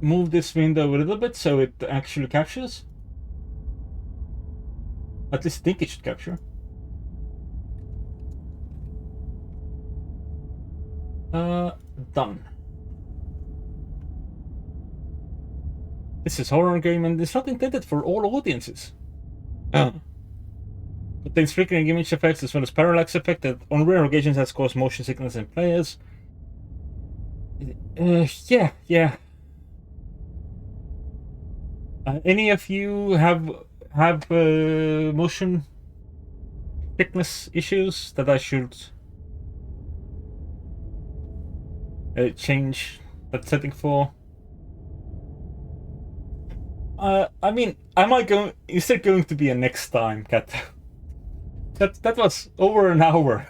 move this window a little bit so it actually captures? At least think it should capture. Done. This is horror game and it's not intended for all audiences. Contains flickering image effects as well as parallax effect that on rare occasions has caused motion sickness in players. Yeah. Any of you have motion sickness issues that I should change that setting for? I mean, is there going to be a next time, Cat? That was over an hour.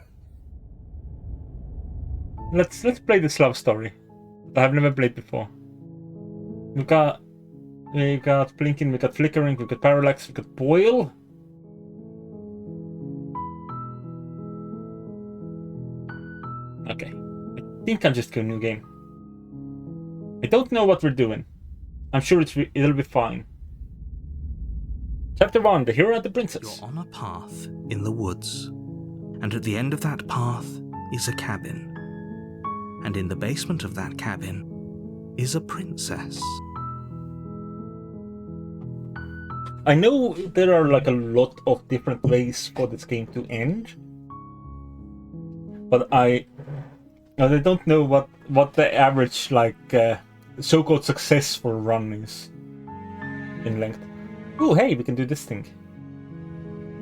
Let's play this love story that I've never played before. We got blinking, we got flickering, we got parallax, we got boil. Okay, I think I'm just going new game. I don't know what we're doing. I'm sure it'll be fine. Chapter 1, The Hero and the Princess. You're on a path in the woods, and at the end of that path is a cabin. And in the basement of that cabin is a princess. I know there are like a lot of different ways for this game to end, but I don't know what the average so-called successful run is in length. Oh, hey, we can do this thing.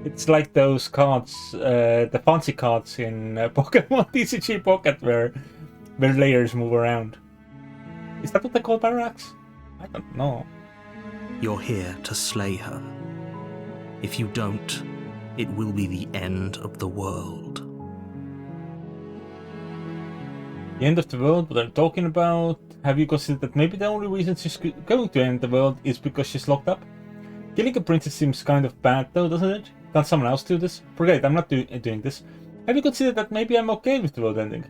It's like those cards, the fancy cards in Pokemon TCG Pocket where layers move around. Is that what they call parallax? I don't know. You're here to slay her. If you don't, it will be the end of the world. The end of the world, what I'm talking about? Have you considered that maybe the only reason she's going to end the world is because she's locked up? Killing a princess seems kind of bad though, doesn't it? Can't someone else do this? Forget it, I'm not doing this. Have you considered that maybe I'm okay with the world ending?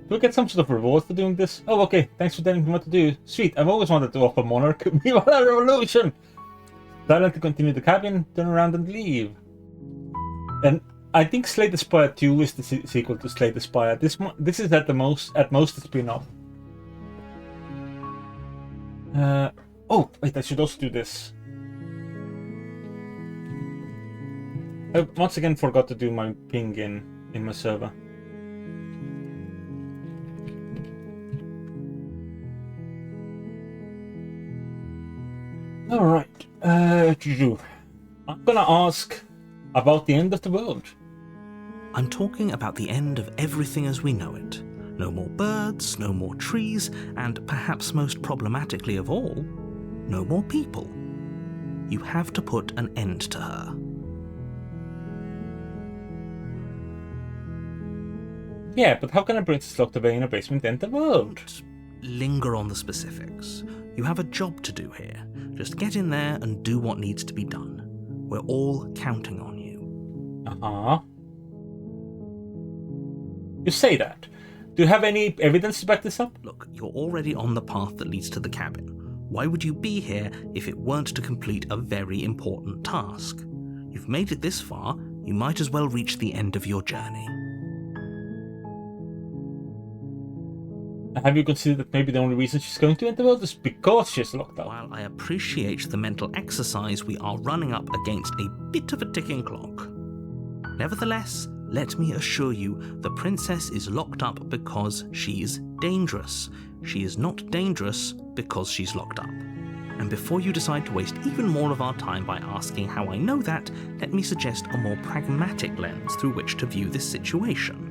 Do I get some sort of reward for doing this? Oh, okay, thanks for telling me what to do. Sweet, I've always wanted to offer Monarch Viva la Revolution! Silently continue the cabin, turn around and leave. And I think Slay the Spire 2 is the sequel to Slay the Spire. This is at most a spin-off. Oh, wait, I should also do this. I once again forgot to do my ping in my server. Alright, I'm gonna ask about the end of the world. I'm talking about the end of everything as we know it. No more birds, no more trees, and perhaps most problematically of all, no more people. You have to put an end to her. Yeah, but how can a princess locked away in a basement end the world? Don't linger on the specifics. You have a job to do here. Just get in there and do what needs to be done. We're all counting on you. Uh-huh. You say that. Do you have any evidence to back this up? Look, you're already on the path that leads to the cabin. Why would you be here if it weren't to complete a very important task? You've made it this far, you might as well reach the end of your journey. Have you considered that maybe the only reason she's going to end the world is because she's locked up? While I appreciate the mental exercise, we are running up against a bit of a ticking clock. Nevertheless, let me assure you, the princess is locked up because she's dangerous. She is not dangerous because she's locked up. And before you decide to waste even more of our time by asking how I know that, let me suggest a more pragmatic lens through which to view this situation.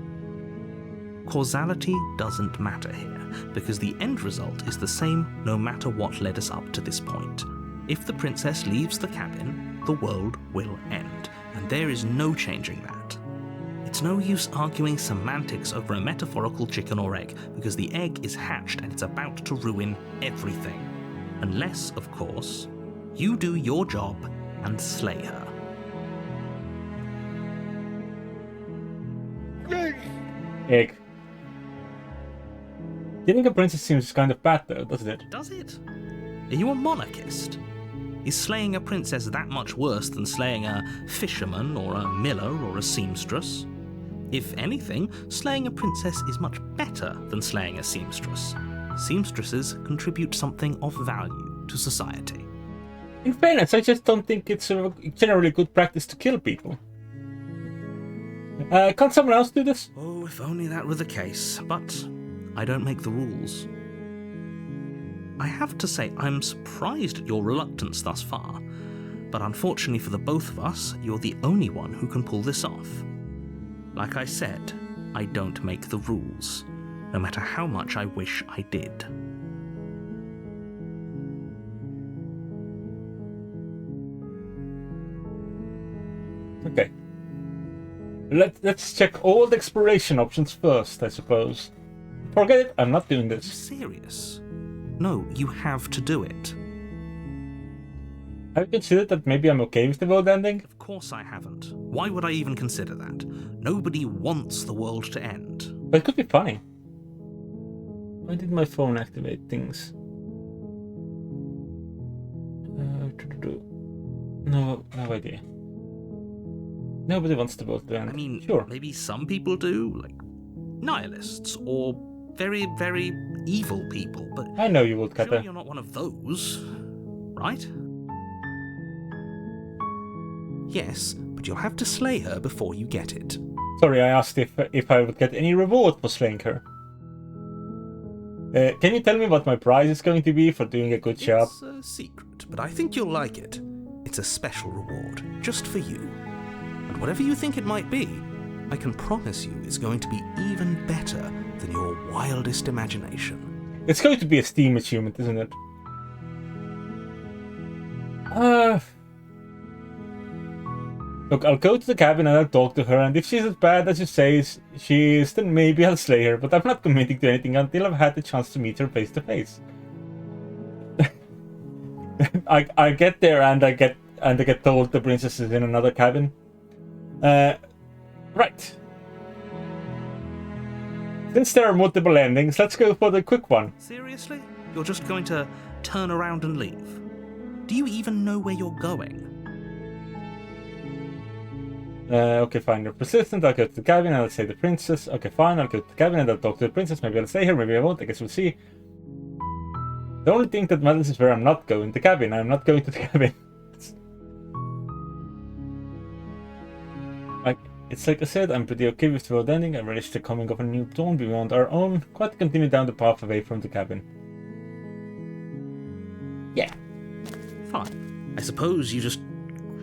Causality doesn't matter here, because the end result is the same no matter what led us up to this point. If the princess leaves the cabin, the world will end, and there is no changing that. It's no use arguing semantics over a metaphorical chicken or egg, because the egg is hatched and it's about to ruin everything. Unless, of course, you do your job and slay her. Egg. Getting a princess seems kind of bad though, doesn't it? Does it? Are you a monarchist? Is slaying a princess that much worse than slaying a fisherman or a miller or a seamstress? If anything, slaying a princess is much better than slaying a seamstress. Seamstresses contribute something of value to society. In fairness, I just don't think it's a generally good practice to kill people. Can't someone else do this? Oh, if only that were the case, but I don't make the rules. I have to say, I'm surprised at your reluctance thus far, but unfortunately for the both of us, you're the only one who can pull this off. Like I said, I don't make the rules, no matter how much I wish I did. Okay. Let's check all the exploration options first, I suppose. Forget it, I'm not doing Are you this. serious? No, you have to do it. Have you considered that maybe I'm okay with the world ending? Of course I haven't. Why would I even consider that? Nobody wants the world to end. But it could be funny. Why did my phone activate things? No idea. Nobody wants the world to end. I mean, sure. maybe some people do, like nihilists or very, very evil people, but I know you would, surely Kata. you're not one of those, right? Yes, but you'll have to slay her before you get it. Sorry, I asked if I would get any reward for slaying her. Can you tell me what my prize is going to be for doing a good job? It's a secret, but I think you'll like it. It's a special reward, just for you. And whatever you think it might be, I can promise you it's going to be even better than your wildest imagination. It's going to be a Steam achievement, isn't it? Look, I'll go to the cabin and I'll talk to her, and if she's as bad as you say she is, then maybe I'll slay her, but I'm not committing to anything until I've had the chance to meet her face to face. I get there and I get told the princess is in another cabin. Right. Since there are multiple endings, let's go for the quick one. Seriously? You're just going to turn around and leave? Do you even know where you're going? Okay, fine, you're persistent. I'll go to the cabin and I'll say the princess. Okay, fine, I'll go to the cabin and I'll talk to the princess. Maybe I'll stay here, maybe I won't. I guess we'll see. The only thing that matters is where I'm not going. The cabin. I'm not going to the cabin. It's like I said, I'm pretty okay with the world ending. I relish the coming of a new dawn beyond our own. Quite continue down the path away from the cabin. Yeah. Fine. I suppose you just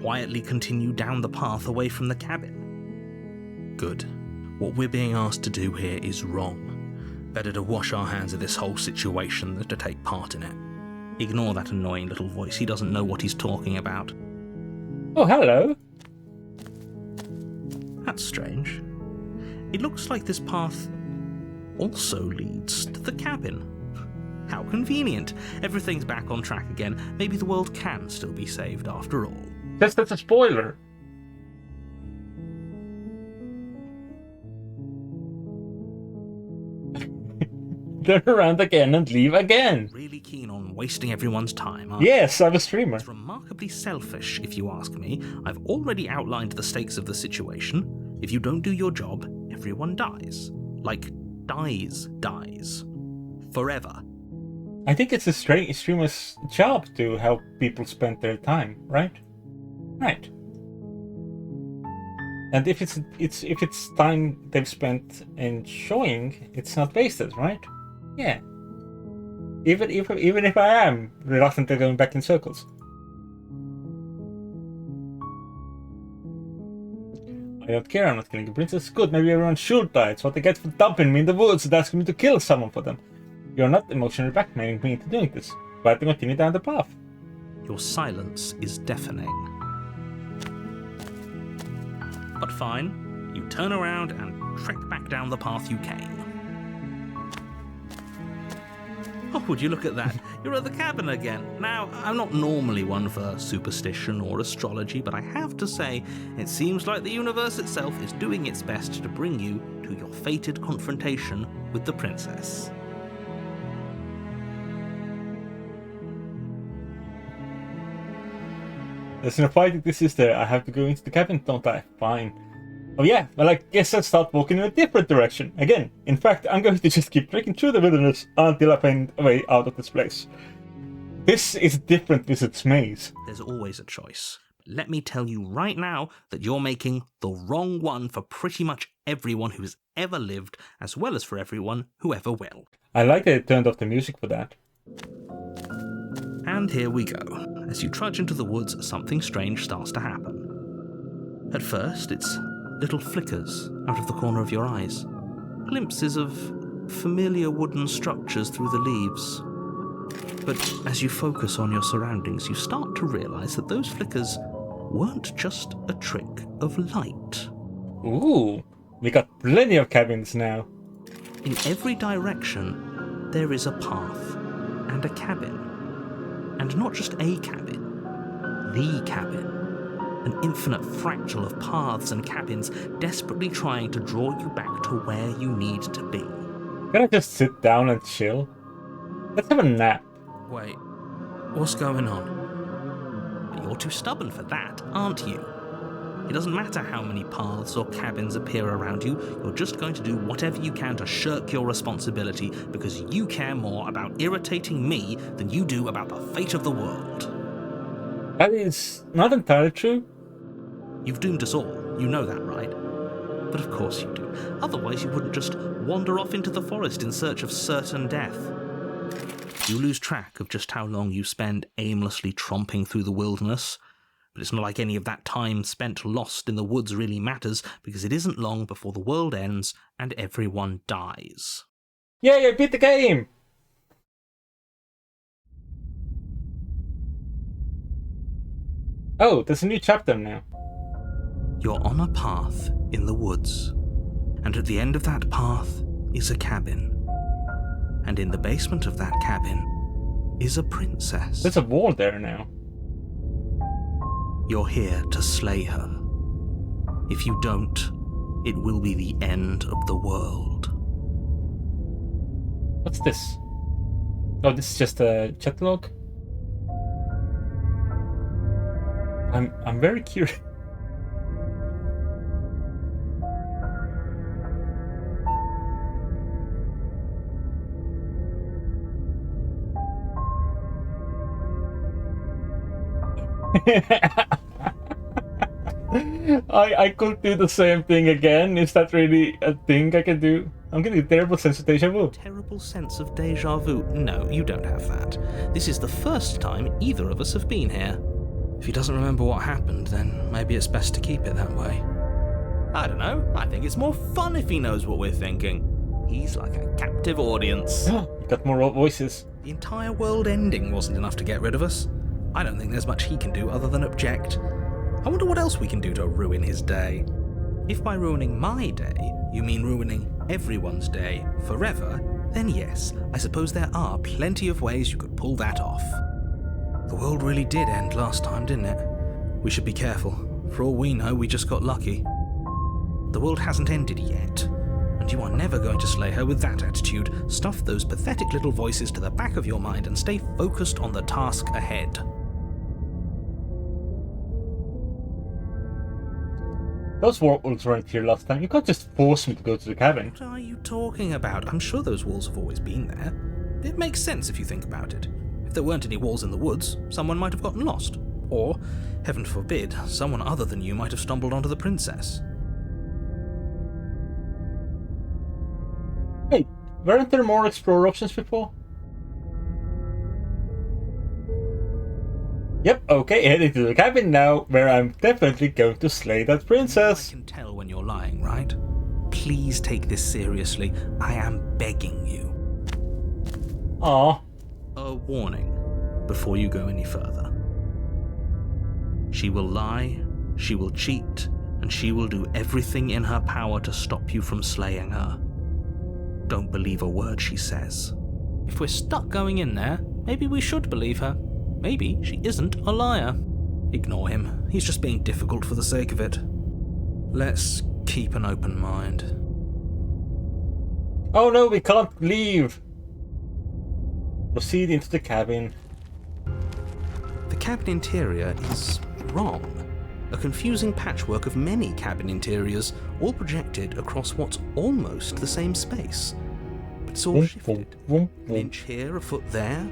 quietly continue down the path away from the cabin. Good. What we're being asked to do here is wrong. Better to wash our hands of this whole situation than to take part in it. Ignore that annoying little voice. He doesn't know what he's talking about. Oh, hello. That's strange. It looks like this path also leads to the cabin. How convenient. Everything's back on track again. Maybe the world can still be saved after all. That's a spoiler. Turn around again and leave again. Really keen on wasting everyone's time, aren't you? Yes, I'm a streamer. It's remarkably selfish, if you ask me. I've already outlined the stakes of the situation. If you don't do your job, everyone dies. Like, dies. Forever. I think it's a streamer's job to help people spend their time, right? Right. And if it's time they've spent enjoying, it's not wasted, right? Yeah. Even if I am reluctantly going back in circles. I don't care, I'm not killing the princess. Good, maybe everyone should die. It's what they get for dumping me in the woods and asking me to kill someone for them. You're not emotionally blackmailing me into doing this, but to continue down the path. Your silence is deafening. But fine, you turn around and trek back down the path you came. Oh, would you look at that? You're at the cabin again. Now, I'm not normally one for superstition or astrology, but I have to say, it seems like the universe itself is doing its best to bring you to your fated confrontation with the princess. There's no fighting this is there. I have to go into the cabin, don't I? Fine. Oh yeah, well I guess I'll start walking in a different direction. Again, in fact, I'm going to just keep trekking through the wilderness until I find a way out of this place. This is a different Wizard's Maze. There's always a choice. Let me tell you right now that you're making the wrong one for pretty much everyone who has ever lived, as well as for everyone who ever will. I like that it turned off the music for that. And here we go. As you trudge into the woods, something strange starts to happen. At first, it's little flickers out of the corner of your eyes. Glimpses of familiar wooden structures through the leaves. But as you focus on your surroundings, you start to realize that those flickers weren't just a trick of light. Ooh, we got plenty of cabins now. In every direction, there is a path and a cabin. And not just a cabin, the cabin. An infinite fractal of paths and cabins desperately trying to draw you back to where you need to be. Can I just sit down and chill? Let's have a nap. Wait, what's going on? You're too stubborn for that, aren't you? It doesn't matter how many paths or cabins appear around you, you're just going to do whatever you can to shirk your responsibility because you care more about irritating me than you do about the fate of the world. That is not entirely true. You've doomed us all, you know that, right? But of course you do. Otherwise you wouldn't just wander off into the forest in search of certain death. You lose track of just how long you spend aimlessly tromping through the wilderness. But it's not like any of that time spent lost in the woods really matters, because it isn't long before the world ends and everyone dies. Yay, I beat the game! Oh, there's a new chapter now. You're on a path in the woods, and at the end of that path is a cabin. And in the basement of that cabin is a princess. There's a wall there now. You're here to slay her. If you don't, it will be the end of the world. What's this? Oh, this is just a chat log? I'm very curious. I could do the same thing again. Is that really a thing I can do? I'm getting a terrible sense of deja vu. Terrible sense of deja vu? No, you don't have that. This is the first time either of us have been here. If he doesn't remember what happened, then maybe it's best to keep it that way. I don't know. I think it's more fun if he knows what we're thinking. He's like a captive audience. You got more voices. The entire world ending wasn't enough to get rid of us. I don't think there's much he can do other than object. I wonder what else we can do to ruin his day. If by ruining my day, you mean ruining everyone's day forever, then yes, I suppose there are plenty of ways you could pull that off. The world really did end last time, didn't it? We should be careful. For all we know, we just got lucky. The world hasn't ended yet, and you are never going to slay her with that attitude. Stuff those pathetic little voices to the back of your mind and stay focused on the task ahead. Those wolves weren't here last time. You can't just force me to go to the cabin. What are you talking about? I'm sure those walls have always been there. It makes sense if you think about it. If there weren't any walls in the woods, someone might have gotten lost. Or, heaven forbid, someone other than you might have stumbled onto the princess. Hey, weren't there more explore options before? Yep, okay, heading to the cabin now, where I'm definitely going to slay that princess. I can tell when you're lying, right? Please take this seriously. I am begging you. Aw. A warning before you go any further. She will lie, she will cheat, and she will do everything in her power to stop you from slaying her. Don't believe a word she says. If we're stuck going in there, maybe we should believe her. Maybe she isn't a liar. Ignore him. He's just being difficult for the sake of it. Let's keep an open mind. Oh no, we can't leave. Proceed into the cabin. The cabin interior is wrong. A confusing patchwork of many cabin interiors, all projected across what's almost the same space. But it's all shifted. An inch here, a foot there,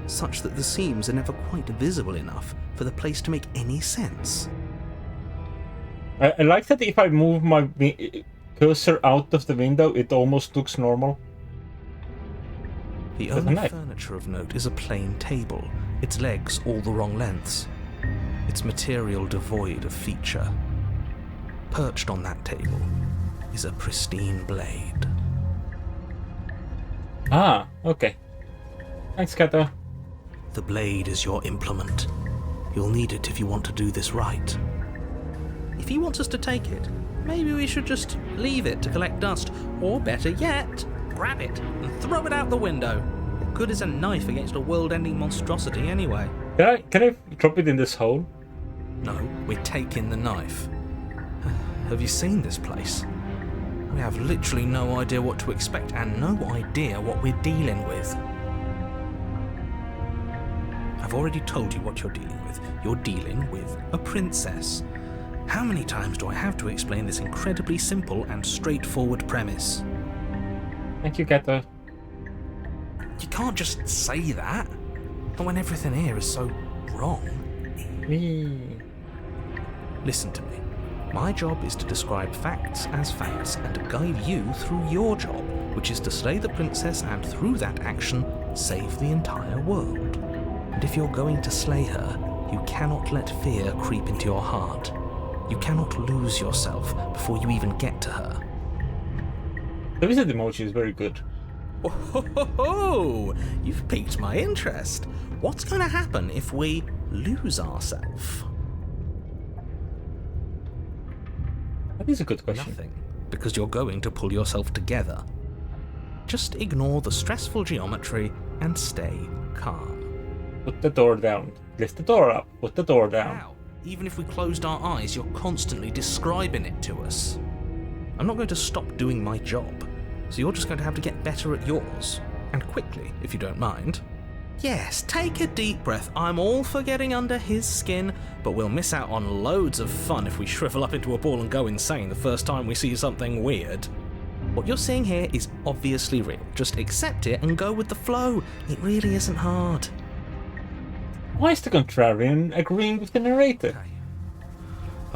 such that the seams are never quite visible enough for the place to make any sense. I like that if I move my cursor out of the window, it almost looks normal. The only furniture of note is a plain table, its legs all the wrong lengths, its material devoid of feature. Perched on that table is a pristine blade. Ah, okay. Thanks, Kato. The blade is your implement. You'll need it if you want to do this right. If he wants us to take it, maybe we should just leave it to collect dust, or better yet, grab it and throw it out the window. What good is a knife against a world-ending monstrosity anyway? Can I drop it in this hole? No, we're taking the knife. Have you seen this place? We have literally no idea what to expect and no idea what we're dealing with. I've already told you what you're dealing with. You're dealing with a princess. How many times do I have to explain this incredibly simple and straightforward premise? Thank you, Kato. You can't just say that. Not when everything here is so wrong. Listen to me. My job is to describe facts as facts and to guide you through your job, which is to slay the princess and through that action, save the entire world. And if you're going to slay her, you cannot let fear creep into your heart. You cannot lose yourself before you even get to her. The wizard emoji is very good. Oh, you've piqued my interest. What's going to happen if we lose ourselves? That is a good question. Nothing, because you're going to pull yourself together. Just ignore the stressful geometry and stay calm. Put the door down. Lift the door up. Put the door down. Wow. Even if we closed our eyes, you're constantly describing it to us. I'm not going to stop doing my job, so you're just going to have to get better at yours. And quickly, if you don't mind. Yes, take a deep breath. I'm all for getting under his skin, but we'll miss out on loads of fun if we shrivel up into a ball and go insane the first time we see something weird. What you're seeing here is obviously real. Just accept it and go with the flow. It really isn't hard. Why is the contrarian agreeing with the narrator?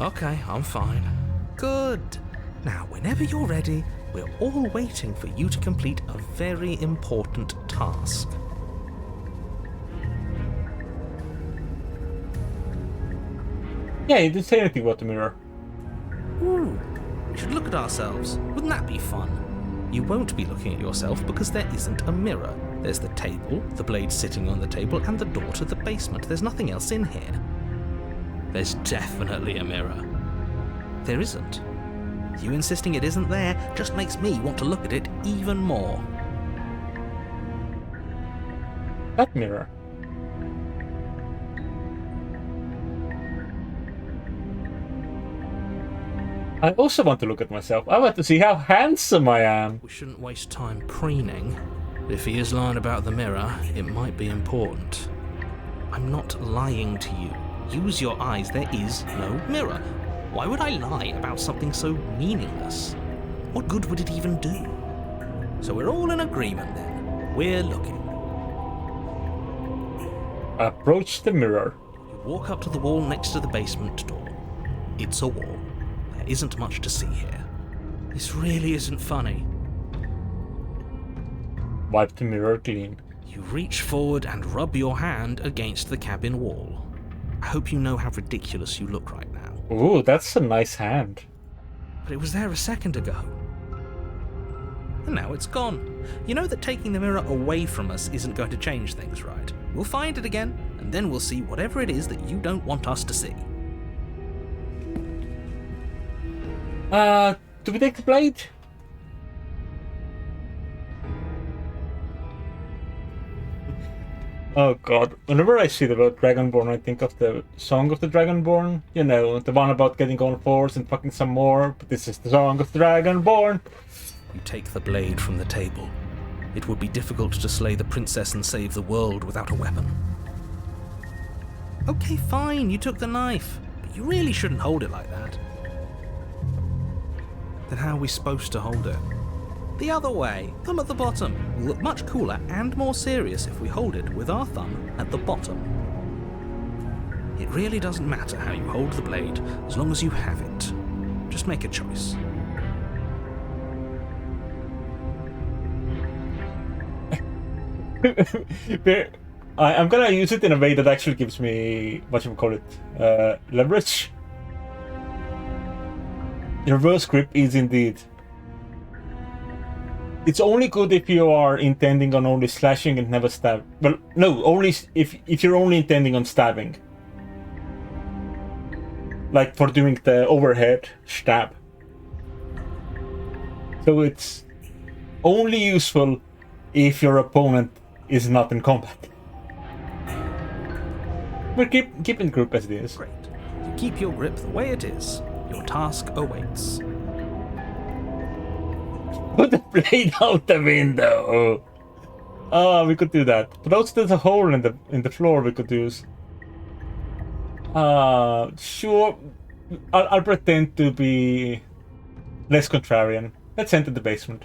Okay, I'm fine. Good. Now, whenever you're ready, we're all waiting for you to complete a very important task. Yeah, you didn't say anything about the mirror. Ooh, we should look at ourselves. Wouldn't that be fun? You won't be looking at yourself because there isn't a mirror. There's the table, the blade sitting on the table, and the door to the basement. There's nothing else in here. There's definitely a mirror. There isn't. You insisting it isn't there just makes me want to look at it even more. That mirror. I also want to look at myself. I want to see how handsome I am. We shouldn't waste time preening. If he is lying about the mirror, it might be important. I'm not lying to you. Use your eyes. There is no mirror. Why would I lie about something so meaningless? What good would it even do? So we're all in agreement then. We're looking. Approach the mirror. You walk up to the wall next to the basement door. It's a wall. There isn't much to see here. This really isn't funny. Wipe the mirror clean. You reach forward and rub your hand against the cabin wall. I hope you know how ridiculous you look right now. Ooh, that's a nice hand. But it was there a second ago. And now it's gone. You know that taking the mirror away from us isn't going to change things, right? We'll find it again, and then we'll see whatever it is that you don't want us to see. Do we take the blade? Oh god, whenever I see the word Dragonborn, I think of the Song of the Dragonborn. You know, the one about getting on fours and fucking some more, but this is the Song of the Dragonborn. You take the blade from the table. It would be difficult to slay the princess and save the world without a weapon. Okay, fine, you took the knife. You really shouldn't hold it like that. Then how are we supposed to hold it? The other way, thumb at the bottom. Will look much cooler and more serious if we hold it with our thumb at the bottom. It really doesn't matter how you hold the blade, as long as you have it. Just make a choice. I'm gonna use it in a way that actually gives me, leverage. Reverse grip is indeed. It's only good if you are intending on only slashing and never stab. Well, no, only if you're only intending on stabbing. Like for doing the overhead stab. So it's only useful if your opponent is not in combat. We're keeping grip as it is. Great. You keep your grip the way it is. Your task awaits. Put the blade out the window. Oh, we could do that. But also there's a hole in the floor we could use. Sure. I'll pretend to be less contrarian. Let's enter the basement.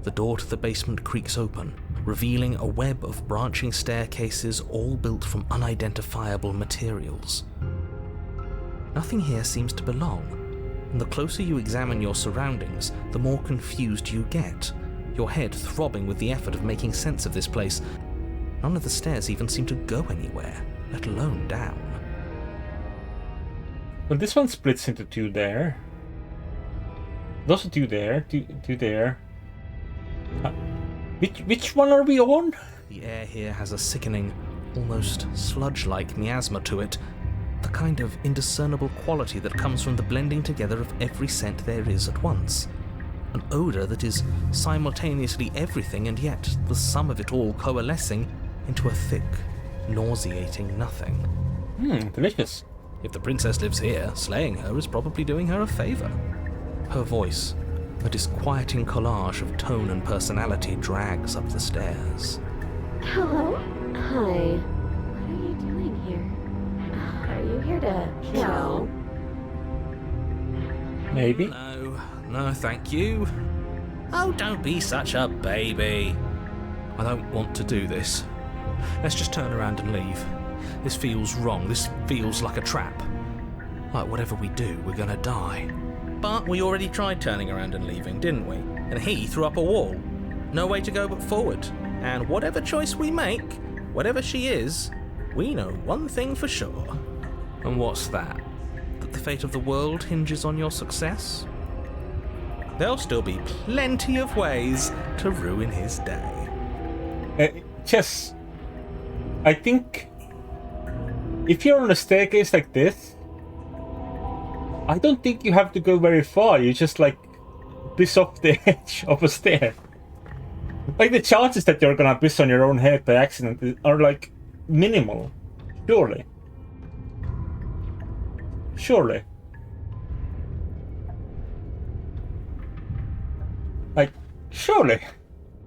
The door to the basement creaks open, revealing a web of branching staircases all built from unidentifiable materials. Nothing here seems to belong, and the closer you examine your surroundings, the more confused you get, your head throbbing with the effort of making sense of this place. None of the stairs even seem to go anywhere, let alone down. Well, this one splits into two there. Those are two there, two there. Which one are we on? The air here has a sickening, almost sludge-like miasma to it, the kind of indiscernible quality that comes from the blending together of every scent there is at once. An odour that is simultaneously everything and yet the sum of it all coalescing into a thick, nauseating nothing. Delicious. If the princess lives here, slaying her is probably doing her a favour. Her voice, a disquieting collage of tone and personality, drags up the stairs. Hello? Hi. What are you doing here? Are you here to kill? Maybe. No, thank you. Oh, don't be such a baby. I don't want to do this. Let's just turn around and leave. This feels wrong. This feels like a trap. Like whatever we do, we're gonna die. But we already tried turning around and leaving, didn't we? And he threw up a wall. No way to go but forward. And whatever choice we make, whatever she is, we know one thing for sure. And what's that? That the fate of the world hinges on your success? There'll still be plenty of ways to ruin his day. Chess. I think if you're on a staircase like this, I don't think you have to go very far. You just piss off the edge of a stair. Like the chances that you're gonna piss on your own head by accident are minimal. Surely. Surely.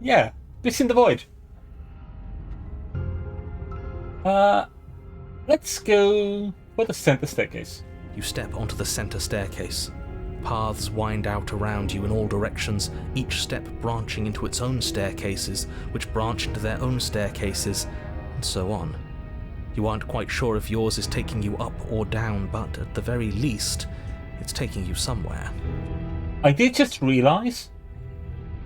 Yeah. Piss in the void. Let's go for the center staircase. You step onto the center staircase. Paths wind out around you in all directions, each step branching into its own staircases, which branch into their own staircases, and so on. You aren't quite sure if yours is taking you up or down, but at the very least, it's taking you somewhere. I did just realize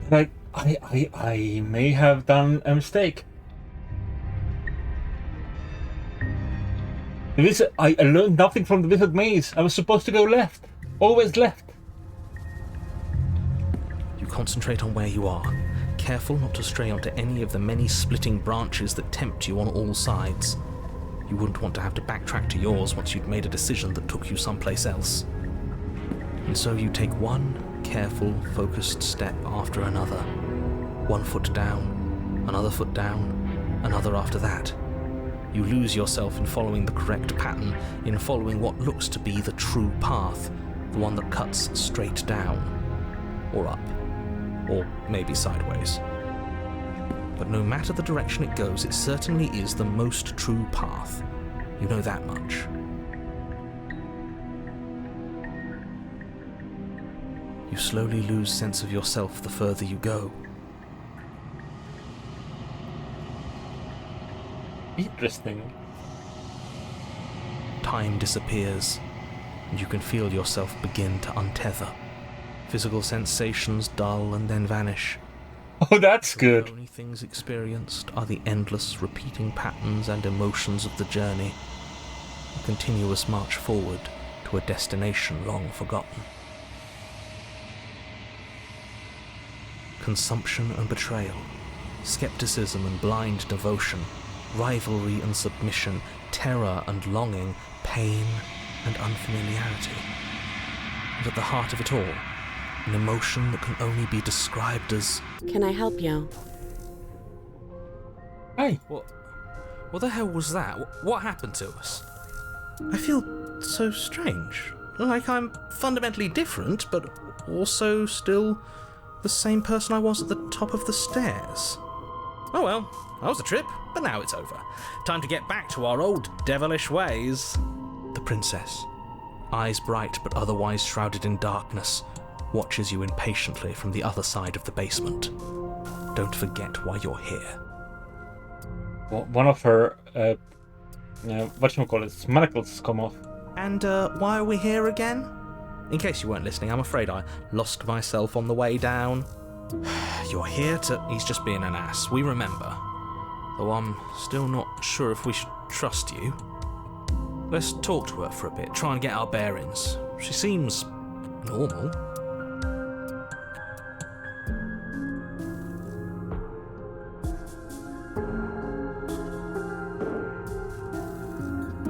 that I may have done a mistake. I learned nothing from the Wizard Maze. I was supposed to go left. Always left. You concentrate on where you are, careful not to stray onto any of the many splitting branches that tempt you on all sides. You wouldn't want to have to backtrack to yours once you'd made a decision that took you someplace else. And so you take one careful, focused step after another. One foot down, another foot down, another after that. You lose yourself in following the correct pattern, in following what looks to be the true path, the one that cuts straight down, or up, or maybe sideways. But no matter the direction it goes, it certainly is the most true path. You know that much. You slowly lose sense of yourself the further you go. Interesting. Time disappears, and you can feel yourself begin to untether. Physical sensations dull and then vanish. Oh, that's good. The only things experienced are the endless, repeating patterns and emotions of the journey. A continuous march forward to a destination long forgotten. Consumption and betrayal, skepticism and blind devotion, rivalry and submission, terror and longing, pain and unfamiliarity. And at the heart of it all, an emotion that can only be described as... Can I help you? Hi. What the hell was that? What happened to us? I feel so strange. Like I'm fundamentally different, but also still the same person I was at the top of the stairs. Oh well, that was a trip, but now it's over. Time to get back to our old devilish ways. The princess, eyes bright but otherwise shrouded in darkness, watches you impatiently from the other side of the basement. Don't forget why you're here. Well, one of her, whatchamacallit, manacles has come off. And why are we here again? In case you weren't listening, I'm afraid I lost myself on the way down. You're here to... He's just being an ass, we remember. Though I'm still not sure if we should trust you. Let's talk to her for a bit, try and get our bearings. She seems... normal.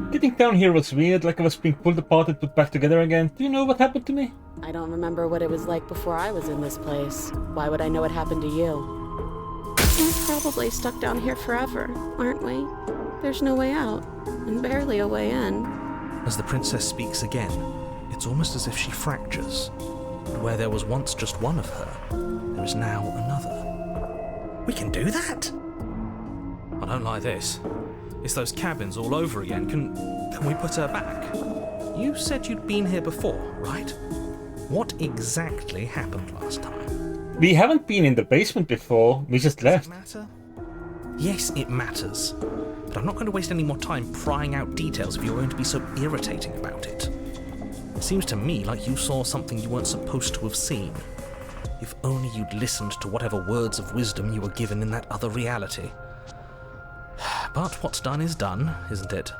Getting down here was weird, like I was being pulled apart and put back together again. Do you know what happened to me? I don't remember what it was like before I was in this place. Why would I know what happened to you? We're probably stuck down here forever, aren't we? There's no way out, and barely a way in. As the princess speaks again, it's almost as if she fractures. And where there was once just one of her, there is now another. We can do that? I don't like this. It's those cabins all over again. Can we put her back? You said you'd been here before, right? What exactly happened last time? We haven't been in the basement before, we just left. Does it matter? Yes, it matters. But I'm not going to waste any more time prying out details if you're going to be so irritating about it. It seems to me like you saw something you weren't supposed to have seen. If only you'd listened to whatever words of wisdom you were given in that other reality. But what's done is done, isn't it?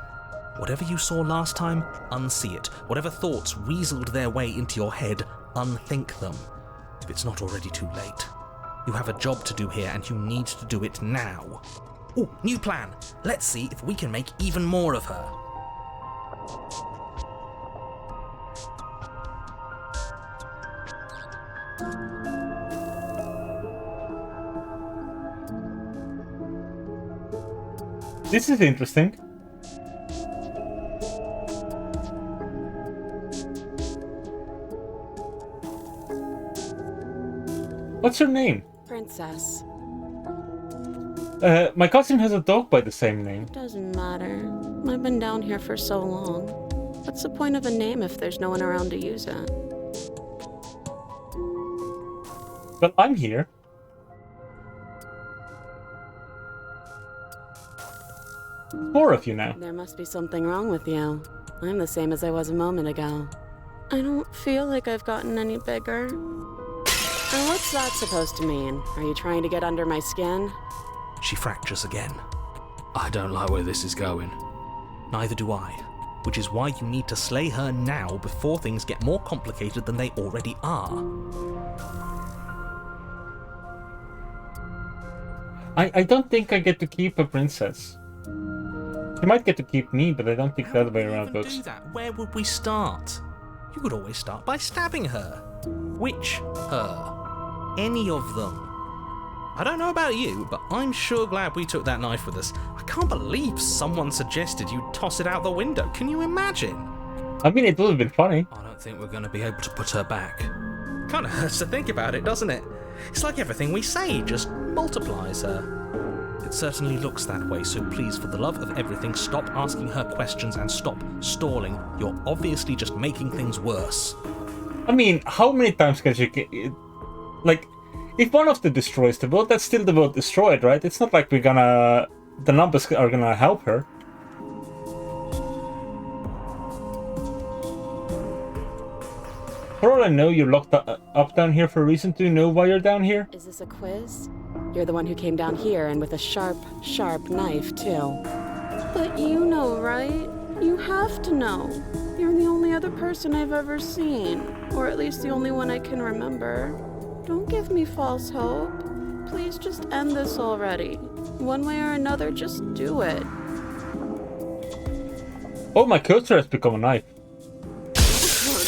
Whatever you saw last time, unsee it. Whatever thoughts weaseled their way into your head, unthink them. If it's not already too late. You have a job to do here, and you need to do it now. Oh, new plan. Let's see if we can make even more of her. This is interesting. What's your name? Princess. My cousin has a dog by the same name. Doesn't matter. I've been down here for so long. What's the point of a name if there's no one around to use it? Well, I'm here. Four of you now. There must be something wrong with you. I'm the same as I was a moment ago. I don't feel like I've gotten any bigger. And what's that supposed to mean? Are you trying to get under my skin? She fractures again. I don't like where this is going. Neither do I. Which is why you need to slay her now before things get more complicated than they already are. I don't think I get to keep a princess. She might get to keep me, but I don't think the other way around How would we goes. even do that? Where would we start? You could always start by stabbing her. Which her? Any of them. I don't know about you, but I'm sure glad we took that knife with us. I can't believe someone suggested you toss it out the window. Can you imagine? I mean, it would have been funny. I don't think we're going to be able to put her back. Kind of hurts to think about it, doesn't it? It's like everything we say just multiplies her. It certainly looks that way, so please, for the love of everything, stop asking her questions and stop stalling. You're obviously just making things worse. I mean, how many times can she get... Like, if one of them destroys the world, that's still the world destroyed, right? It's not like we're gonna... The numbers are gonna help her. For all I know, you're locked up down here for a reason. Do you know why you're down here? Is this a quiz? You're the one who came down here, and with a sharp, sharp knife, too. But you know, right? You have to know. You're the only other person I've ever seen. Or at least the only one I can remember. Don't give me false hope. Please just end this already. One way or another, just do it. Oh, my cursor has become a knife.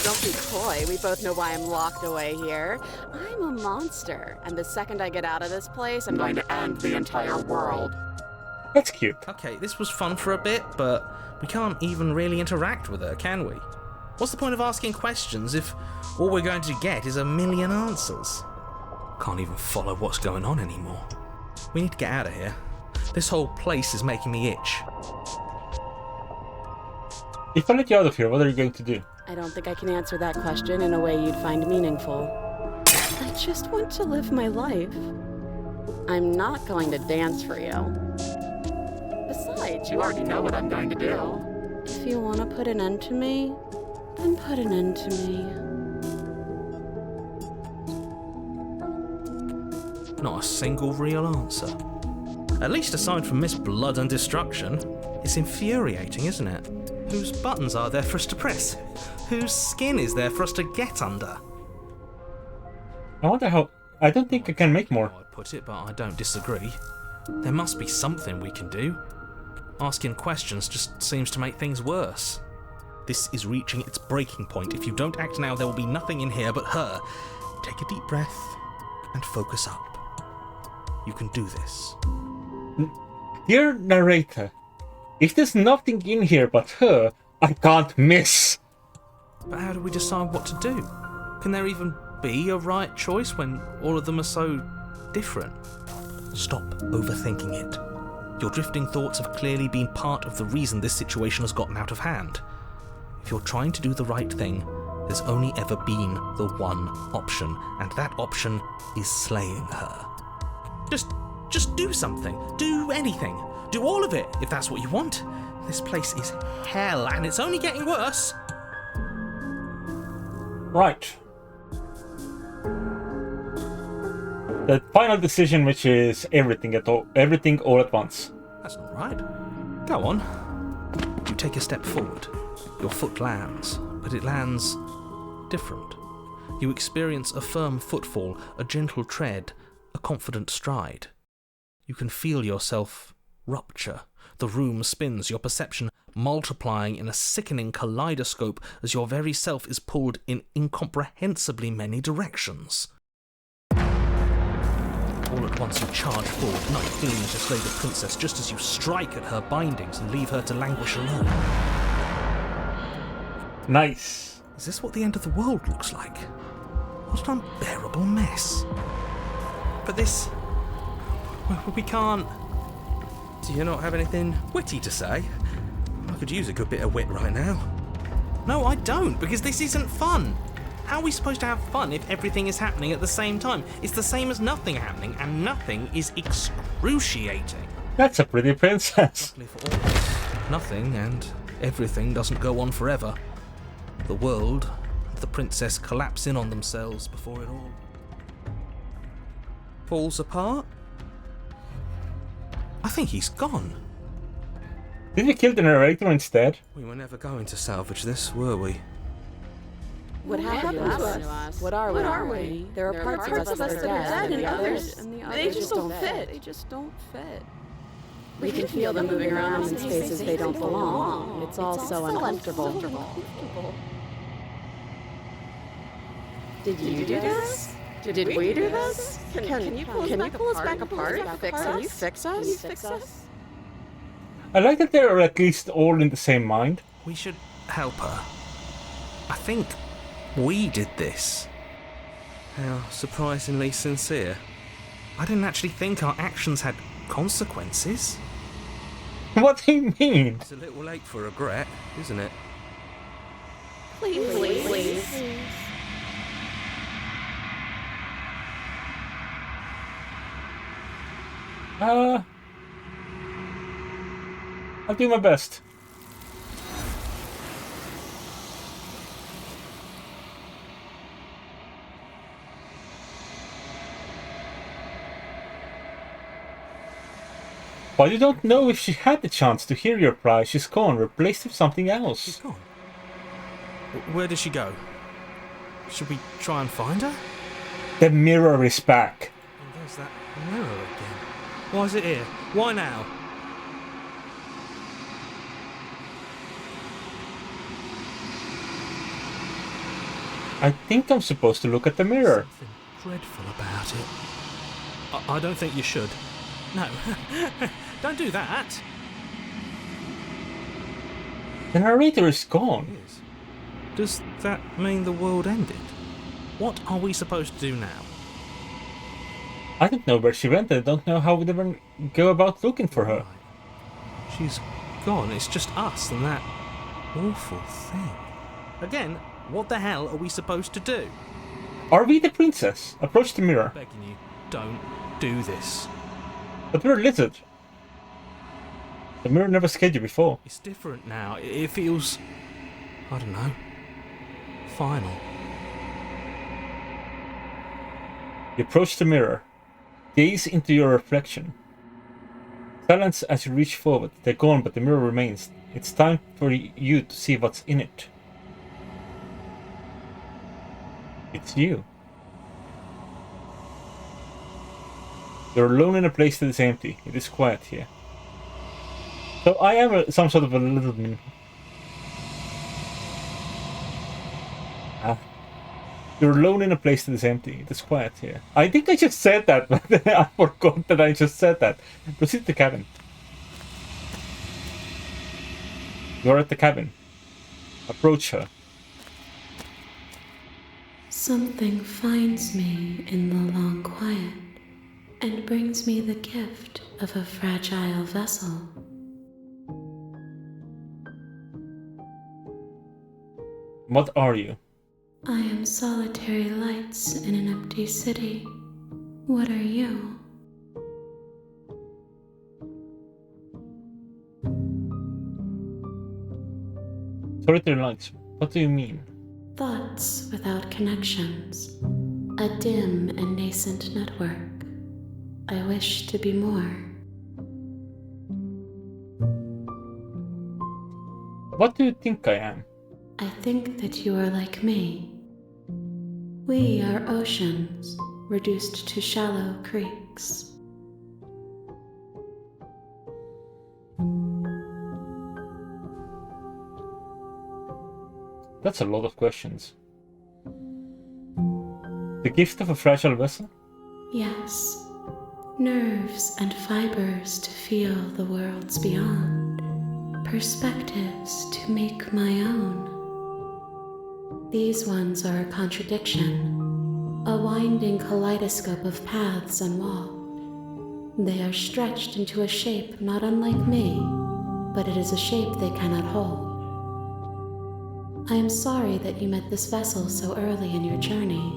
Don't be coy. We both know why I'm locked away here. I'm a monster. And the second I get out of this place, I'm going to end the entire world. That's cute. Okay, this was fun for a bit, but we can't even really interact with her, can we? What's the point of asking questions if all we're going to get is a million answers? Can't even follow what's going on anymore. We need to get out of here. This whole place is making me itch. If I let you out of here, what are you going to do? I don't think I can answer that question in a way you'd find meaningful. I just want to live my life. I'm not going to dance for you. Besides, you already know what I'm going to do. If you want to put an end to me, then put an end to me. Not a single real answer. At least aside from Miss Blood and Destruction, it's infuriating, isn't it? Whose buttons are there for us to press? Whose skin is there for us to get under? I wonder how... I don't think I can make more. I'd put it, but I don't disagree. There must be something we can do. Asking questions just seems to make things worse. This is reaching its breaking point. If you don't act now, there will be nothing in here but her. Take a deep breath and focus up. You can do this. Dear narrator, if there's nothing in here but her, I can't miss. But how do we decide what to do? Can there even be a right choice when all of them are so different? Stop overthinking it. Your drifting thoughts have clearly been part of the reason this situation has gotten out of hand. If you're trying to do the right thing, there's only ever been the one option, and that option is slaying her. Just do something. Do anything. Do all of it, if that's what you want. This place is hell, and it's only getting worse. Right. The final decision, which is everything all at once. That's not right. Go on. You take a step forward. Your foot lands, but it lands different. You experience a firm footfall, a gentle tread, a confident stride. You can feel yourself rupture. The room spins, your perception multiplying in a sickening kaleidoscope as your very self is pulled in incomprehensibly many directions. All at once you charge forward, knife gleaming to slay the princess just as you strike at her bindings and leave her to languish alone. Nice. Is this what the end of the world looks like? What an unbearable mess. But this... we can't... Do you not have anything witty to say? I could use a good bit of wit right now. No, I don't, because this isn't fun. How are we supposed to have fun if everything is happening at the same time? It's the same as nothing happening, and nothing is excruciating. That's a pretty princess. Luckily for all of us, nothing and everything doesn't go on forever. The world and the princess collapse in on themselves before it all falls apart. I think he's gone. Did we kill the narrator instead? We were never going to salvage this, were we? What happened to us? What are we? There are parts of us that are dead, and others, they just don't fit. They just don't fit. We can feel them moving around in spaces they don't belong. It's all so uncomfortable. Did you do this? Did we do this? Can you pull us back apart? Can you fix us? I like that they're at least all in the same mind. We should help her. I think we did this. How surprisingly sincere. I didn't actually think our actions had consequences. What do you mean? It's a little late for regret, isn't it? Please. I'll do my best. But you don't know if she had the chance to hear your cry. She's gone, replaced with something else. She's gone. Where did she go? Should we try and find her? The mirror is back. And there's that mirror again. Why is it here? Why now? I think I'm supposed to look at the mirror. Something dreadful about it. I don't think you should. No, don't do that. The narrator is gone. Yes. Does that mean the world ended? What are we supposed to do now? I don't know where she went. I don't know how we'd ever go about looking for her. Right. She's gone. It's just us and that awful thing. Again, what the hell are we supposed to do? Are we the princess? Approach the mirror. I'm begging you, don't do this. But we're a lizard. The mirror never scared you before. It's different now. It feels, I don't know, final. You approach the mirror. Gaze into your reflection. Silence as you reach forward. They're gone, but the mirror remains. It's time for you to see what's in it. It's you. You're alone in a place that is empty. It is quiet here. So I am some sort of a little... You're alone in a place that is empty. It is quiet here. I think I just said that, but I forgot that I just said that. Proceed to the cabin. You're at the cabin. Approach her. Something finds me in the long quiet and brings me the gift of a fragile vessel. What are you? I am solitary lights in an empty city. What are you? Solitary lights. What do you mean? Thoughts without connections. A dim and nascent network. I wish to be more. What do you think I am? I think that you are like me. We are oceans, reduced to shallow creeks. That's a lot of questions. The gift of a fragile vessel? Yes, nerves and fibers to feel the worlds beyond, perspectives to make my own. These ones are a contradiction, a winding kaleidoscope of paths unwalked. They are stretched into a shape not unlike me, but it is a shape they cannot hold. I am sorry that you met this vessel so early in your journey,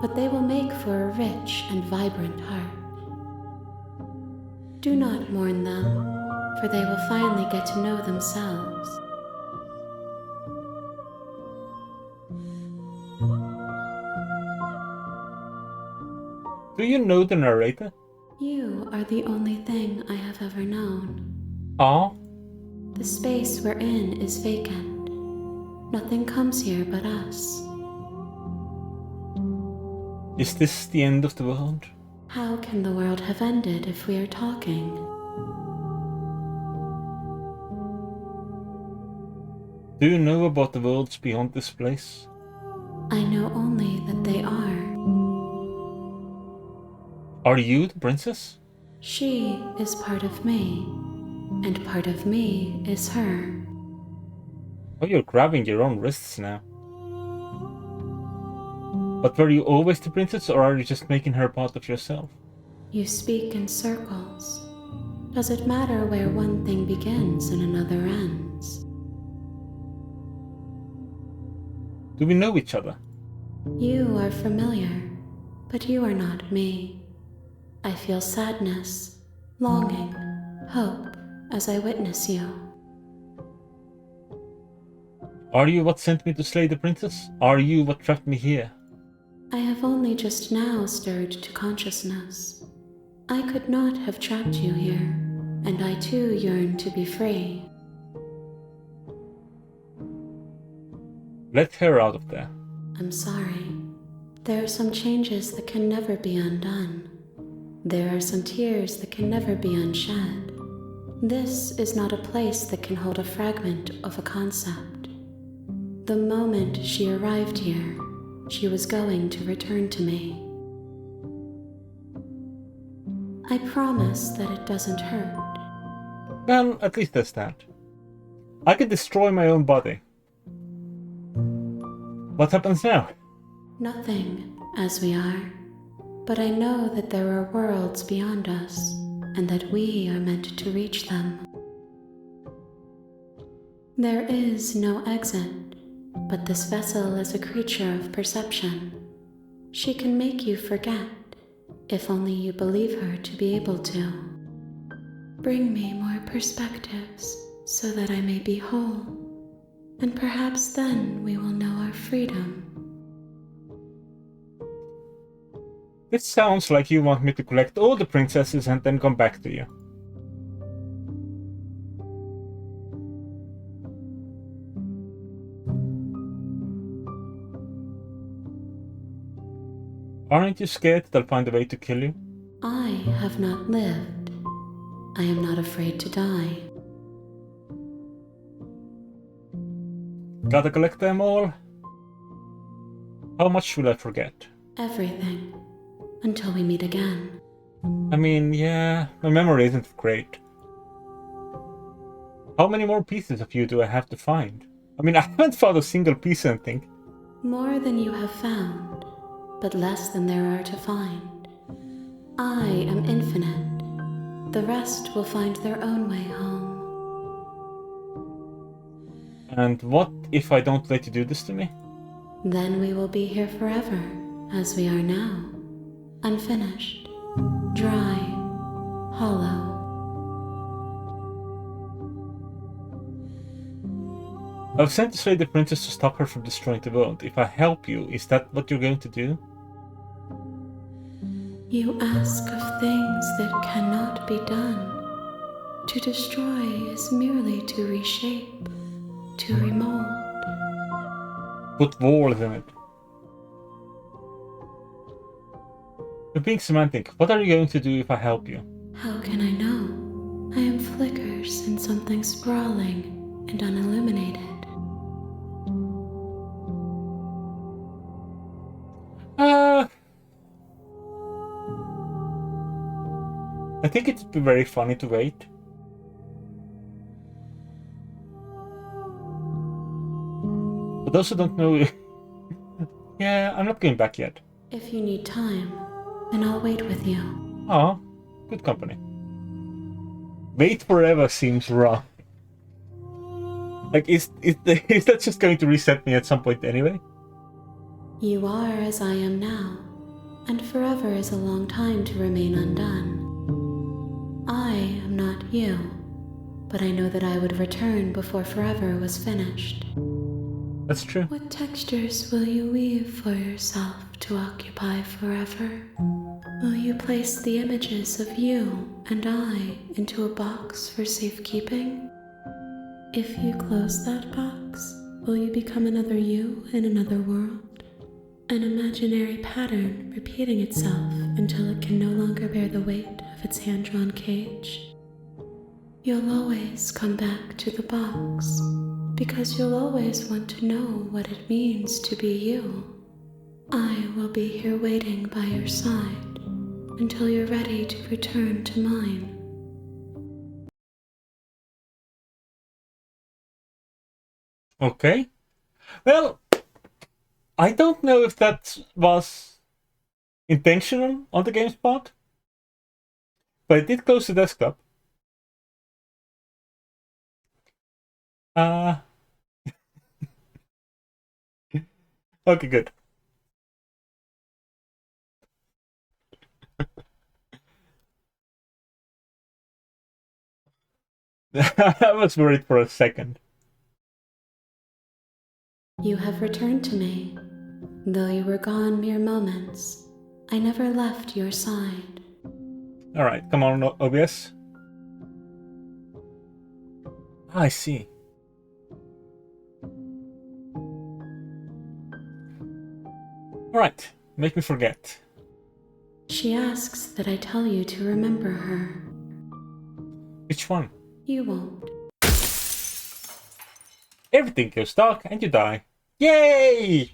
but they will make for a rich and vibrant heart. Do not mourn them, for they will finally get to know themselves. Do you know the narrator? You are the only thing I have ever known. Ah? The space we're in is vacant. Nothing comes here but us. Is this the end of the world? How can the world have ended if we are talking? Do you know about the worlds beyond this place? I know only that they are. Are you the princess? She is part of me, and part of me is her. Oh, you're grabbing your own wrists now. But were you always the princess, or are you just making her part of yourself? You speak in circles. Does it matter where one thing begins and another ends? Do we know each other? You are familiar, but you are not me. I feel sadness, longing, hope, as I witness you. Are you what sent me to slay the princess? Are you what trapped me here? I have only just now stirred to consciousness. I could not have trapped you here, and I too yearn to be free. Let her out of there. I'm sorry. There are some changes that can never be undone. There are some tears that can never be unshed. This is not a place that can hold a fragment of a concept. The moment she arrived here, she was going to return to me. I promise that it doesn't hurt. Well, at least there's that. I could destroy my own body. What happens now? Nothing, as we are. But I know that there are worlds beyond us, and that we are meant to reach them. There is no exit, but this vessel is a creature of perception. She can make you forget, if only you believe her to be able to. Bring me more perspectives, so that I may be whole, and perhaps then we will know our freedom. It sounds like you want me to collect all the princesses and then come back to you. Aren't you scared that I'll find a way to kill you? I have not lived. I am not afraid to die. Gotta collect them all? How much will I forget? Everything. Until we meet again. I mean, yeah, my memory isn't great. How many more pieces of you do I have to find? I mean, I haven't found a single piece, I think. More than you have found, but less than there are to find. I am infinite. The rest will find their own way home. And what if I don't let you do this to me? Then we will be here forever, as we are now. Unfinished, dry, hollow. I've sent to slay the princess to stop her from destroying the world. If I help you, is that what you're going to do? You ask of things that cannot be done. To destroy is merely to reshape, to remold. Put walls in it. You're being semantic. What are you going to do if I help you? How can I know? I am flickers in something sprawling and unilluminated. I think it'd be very funny to wait. For those who don't know, yeah, I'm not going back yet. If you need time, then I'll wait with you. Oh, good company. Wait forever seems wrong. Like, is that just going to reset me at some point anyway? You are as I am now, and forever is a long time to remain undone. I am not you, but I know that I would return before forever was finished. That's true. What textures will you weave for yourself to occupy forever? Will you place the images of you and I into a box for safekeeping? If you close that box, will you become another you in another world? An imaginary pattern repeating itself until it can no longer bear the weight of its hand-drawn cage? You'll always come back to the box, because you'll always want to know what it means to be you. I will be here waiting by your side until you're ready to return to mine. Okay. Well, I don't know if that was intentional on the game's part, but it did close the desktop. Okay, good. I was worried for a second. You have returned to me. Though you were gone mere moments, I never left your side. Alright, come on, OBS. I see. Alright, make me forget. She asks that I tell you to remember her. Which one? You won't. Everything goes dark and you die. Yay!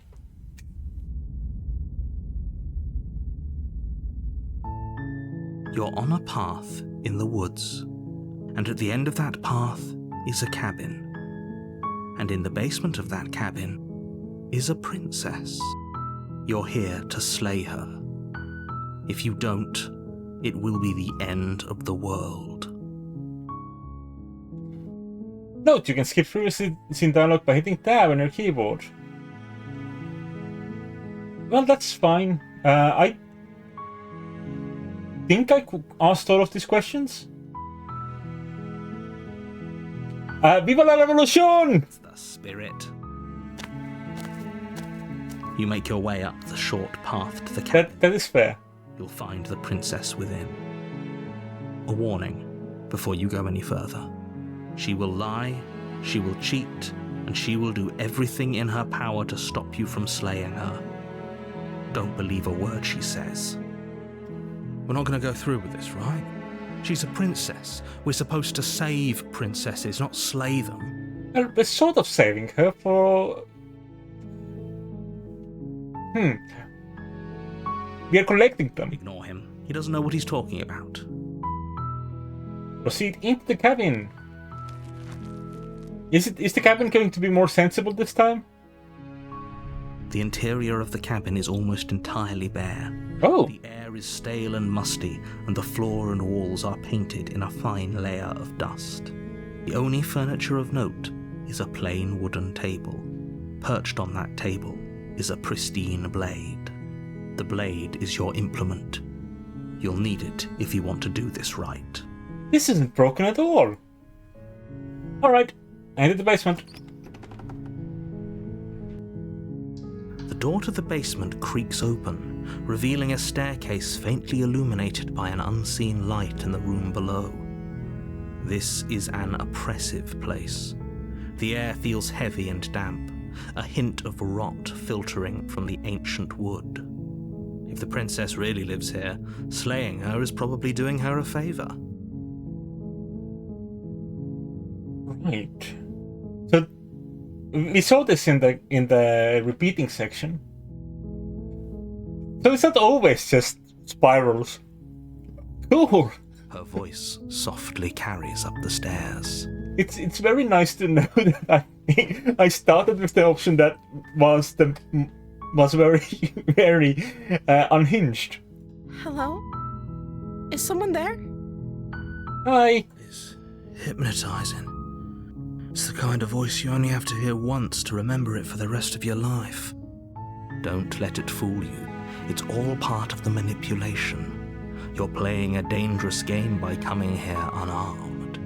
You're on a path in the woods, and at the end of that path is a cabin. And in the basement of that cabin is a princess. You're here to slay her. If you don't, it will be the end of the world. Note, you can skip through the scene dialogue by hitting tab on your keyboard. Well, that's fine. I think I asked all of these questions. Viva la revolution! It's the spirit. You make your way up the short path to the cabin. That is fair. You'll find the princess within. A warning before you go any further. She will lie, she will cheat, and she will do everything in her power to stop you from slaying her. Don't believe a word she says. We're not going to go through with this, right? She's a princess. We're supposed to save princesses, not slay them. Well, we're sort of saving her for... We are collecting them. Ignore him. He doesn't know what he's talking about. Proceed into the cabin. Is the cabin going to be more sensible this time? The interior of the cabin is almost entirely bare. Oh! The air is stale and musty, and the floor and walls are painted in a fine layer of dust. The only furniture of note is a plain wooden table. Perched on that table is a pristine blade. The blade is your implement. You'll need it if you want to do this right. This isn't broken at all. Alright, enter the basement. The door to the basement creaks open, revealing a staircase faintly illuminated by an unseen light in the room below. This is an oppressive place. The air feels heavy and damp, a hint of rot filtering from the ancient wood. If the princess really lives here, slaying her is probably doing her a favor. Right. So we saw this in the repeating section. So it's not always just spirals. Cool. Her voice softly carries up the stairs. It's very nice to know that I started with the option that was very very unhinged. Hello? Is someone there? Hi. It's hypnotizing. It's the kind of voice you only have to hear once to remember it for the rest of your life. Don't let it fool you. It's all part of the manipulation. You're playing a dangerous game by coming here unarmed.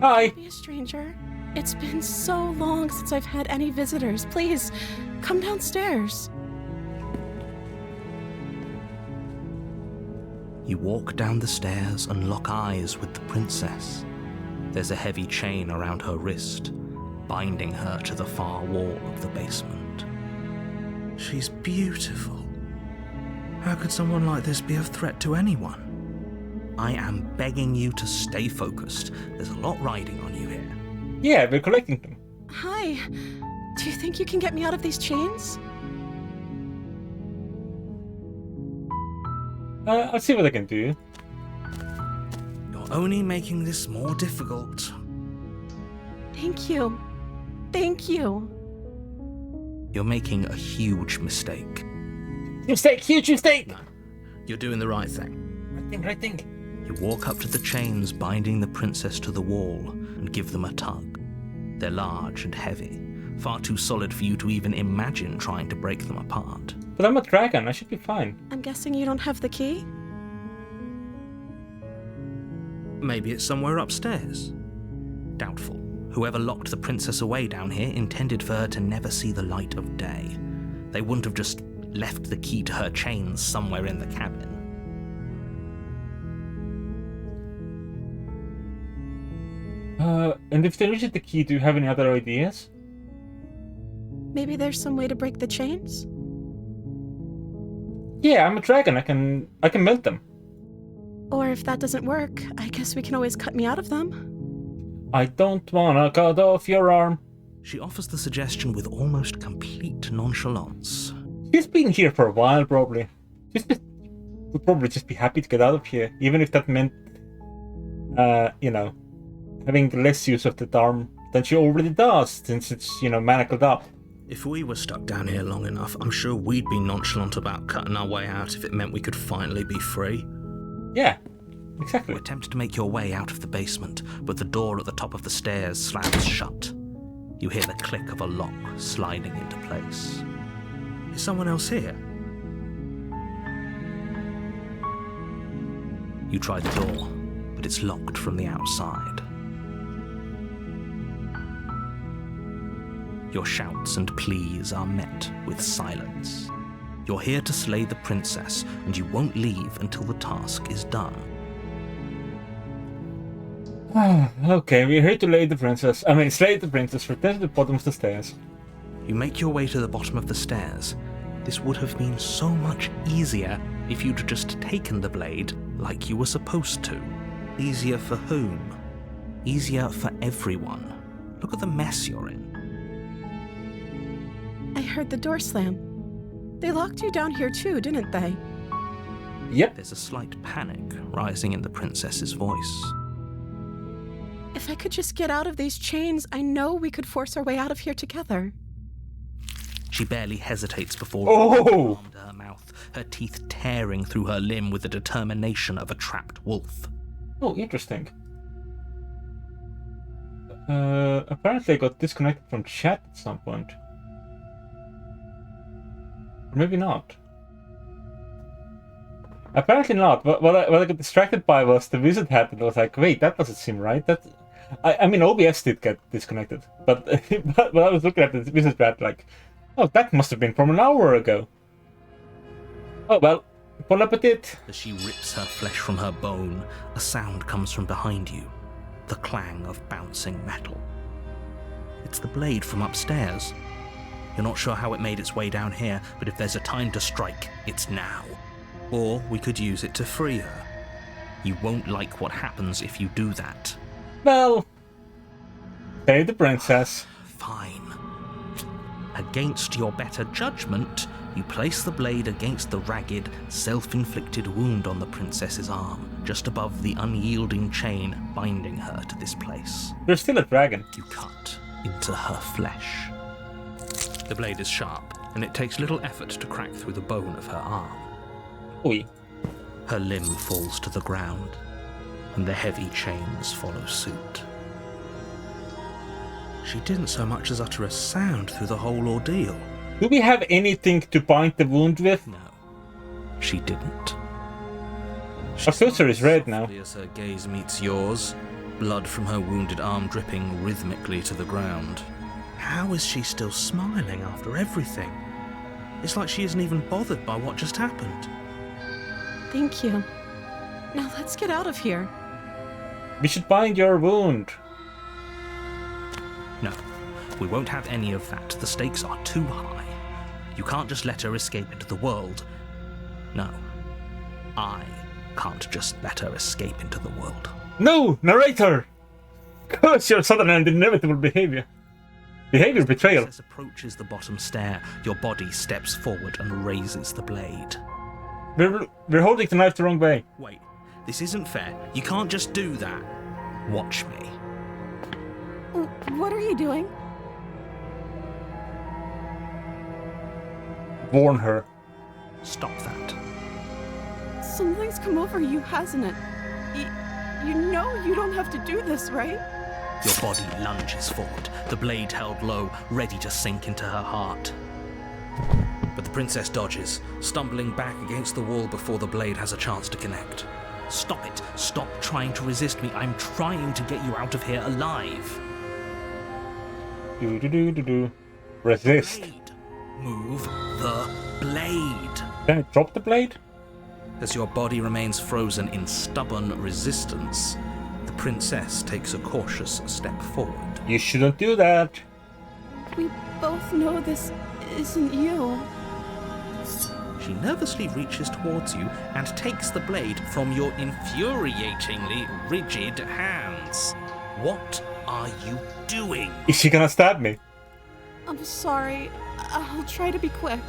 Hi. Be a stranger. It's been so long since I've had any visitors. Please, come downstairs. You walk down the stairs and lock eyes with the princess. There's a heavy chain around her wrist, binding her to the far wall of the basement. She's beautiful. How could someone like this be a threat to anyone? I am begging you to stay focused. There's a lot riding on you here. Yeah, we're collecting them. Hi. Do you think you can get me out of these chains? I'll see what I can do. You're only making this more difficult. Thank you. Thank you. You're making a huge mistake. Mistake, huge mistake. No, you're doing the right thing. Right thing. You walk up to the chains binding the princess to the wall and give them a tug. They're large and heavy, far too solid for you to even imagine trying to break them apart. But I'm a dragon, I should be fine. I'm guessing you don't have the key? Maybe it's somewhere upstairs. Doubtful. Whoever locked the princess away down here intended for her to never see the light of day. They wouldn't have just left the key to her chains somewhere in the cabin. And if they reject the key, do you have any other ideas? Maybe there's some way to break the chains? Yeah, I'm a dragon, I can melt them. Or if that doesn't work, I guess we can always cut me out of them. I don't wanna cut off your arm. She offers the suggestion with almost complete nonchalance. She's been here for a while, probably. Would probably just be happy to get out of here, even if that meant, having less use of that arm than she already does, since it's, manacled up. If we were stuck down here long enough, I'm sure we'd be nonchalant about cutting our way out if it meant we could finally be free. Yeah, exactly. You attempt to make your way out of the basement, but the door at the top of the stairs slams shut. You hear the click of a lock sliding into place. Is someone else here? You try the door, but it's locked from the outside. Your shouts and pleas are met with silence. You're here to slay the princess, and you won't leave until the task is done. Okay, we're here to slay the princess, return to the bottom of the stairs. You make your way to the bottom of the stairs. This would have been so much easier if you'd just taken the blade like you were supposed to. Easier for whom? Easier for everyone. Look at the mess you're in. I heard the door slam. They locked you down here too, didn't they? Yep. There's a slight panic rising in the princess's voice. If I could just get out of these chains, I know we could force our way out of here together. She barely hesitates before Oh! arm to her mouth, her teeth tearing through her limb with the determination of a trapped wolf. Oh, interesting. Apparently I got disconnected from chat at some point. Or maybe not. Apparently not. What I got distracted by was the wizard hat, and I was like, wait, that doesn't seem right. I mean, OBS did get disconnected, but but I was looking at the wizard hat like, oh, that must have been from an hour ago. Oh well, bon appetit. As she rips her flesh from her bone, a sound comes from behind you. The clang of bouncing metal. It's the blade from upstairs. You're not sure how it made its way down here, but if there's a time to strike, it's now. Or we could use it to free her. You won't like what happens if you do that. Well, save the princess. Fine. Against your better judgment, you place the blade against the ragged, self-inflicted wound on the princess's arm, just above the unyielding chain binding her to this place. You're still a dragon. You cut into her flesh. The blade is sharp, and it takes little effort to crack through the bone of her arm. Oi. Her limb falls to the ground, and the heavy chains follow suit. She didn't so much as utter a sound through the whole ordeal. Do we have anything to bind the wound with? No, she didn't. Our filter is red now. As her gaze meets yours, blood from her wounded arm dripping rhythmically to the ground. How is she still smiling after everything? It's like she isn't even bothered by what just happened. Thank you. Now let's get out of here. We should bind your wound. No, we won't have any of that. The stakes are too high. You can't just let her escape into the world. No, I can't just let her escape into the world. No, narrator! Curse your sudden and inevitable behavior. Behavior betrayal. As approaches the bottom stair, your body steps forward and raises the blade. We're holding the knife the wrong way. Wait, this isn't fair. You can't just do that. Watch me. What are you doing? Warn her. Stop that. Something's come over you, hasn't it? You know you don't have to do this, right? Your body lunges forward, the blade held low, ready to sink into her heart. But the princess dodges, stumbling back against the wall before the blade has a chance to connect. Stop it! Stop trying to resist me. I'm trying to get you out of here alive. Do. Resist. Blade. Move the blade. Can it drop the blade? As your body remains frozen in stubborn resistance, the princess takes a cautious step forward. You shouldn't do that. We both know this isn't you. She nervously reaches towards you and takes the blade from your infuriatingly rigid hands. What are you doing? Is she gonna stab me? I'm sorry. I'll try to be quick.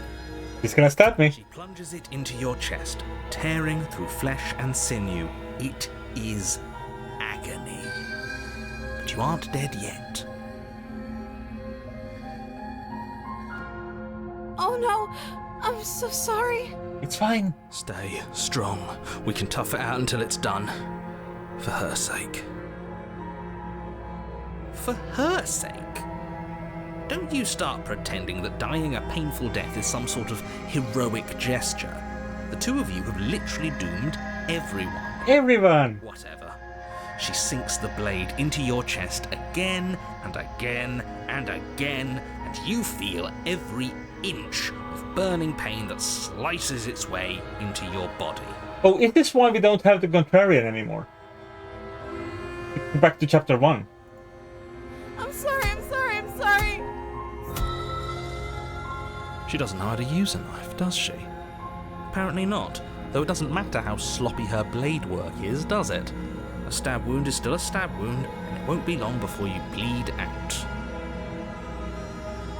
She's gonna stab me. She plunges it into your chest, tearing through flesh and sinew. It is agony. But you aren't dead yet. Oh no! I'm so sorry. It's fine. Stay strong. We can tough it out until it's done. For her sake. For her sake? Don't you start pretending that dying a painful death is some sort of heroic gesture. The two of you have literally doomed everyone. Everyone! Whatever. She sinks the blade into your chest again and again and again, and you feel every inch of burning pain that slices its way into your body. Oh, is this why we don't have the Contrarian anymore? Back to chapter 1. I'm sorry. She doesn't know how to use a knife, does she? Apparently not, though it doesn't matter how sloppy her blade work is, does it? A stab wound is still a stab wound, and it won't be long before you bleed out.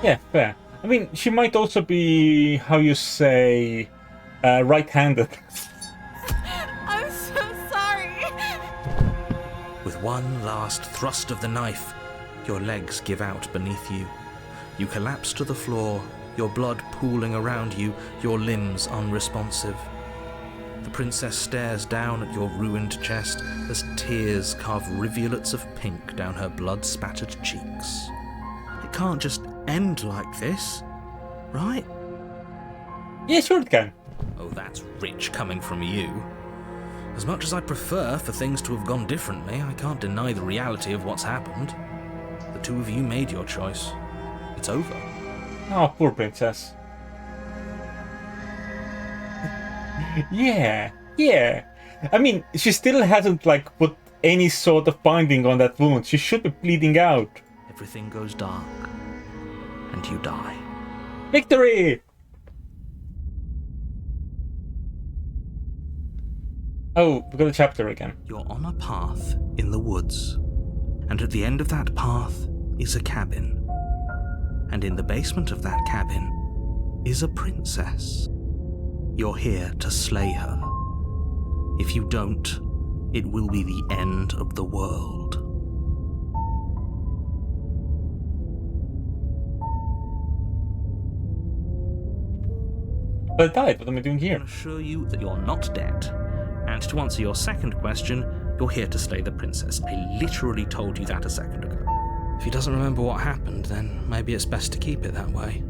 Yeah, fair. I mean, she might also be, how you say, right-handed. I'm so sorry. With one last thrust of the knife, your legs give out beneath you. You collapse to the floor, your blood pooling around you, your limbs unresponsive. The princess stares down at your ruined chest as tears carve rivulets of pink down her blood-spattered cheeks. It can't just end like this, right? Yeah, sure it can. Oh, that's rich coming from you. As much as I'd prefer for things to have gone differently, I can't deny the reality of what's happened. The two of you made your choice. It's over. Oh, poor princess. Yeah. I mean, she still hasn't, put any sort of binding on that wound. She should be bleeding out. Everything goes dark, and you die. Victory! Oh, we got a chapter again. You're on a path in the woods, and at the end of that path is a cabin. And in the basement of that cabin is a princess. You're here to slay her. If you don't, it will be the end of the world. But I died, what am I doing here? I'm going to assure you that you're not dead. And to answer your second question, you're here to slay the princess. I literally told you that a second ago. If he doesn't remember what happened, then maybe it's best to keep it that way.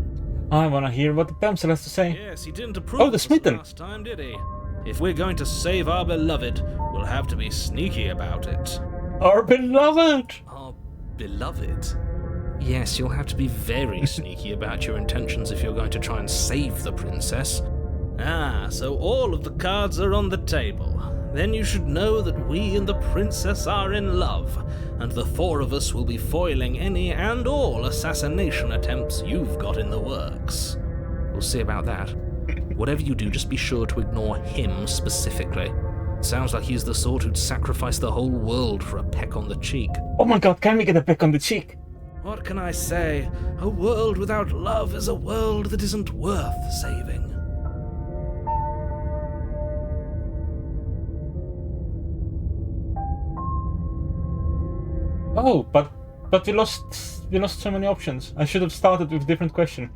I want to hear what the damsel has to say. Yes, he didn't approve Oh, the smitten! last time, did he? If we're going to save our beloved, we'll have to be sneaky about it. Our beloved! Our beloved? Yes, you'll have to be very sneaky about your intentions if you're going to try and save the princess. Ah, so all of the cards are on the table. Then you should know that we and the princess are in love, and the four of us will be foiling any and all assassination attempts you've got in the works. We'll see about that. Whatever you do, just be sure to ignore him specifically. Sounds like he's the sort who'd sacrifice the whole world for a peck on the cheek. Oh my god, can we get a peck on the cheek? What can I say? A world without love is a world that isn't worth saving. Oh, but we lost so many options. I should have started with a different question.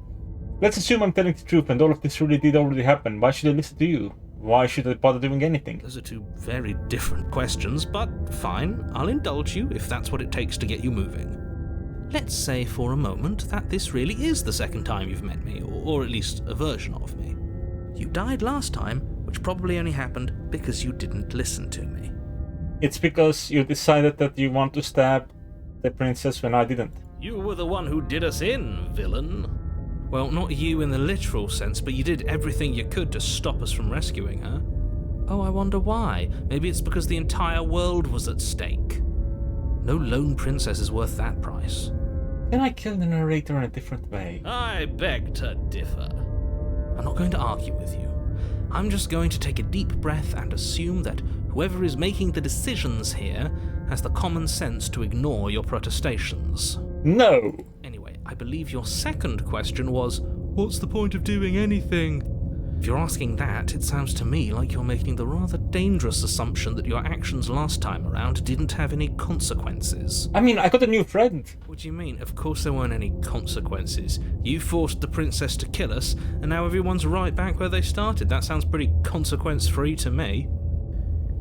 Let's assume I'm telling the truth and all of this really did already happen. Why should I listen to you? Why should I bother doing anything? Those are two very different questions, but fine. I'll indulge you if that's what it takes to get you moving. let's say for a moment that this really is the second time you've met me, or at least a version of me. You died last time, which probably only happened because you didn't listen to me. It's because you decided that you want to stab the princess when I didn't. You were the one who did us in, villain. Well, not you in the literal sense, but you did everything you could to stop us from rescuing her. Oh, I wonder why. Maybe it's because the entire world was at stake. No lone princess is worth that price. Can I kill the narrator in a different way? I beg to differ. I'm not going to argue with you. I'm just going to take a deep breath and assume that whoever is making the decisions here has the common sense to ignore your protestations. No! Anyway, I believe your second question was, what's the point of doing anything? If you're asking that, it sounds to me like you're making the rather dangerous assumption that your actions last time around didn't have any consequences. I mean, I got a new friend. What do you mean? Of course there weren't any consequences. You forced the princess to kill us, and now everyone's right back where they started. That sounds pretty consequence-free to me.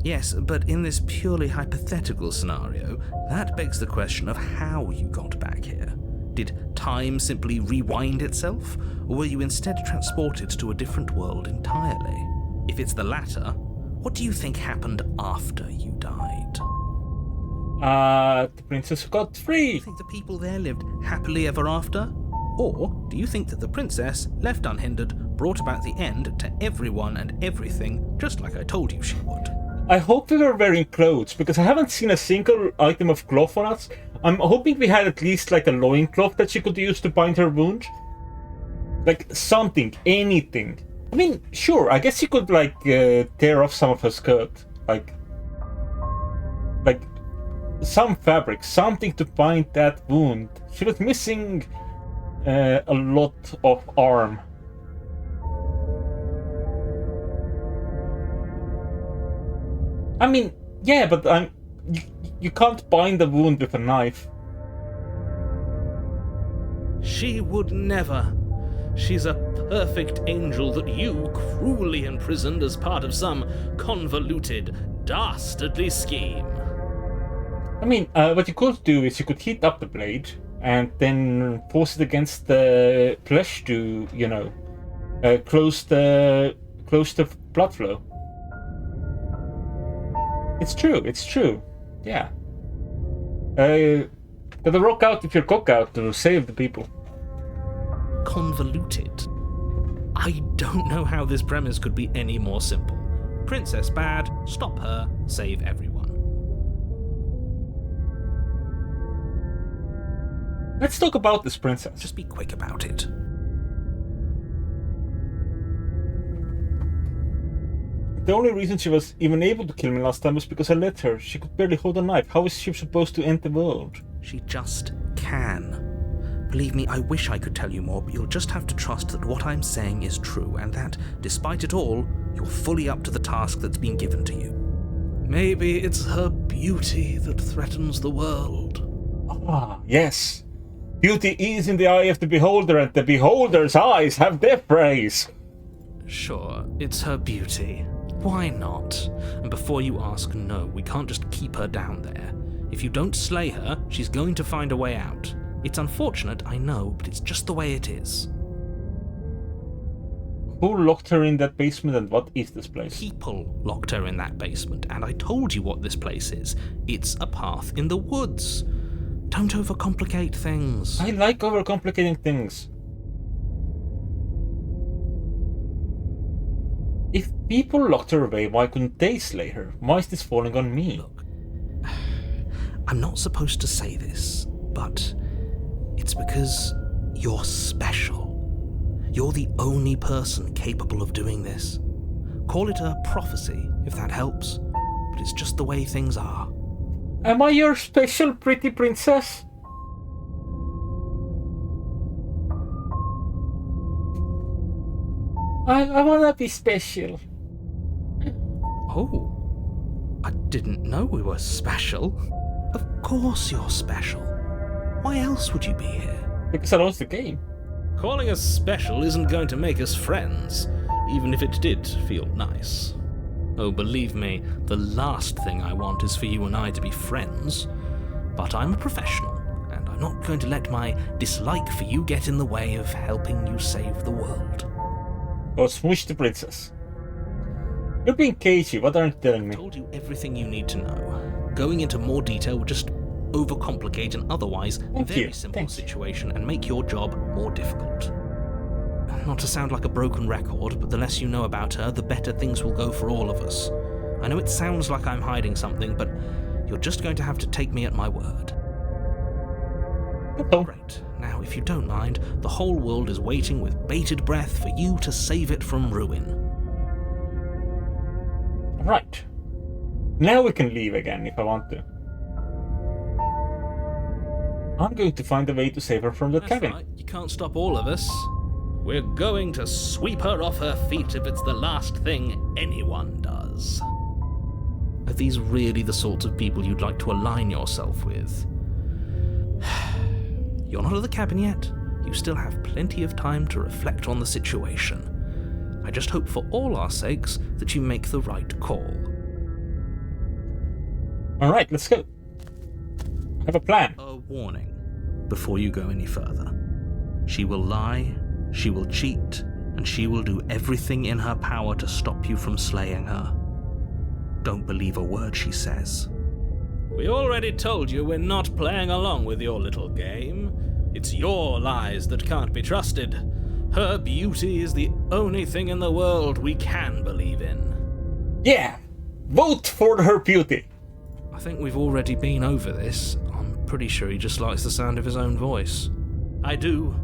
Yes, but in this purely hypothetical scenario, that begs the question of how you got back here. Did time simply rewind itself, or were you instead transported to a different world entirely? If it's the latter, what do you think happened after you died? The princess got free. Do you think the people there lived happily ever after? Or do you think that the princess, left unhindered, brought about the end to everyone and everything, just like I told you she would? I hope we were wearing clothes, because I haven't seen a single item of cloth on us. I'm hoping we had at least like a loincloth that she could use to bind her wound. Like something, anything. I mean, sure, I guess she could like tear off some of her skirt. Like some fabric, something to bind that wound. She was missing a lot of arm. I mean, yeah, but you can't bind the wound with a knife. She would never. She's a perfect angel that you cruelly imprisoned as part of some convoluted, dastardly scheme. I mean, what you could do is you could heat up the blade and then force it against the flesh to, you know, close the blood flow. It's true. Yeah. Gotta rock out with your cock out to save the people. Convoluted. I don't know how this premise could be any more simple. Princess bad, stop her, save everyone. Let's talk about this princess. Just be quick about it. The only reason she was even able to kill me last time was because I let her. She could barely hold a knife. How is she supposed to end the world? She just can. Believe me, I wish I could tell you more, but you'll just have to trust that what I'm saying is true, and that, despite it all, you're fully up to the task that's been given to you. Maybe it's her beauty that threatens the world. Ah, yes. Beauty is in the eye of the beholder, and the beholder's eyes have their praise. Sure, it's her beauty. Why not? And before you ask, no, we can't just keep her down there. If you don't slay her, she's going to find a way out. It's unfortunate, I know, but it's just the way it is. Who locked her in that basement, and what is this place? People locked her in that basement, and I told you what this place is. It's a path in the woods. Don't overcomplicate things. I like overcomplicating things. If people locked her away, why couldn't they slay her? Why is this falling on me? Look, I'm not supposed to say this, but it's because you're special. You're the only person capable of doing this. Call it a prophecy, if that helps, but it's just the way things are. Am I your special pretty princess? I wanna be special. Oh, I didn't know we were special. Of course you're special. Why else would you be here? Because I lost the game. Calling us special isn't going to make us friends, even if it did feel nice. Oh, believe me, the last thing I want is for you and I to be friends. But I'm a professional, and I'm not going to let my dislike for you get in the way of helping you save the world. Go smush the princess. You're being cagey, what aren't you telling I me? told you everything you need to know. Going into more detail would just overcomplicate an otherwise very simple situation and make your job more difficult. Not to sound like a broken record, but the less you know about her, the better things will go for all of us. I know it sounds like I'm hiding something, but you're just going to have to take me at my word. Great. Now, if you don't mind, the whole world is waiting with bated breath for you to save it from ruin. Right. Now we can leave again if I want to. I'm going to find a way to save her from the cabin. Right. You can't stop all of us. We're going to sweep her off her feet if it's the last thing anyone does. Are these really the sorts of people you'd like to align yourself with? You're not at the cabin yet. You still have plenty of time to reflect on the situation. I just hope for all our sakes that you make the right call. Alright, let's go. I have a plan. A warning before you go any further. She will lie, she will cheat, and she will do everything in her power to stop you from slaying her. Don't believe a word she says. We already told you we're not playing along with your little game. It's your lies that can't be trusted. Her beauty is the only thing in the world we can believe in. Yeah! Vote for her beauty! I think we've already been over this. I'm pretty sure he just likes the sound of his own voice. I do,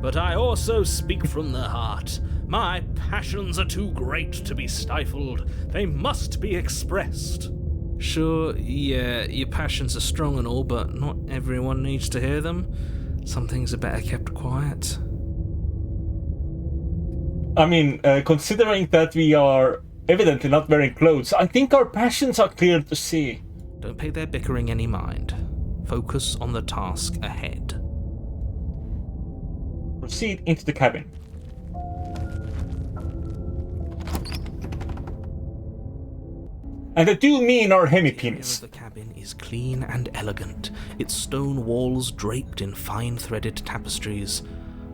but I also speak from the heart. My passions are too great to be stifled. They must be expressed. Sure, yeah, your passions are strong and all, but not everyone needs to hear them. Some things are better kept quiet. I mean, considering that we are evidently not wearing clothes, I think our passions are clear to see. Don't pay their bickering any mind. Focus on the task ahead. Proceed into the cabin. And I do mean our hemi-penis. The cabin is clean and elegant, its stone walls draped in fine threaded tapestries,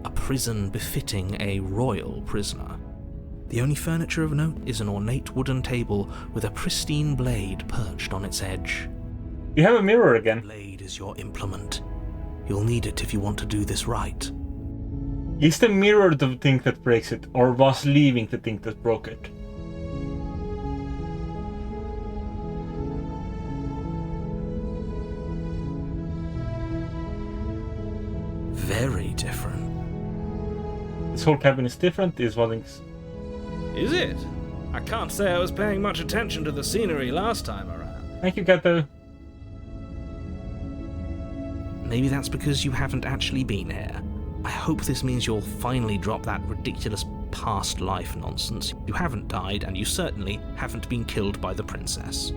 a prison befitting a royal prisoner. The only furniture of note is an ornate wooden table with a pristine blade perched on its edge. You have a mirror again. The blade is your implement. You'll need it if you want to do this right. Is the mirror the thing that breaks it, or was leaving the thing that broke it? Very different. This whole cabin is different, is what it's... Is it? I can't say I was paying much attention to the scenery last time around. Thank you, Gato. Maybe that's because you haven't actually been here. I hope this means you'll finally drop that ridiculous past life nonsense. You haven't died, and you certainly haven't been killed by the princess.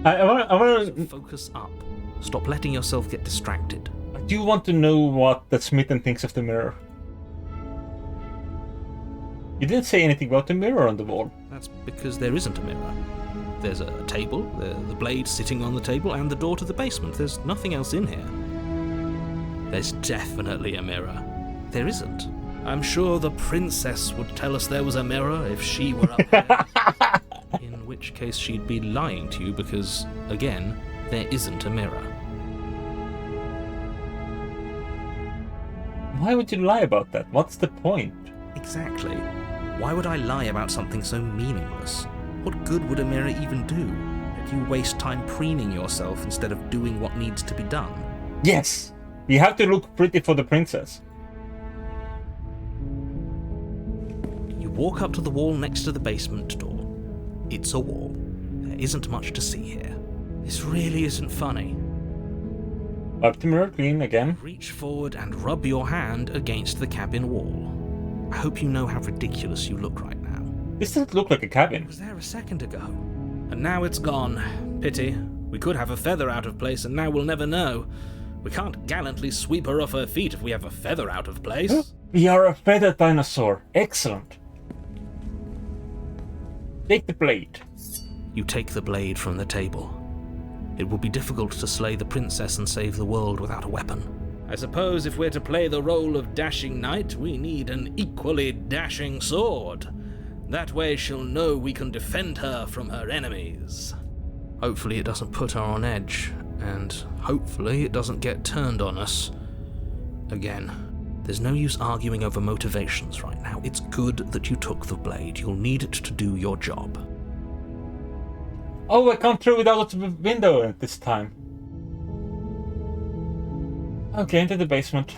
I want to... Focus up. Stop letting yourself get distracted. I do want to know what that Smitten thinks of the mirror. You didn't say anything about the mirror on the wall. That's because there isn't a mirror. There's a table, the blade sitting on the table, and the door to the basement. There's nothing else in here. There's definitely a mirror. There isn't. I'm sure the princess would tell us there was a mirror if she were up there. In which case she'd be lying to you because, again, there isn't a mirror. Why would you lie about that? What's the point? Exactly. Why would I lie about something so meaningless? What good would a mirror even do? That you waste time preening yourself instead of doing what needs to be done? Yes! We have to look pretty for the princess. You walk up to the wall next to the basement door. It's a wall. There isn't much to see here. This really isn't funny. Wipe the mirror clean again. Reach forward and rub your hand against the cabin wall. I hope you know how ridiculous you look right now. This doesn't look like a cabin. It was there a second ago. And now it's gone. Pity. We could have a feather out of place and now we'll never know. We can't gallantly sweep her off her feet if we have a feather out of place. We are a feathered dinosaur. Excellent. Take the blade. You take the blade from the table. It would be difficult to slay the princess and save the world without a weapon. I suppose if we're to play the role of dashing knight, we need an equally dashing sword. That way she'll know we can defend her from her enemies. Hopefully it doesn't put her on edge, and hopefully it doesn't get turned on us. Again, there's no use arguing over motivations right now. It's good that you took the blade. You'll need it to do your job. Oh, I come through without the window at this time. Okay, into the basement.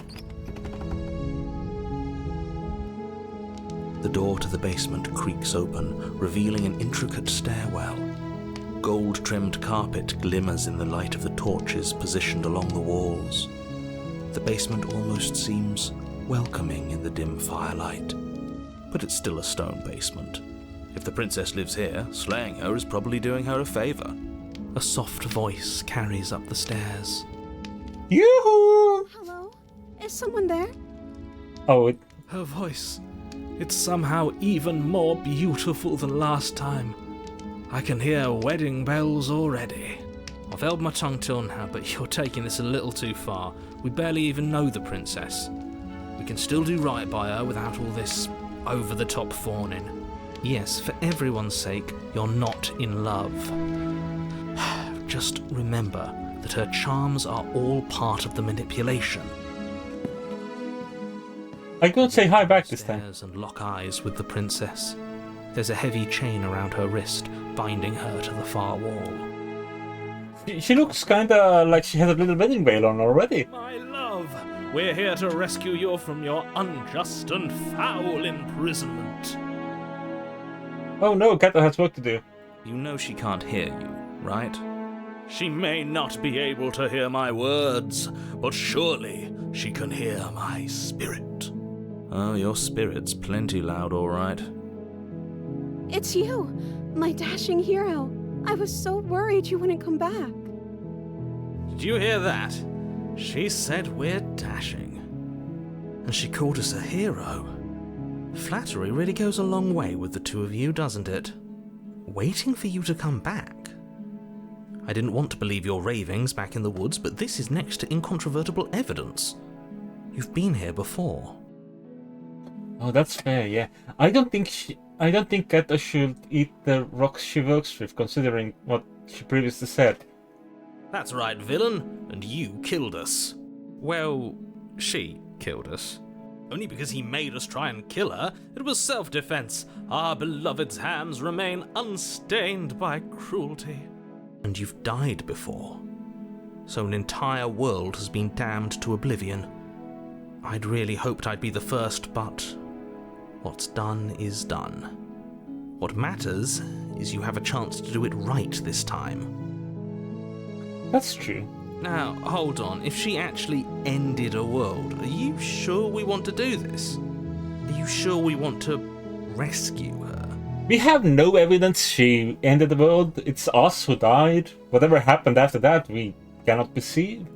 The door to the basement creaks open, revealing an intricate stairwell. Gold-trimmed carpet glimmers in the light of the torches positioned along the walls. The basement almost seems welcoming in the dim firelight. But it's still a stone basement. If the princess lives here, slaying her is probably doing her a favor. A soft voice carries up the stairs. Yoo-hoo! Hello? Is someone there? Oh, Her voice, it's somehow even more beautiful than last time. I can hear wedding bells already. I've held my tongue till now, but you're taking this a little too far. We barely even know the princess. We can still do right by her without all this over-the-top fawning. Yes, for everyone's sake, you're not in love. Just remember that her charms are all part of the manipulation. I could say hi back this time. And lock eyes with the princess. There's a heavy chain around her wrist, binding her to the far wall. She looks kinda like she has a little wedding veil on already. My love, we're here to rescue you from your unjust and foul imprisonment. Oh no, Kato has work to do. You know she can't hear you, right? She may not be able to hear my words, but surely she can hear my spirit. Oh, your spirit's plenty loud, all right. It's you, my dashing hero. I was so worried you wouldn't come back. Did you hear that? She said we're dashing. And she called us a hero. Flattery really goes a long way with the two of you, doesn't it? Waiting for you to come back. I didn't want to believe your ravings back in the woods, but this is next to incontrovertible evidence. You've been here before. Oh, that's fair, yeah. I don't think Kato should eat the rocks she works with, considering what she previously said. That's right, villain, and you killed us. Well, she killed us. Only because he made us try and kill her. It was self-defense. Our beloved's hands remain unstained by cruelty. And you've died before. So an entire world has been damned to oblivion. I'd really hoped I'd be the first, but what's done is done. What matters is you have a chance to do it right this time. That's true. Now, hold on. If she actually ended a world, are you sure we want to do this? Are you sure we want to rescue her? We have no evidence she ended the world. It's us who died. Whatever happened after that, we cannot perceive.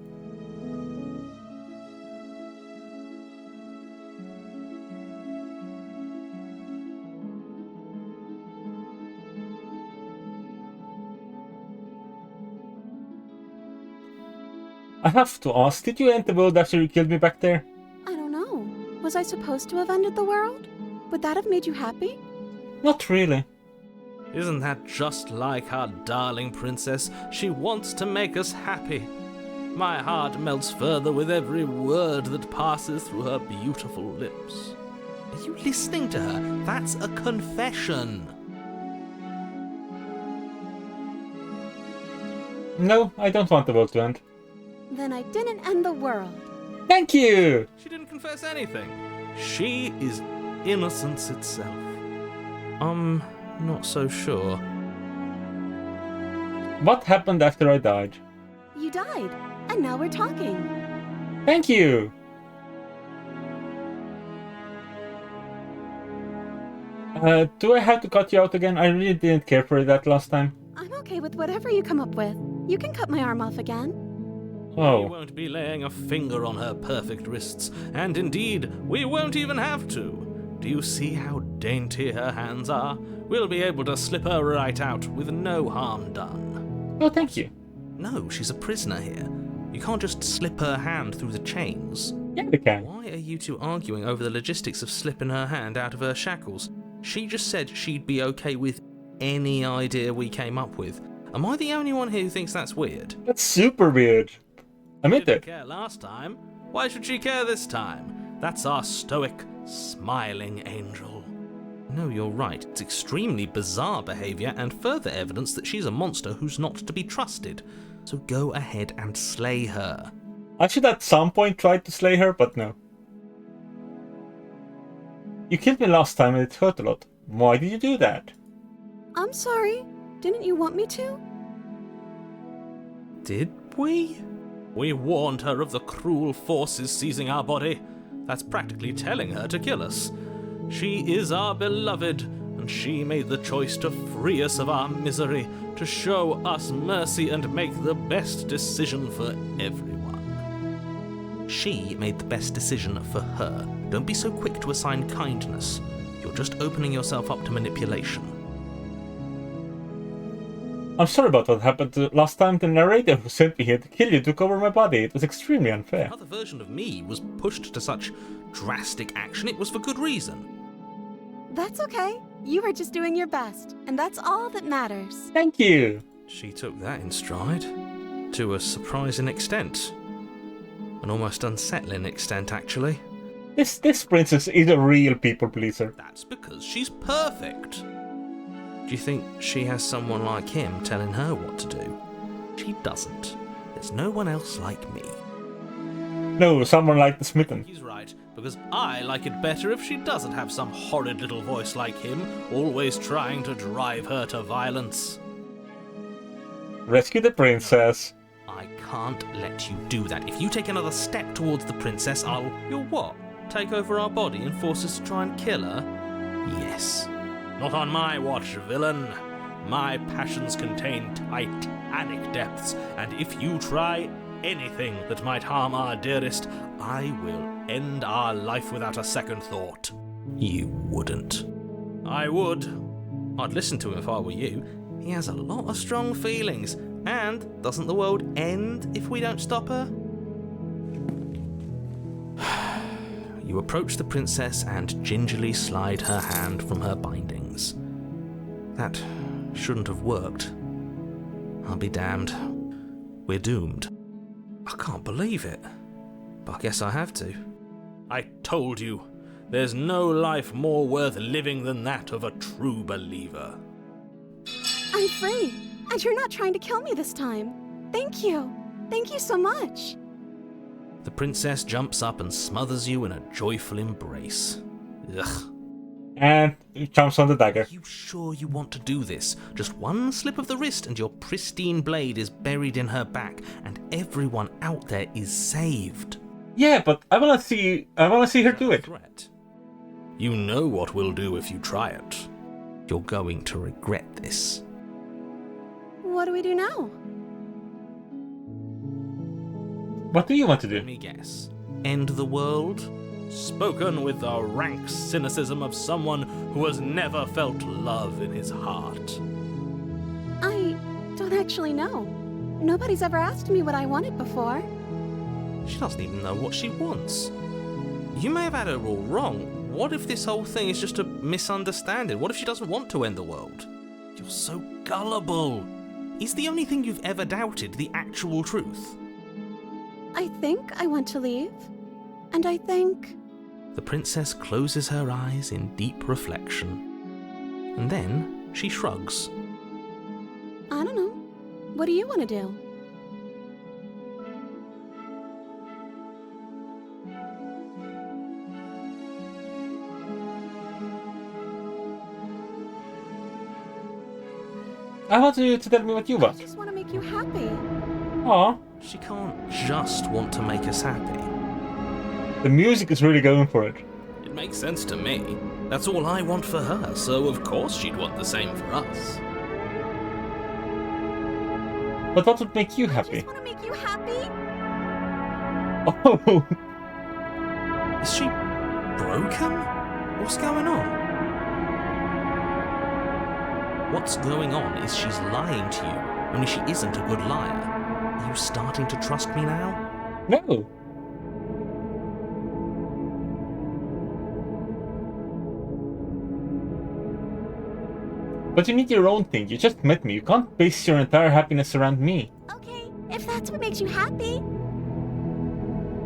I have to ask, did you end the world after you killed me back there? I don't know. Was I supposed to have ended the world? Would that have made you happy? Not really. Isn't that just like our darling princess? She wants to make us happy. My heart melts further with every word that passes through her beautiful lips. Are you listening to her? That's a confession. No, I don't want the world to end. Then I didn't end the world. Thank you! She didn't confess anything. She is innocence itself. I'm not so sure. What happened after I died? You died, and now we're talking. Thank you! Do I have to cut you out again? I really didn't care for that last time. I'm okay with whatever you come up with. You can cut my arm off again. We Oh, won't be laying a finger on her perfect wrists, and indeed, we won't even have to. Do you see how dainty her hands are? We'll be able to slip her right out with no harm done. oh, thank you. No, she's a prisoner here. You can't just slip her hand through the chains. Yeah, they can. Why are you two arguing over the logistics of slipping her hand out of her shackles? She just said she'd be okay with any idea we came up with. Am I the only one here who thinks that's weird? That's super weird. Admit She didn't it. care last time. Why should she care this time? That's our stoic, smiling angel. No, you're right. It's extremely bizarre behaviour and further evidence that she's a monster who's not to be trusted. So go ahead and slay her. I should at some point try to slay her, but no. You killed me last time and it hurt a lot. Why did you do that? I'm sorry. Didn't you want me to? Did we? We warned her of the cruel forces seizing our body. That's practically telling her to kill us. She is our beloved, and she made the choice to free us of our misery, to show us mercy and make the best decision for everyone. She made the best decision for her. Don't be so quick to assign kindness. You're just opening yourself up to manipulation. I'm sorry about what happened last time. The narrator who sent me here to kill you took over my body. It was extremely unfair. Another version of me was pushed to such drastic action. It was for good reason. That's okay. You were just doing your best, and that's all that matters. Thank you. She took that in stride. To a surprising extent. An almost unsettling extent, actually. This princess is a real people pleaser. That's because she's perfect. Do you think she has someone like him telling her what to do? She doesn't. There's no one else like me. No, someone like the Smitten. He's right, because I like it better if she doesn't have some horrid little voice like him, always trying to drive her to violence. Rescue the princess. I can't let you do that. If you take another step towards the princess, You'll what? Take over our body and force us to try and kill her? Yes. Not on my watch, villain. My passions contain titanic depths, and if you try anything that might harm our dearest, I will end our life without a second thought. You wouldn't. I would. I'd listen to him if I were you. He has a lot of strong feelings, and doesn't the world end if we don't stop her? You approach the princess and gingerly slide her hand from her bindings. That shouldn't have worked. I'll be damned. We're doomed. I can't believe it. But I guess I have to. I told you, there's no life more worth living than that of a true believer. I'm free, and you're not trying to kill me this time. Thank you. Thank you so much. The princess jumps up and smothers you in a joyful embrace. Ugh. And jumps on the dagger. Are you sure you want to do this? Just one slip of the wrist and your pristine blade is buried in her back, and everyone out there is saved. Yeah, but I wanna see her do it. Threat. You know what we'll do if you try it. You're going to regret this. What do we do now? What do you want to do? Let me guess. End the world? Spoken with the rank cynicism of someone who has never felt love in his heart. I don't actually know. Nobody's ever asked me what I wanted before. She doesn't even know what she wants. You may have had her all wrong. What if this whole thing is just a misunderstanding? What if she doesn't want to end the world? You're so gullible. Is the only thing you've ever doubted the actual truth? I think I want to leave. And I think... The princess closes her eyes in deep reflection. And then she shrugs. I don't know. What do you want to do? I want you to tell me what you I want. just want to make you happy. Aw, She can't just want to make us happy. the music is really going for it. It makes sense to me. That's all I want for her, so of course she'd want the same for us. But what would make you I happy? just want to make you happy. Oh, Is she broken? What's going on? What's going on is she's lying to you, only she isn't a good liar. you starting to trust me now? No. But you need your own thing. You just met me. You can't base your entire happiness around me. Okay, if that's what makes you happy.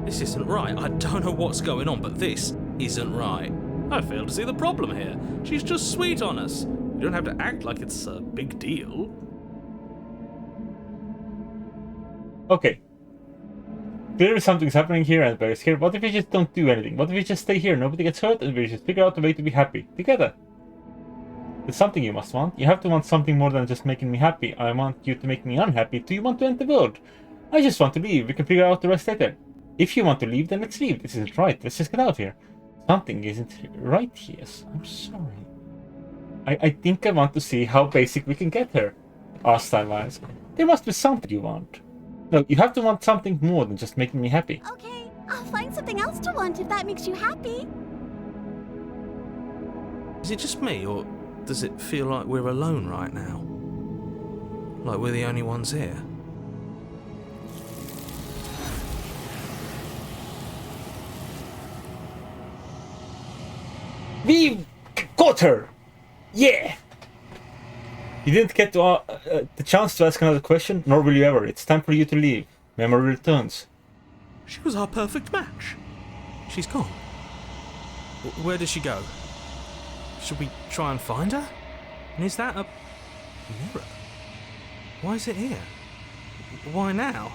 This isn't right. I don't know what's going on, but this isn't right. I fail to see the problem here. She's just sweet on us. You don't have to act like it's a big deal. Okay. Clearly something's happening here and very scared. What if we just don't do anything? What if we just stay here, nobody gets hurt, and we just figure out a way to be happy together? It's something you must want. You have to want something more than just making me happy. I want you to make me unhappy. Do you want to end the world? I just want to leave. We can figure out the rest later. If you want to leave, then let's leave. This isn't right. Let's just get out of here. Something isn't right here. I'm sorry. I think I want to see how basic we can get her. Hostile-wise. There must be something you want. No, you have to want something more than just making me happy. Okay, I'll find something else to want if that makes you happy. Is it just me, or does it feel like we're alone right now? Like we're the only ones here? We got her! Yeah! You didn't get to, the chance to ask another question, nor will you ever. It's time for you to leave. Memory returns. She was our perfect match. She's gone. Where did she go? Should we try and find her? And is that a mirror? Why is it here? Why now?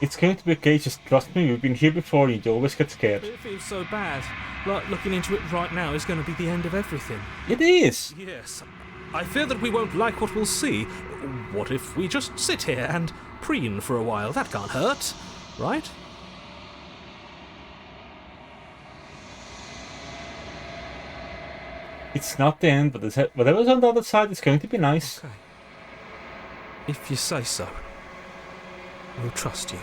It's going to be okay, just trust me, we've been here before, you always get scared. It feels so bad. Like looking into it right now is going to be the end of everything. It is! Yes. I fear that we won't like what we'll see. What if we just sit here and preen for a while? That can't hurt, right? It's not the end, but whatever's on the other side is going to be nice. Okay. If you say so. We'll trust you.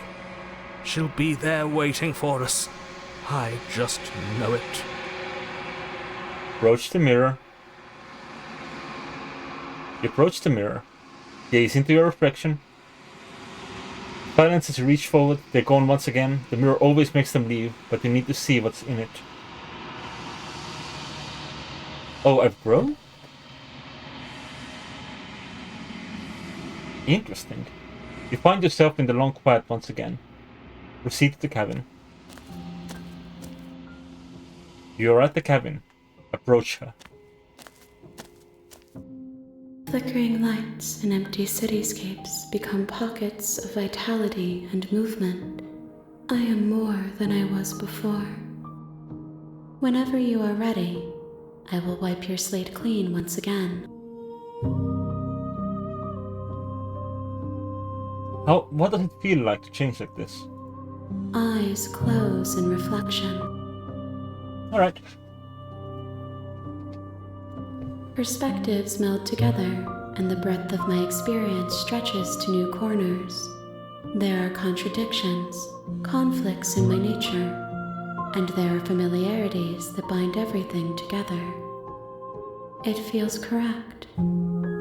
She'll be there waiting for us. I just know it. Approach the mirror. You approach the mirror. Gaze into your reflection. Silence as you reach forward, they're gone once again. The mirror always makes them leave, but you need to see what's in it. Oh, I've grown? Interesting. You find yourself in the long quiet once again. Proceed to the cabin. You are at the cabin. Approach her. Flickering lights and empty cityscapes become pockets of vitality and movement. I am more than I was before. Whenever you are ready, I will wipe your slate clean once again. What does it feel like to change like this? Eyes close in reflection. Alright. Perspectives meld together, and the breadth of my experience stretches to new corners. There are contradictions, conflicts in my nature, and there are familiarities that bind everything together. It feels correct.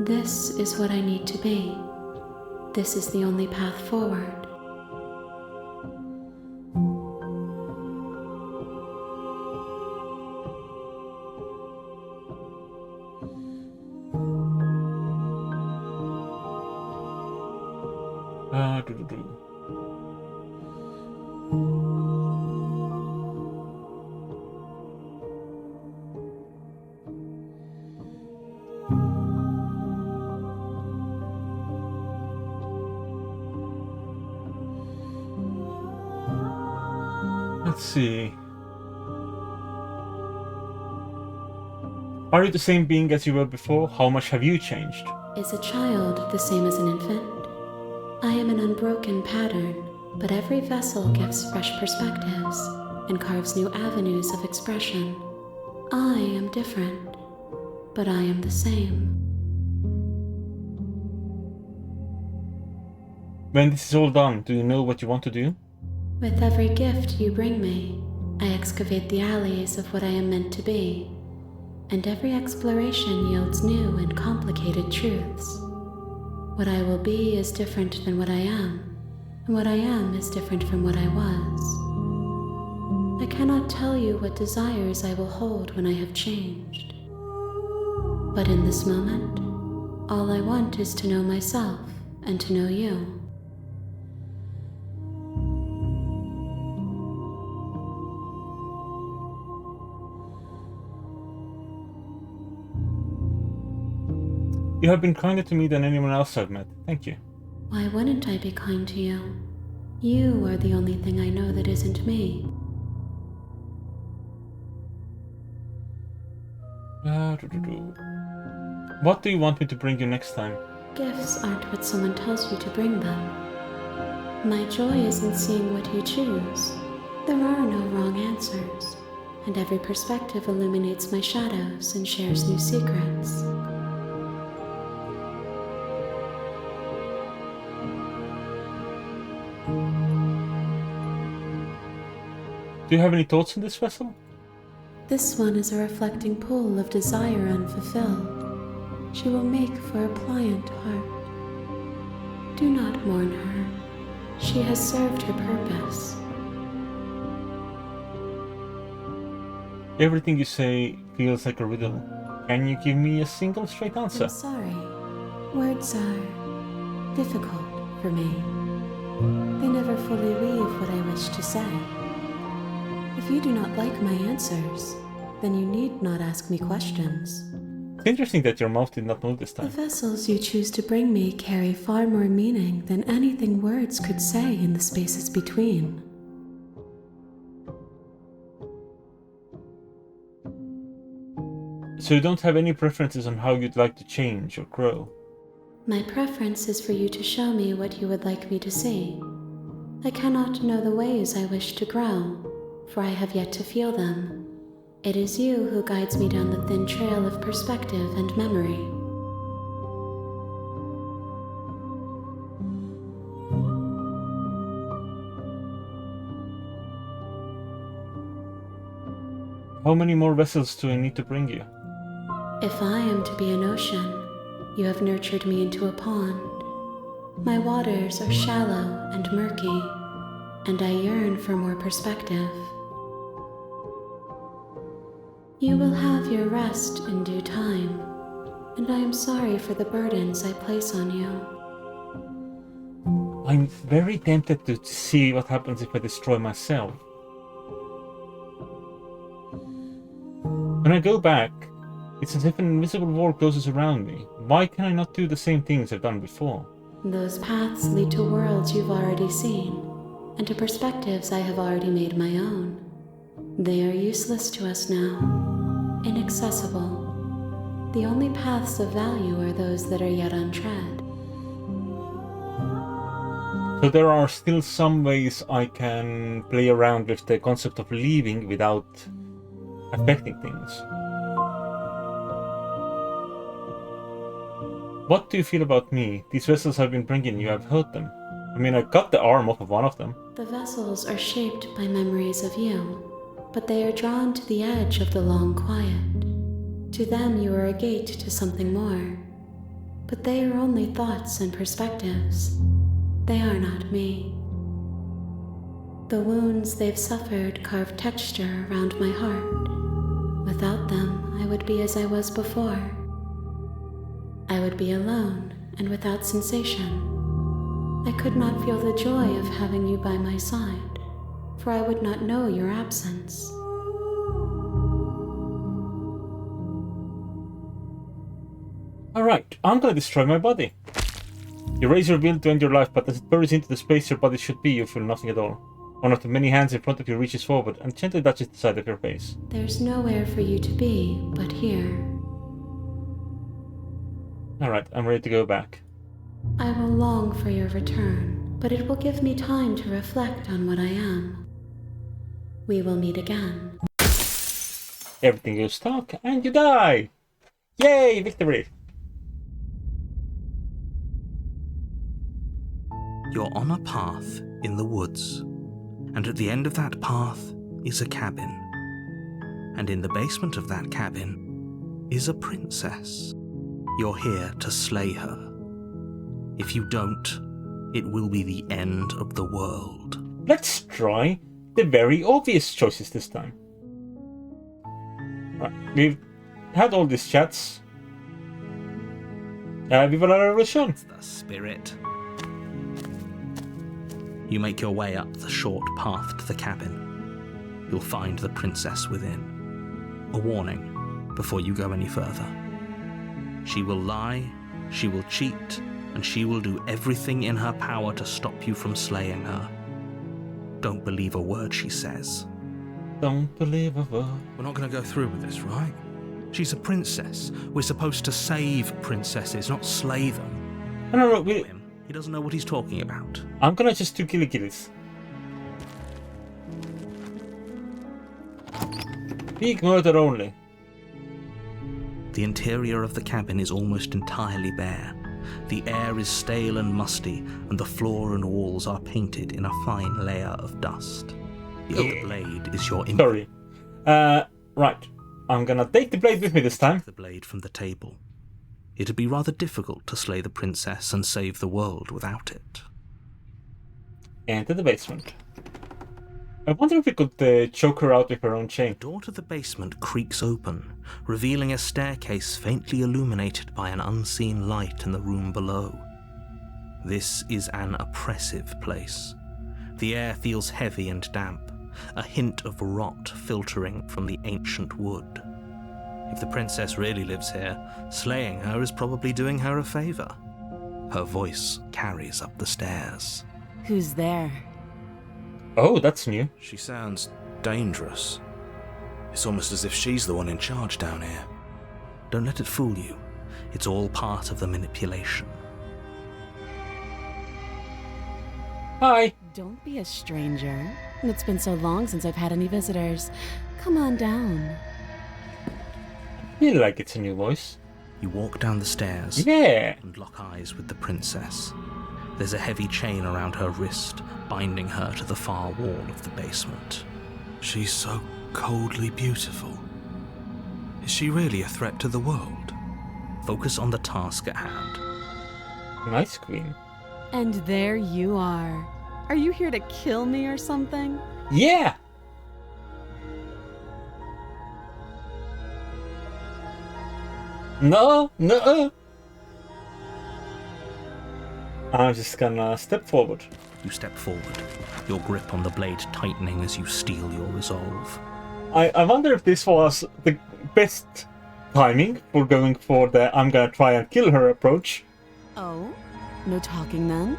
This is what I need to be. This is the only path forward. Let's see. Are you the same being as you were before? How much have you changed? Is a child the same as an infant? I am an unbroken pattern, but every vessel gives fresh perspectives and carves new avenues of expression. I am different, but I am the same. When this is all done, do you know what you want to do? With every gift you bring me, I excavate the alleys of what I am meant to be. and every exploration yields new and complicated truths. What I will be is different than what I am, and what I am is different from what I was. I cannot tell you what desires I will hold when I have changed. But in this moment, all I want is to know myself and to know you. You have been kinder to me than anyone else I've met. Thank you. Why wouldn't I be kind to you? You are the only thing I know that isn't me. What do you want me to bring you next time? Gifts aren't what someone tells you to bring them. My joy is in seeing what you choose. There are no wrong answers, and every perspective illuminates my shadows and shares new secrets. Do you have any thoughts on this vessel? This one is a reflecting pool of desire unfulfilled. She will make for a pliant heart. Do not mourn her. She has served her purpose. Everything you say feels like a riddle. Can you give me a single straight answer? I'm sorry. Words are difficult for me. They never fully weave what I wish to say. If you do not like my answers, then you need not ask me questions. It's interesting that your mouth did not move this The time. vessels you choose to bring me carry far more meaning than anything words could say in the spaces between. So you don't have any preferences on how you'd like to change or grow? My preference is for you to show me what you would like me to see. I cannot know the ways I wish to grow, for I have yet to feel them. It is you who guides me down the thin trail of perspective and memory. How many more vessels do I need to bring you? If I am to be an ocean, you have nurtured me into a pond. My waters are shallow and murky, and I yearn for more perspective. You will have your rest in due time, and I am sorry for the burdens I place on you. I'm very tempted to see what happens if I destroy myself. When I go back, it's as if an invisible wall closes around me. Why can I not do the same things I've done before? Those paths lead to worlds you've already seen, and to perspectives I have already made my own. They are useless to us now, inaccessible. The only paths of value are those that are yet untread. So there are still some ways I can play around with the concept of leaving without affecting things. What do you feel about me? These vessels I've been bringing you, I've hurt them. I mean, I cut the arm off of one of them. The vessels are shaped by memories of you, but they are drawn to the edge of the long quiet. To them you are a gate to something more. But they are only thoughts and perspectives. They are not me. The wounds they've suffered carve texture around my heart. Without them, I would be as I was before. I would be alone and without sensation. I could not feel the joy of having you by my side, for I would not know your absence. Alright, I'm gonna destroy my body. You raise your will to end your life, but as it buries into the space your body should be, you feel nothing at all. One of the many hands in front of you reaches forward and gently touches the side of your face. There's nowhere for you to be but here. Alright, I'm ready to go back. I will long for your return, but it will give me time to reflect on what I am. We will meet again. Everything goes dark and you die! Yay, victory! You're on a path in the woods, and at the end of that path is a cabin. And in the basement of that cabin is a princess. You're here to slay her. If you don't, it will be the end of the world. Let's try the very obvious choices this time. Right, we've had all these chats. We've already shown. It's the spirit. You make your way up the short path to the cabin. You'll find the princess within. A warning before you go any further. She will lie, she will cheat, and she will do everything in her power to stop you from slaying her. Don't believe a word she says. Don't believe a word. We're not going to go through with this, right? She's a princess. We're supposed to save princesses, not slay them. No, He doesn't know what he's talking about. I'm gonna just do killy-killies. Big murder only. The interior of the cabin is almost entirely bare. The air is stale and musty, and the floor and walls are painted in a fine layer of dust. The oak blade is your Sorry. Right. I'm gonna take the blade with me this time. Take the blade from the table. It'd be rather difficult to slay the princess and save the world without it. Enter the basement. I wonder if we could choke her out with her own chain. The door to the basement creaks open, revealing a staircase faintly illuminated by an unseen light in the room below. This is an oppressive place. The air feels heavy and damp, a hint of rot filtering from the ancient wood. If the princess really lives here, slaying her is probably doing her a favor. Her voice carries up the stairs. Who's there? Oh, that's new. She sounds dangerous. It's almost as if she's the one in charge down here. Don't let it fool you. It's all part of the manipulation. Hi. Don't be a stranger. It's been so long since I've had any visitors. Come on down. Feel like it's a new voice. You walk down the stairs. Yeah. And lock eyes with the princess. There's a heavy chain around her wrist, binding her to the far wall of the basement. She's so coldly beautiful. Is she really a threat to the world? Focus on the task at hand. Nice queen. And there you are. Are you here to kill me or something? Yeah. No. I'm just gonna step forward. You step forward, your grip on the blade tightening as you steel your resolve. I wonder if this was the best timing for going for the I'm gonna try and kill her approach. Oh? No talking then?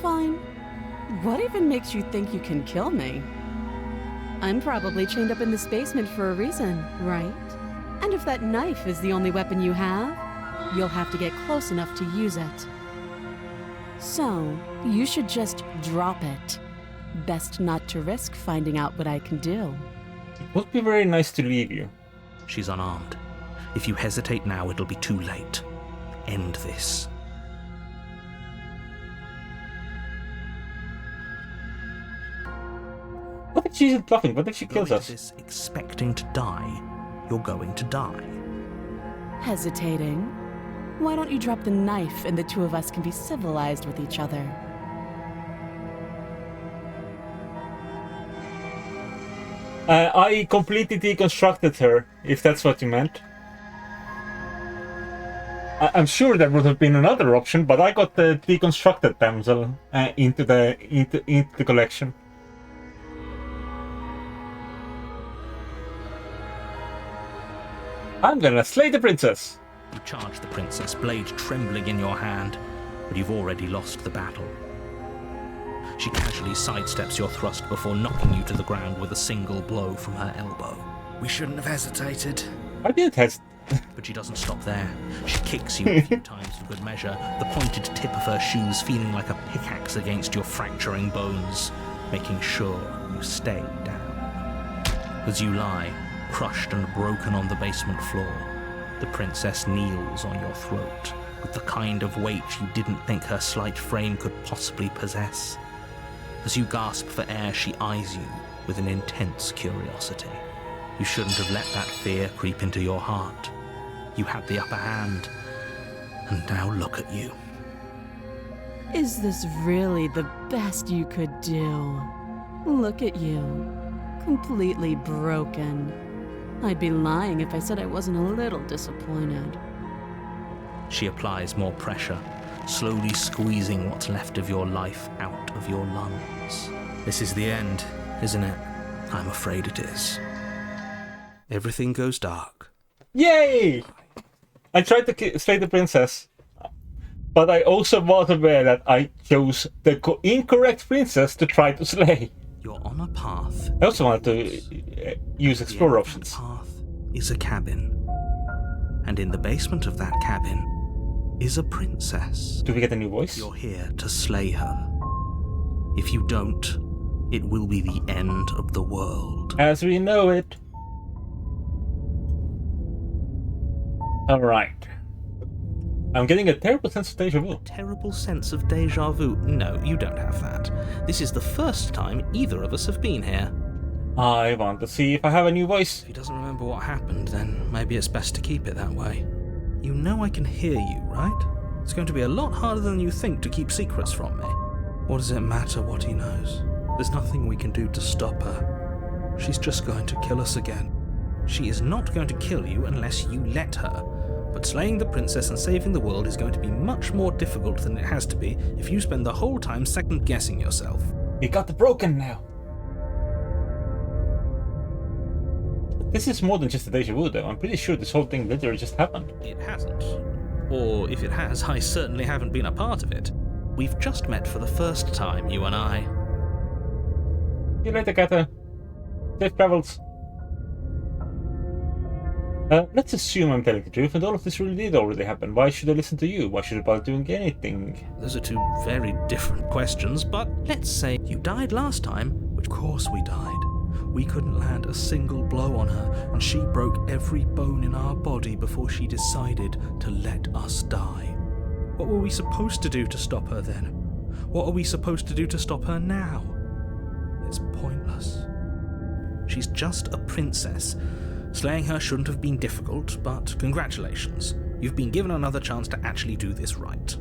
Fine. What even makes you think you can kill me? I'm probably chained up in this basement for a reason, right? And if that knife is the only weapon you have, you'll have to get close enough to use it. So, you should just drop it. Best not to risk finding out what I can do. It would be very nice to leave you. She's unarmed. If you hesitate now, it'll be too late. End this. What if she isn't bluffing? What if she kills Go us? into this expecting to die, you're going to die. Hesitating? Why don't you drop the knife and the two of us can be civilized with each other? I completely deconstructed her, if that's what you meant. I'm sure there would have been another option, but I got the deconstructed damsel into the collection. I'm gonna slay the princess. You charge the princess, blade trembling in your hand, but you've already lost the battle. She casually sidesteps your thrust before knocking you to the ground with a single blow from her elbow. We shouldn't have hesitated. I didn't hesitate. But she doesn't stop there. She kicks you a few times for good measure, the pointed tip of her shoes feeling like a pickaxe against your fracturing bones, making sure you stay down. As you lie, crushed and broken on the basement floor, the princess kneels on your throat with the kind of weight you didn't think her slight frame could possibly possess. As you gasp for air, she eyes you with an intense curiosity. You shouldn't have let that fear creep into your heart. You had the upper hand. And now look at you. Is this really the best you could do? Look at you. Completely broken. I'd be lying if I said I wasn't a little disappointed. She applies more pressure, slowly squeezing what's left of your life out of your lungs. This is the end, isn't it? I'm afraid it is. Everything goes dark. Yay! I tried to slay the princess, but I also was aware that I chose the incorrect princess to try to slay. You're on a path. I also wanted to use explore options. The path is a cabin. And in the basement of that cabin is a princess. Do we get a new voice? You're here to slay her. If you don't, it will be the end of the world. As we know it. Alright. I'm getting a terrible sense of deja vu. Terrible sense of deja vu? No, you don't have that. This is the first time either of us have been here. I want to see if I have a new voice. If he doesn't remember what happened, then maybe it's best to keep it that way. You know I can hear you, right? It's going to be a lot harder than you think to keep secrets from me. What does it matter what he knows? There's nothing we can do to stop her. She's just going to kill us again. She is not going to kill you unless you let her. But slaying the princess and saving the world is going to be much more difficult than it has to be if you spend the whole time second-guessing yourself. We got the broken now. This is more than just a deja vu though. I'm pretty sure this whole thing literally just happened. It hasn't. Or if it has, I certainly haven't been a part of it. We've just met for the first time, you and I. See you later, Kata. Safe travels. Let's assume I'm telling the truth and all of this really did already happen. Why should I listen to you? Why should I bother doing anything? Those are two very different questions, but let's say you died last time, which of course we died. We couldn't land a single blow on her, and she broke every bone in our body before she decided to let us die. What were we supposed to do to stop her then? What are we supposed to do to stop her now? It's pointless. She's just a princess. Slaying her shouldn't have been difficult, but congratulations. You've been given another chance to actually do this right.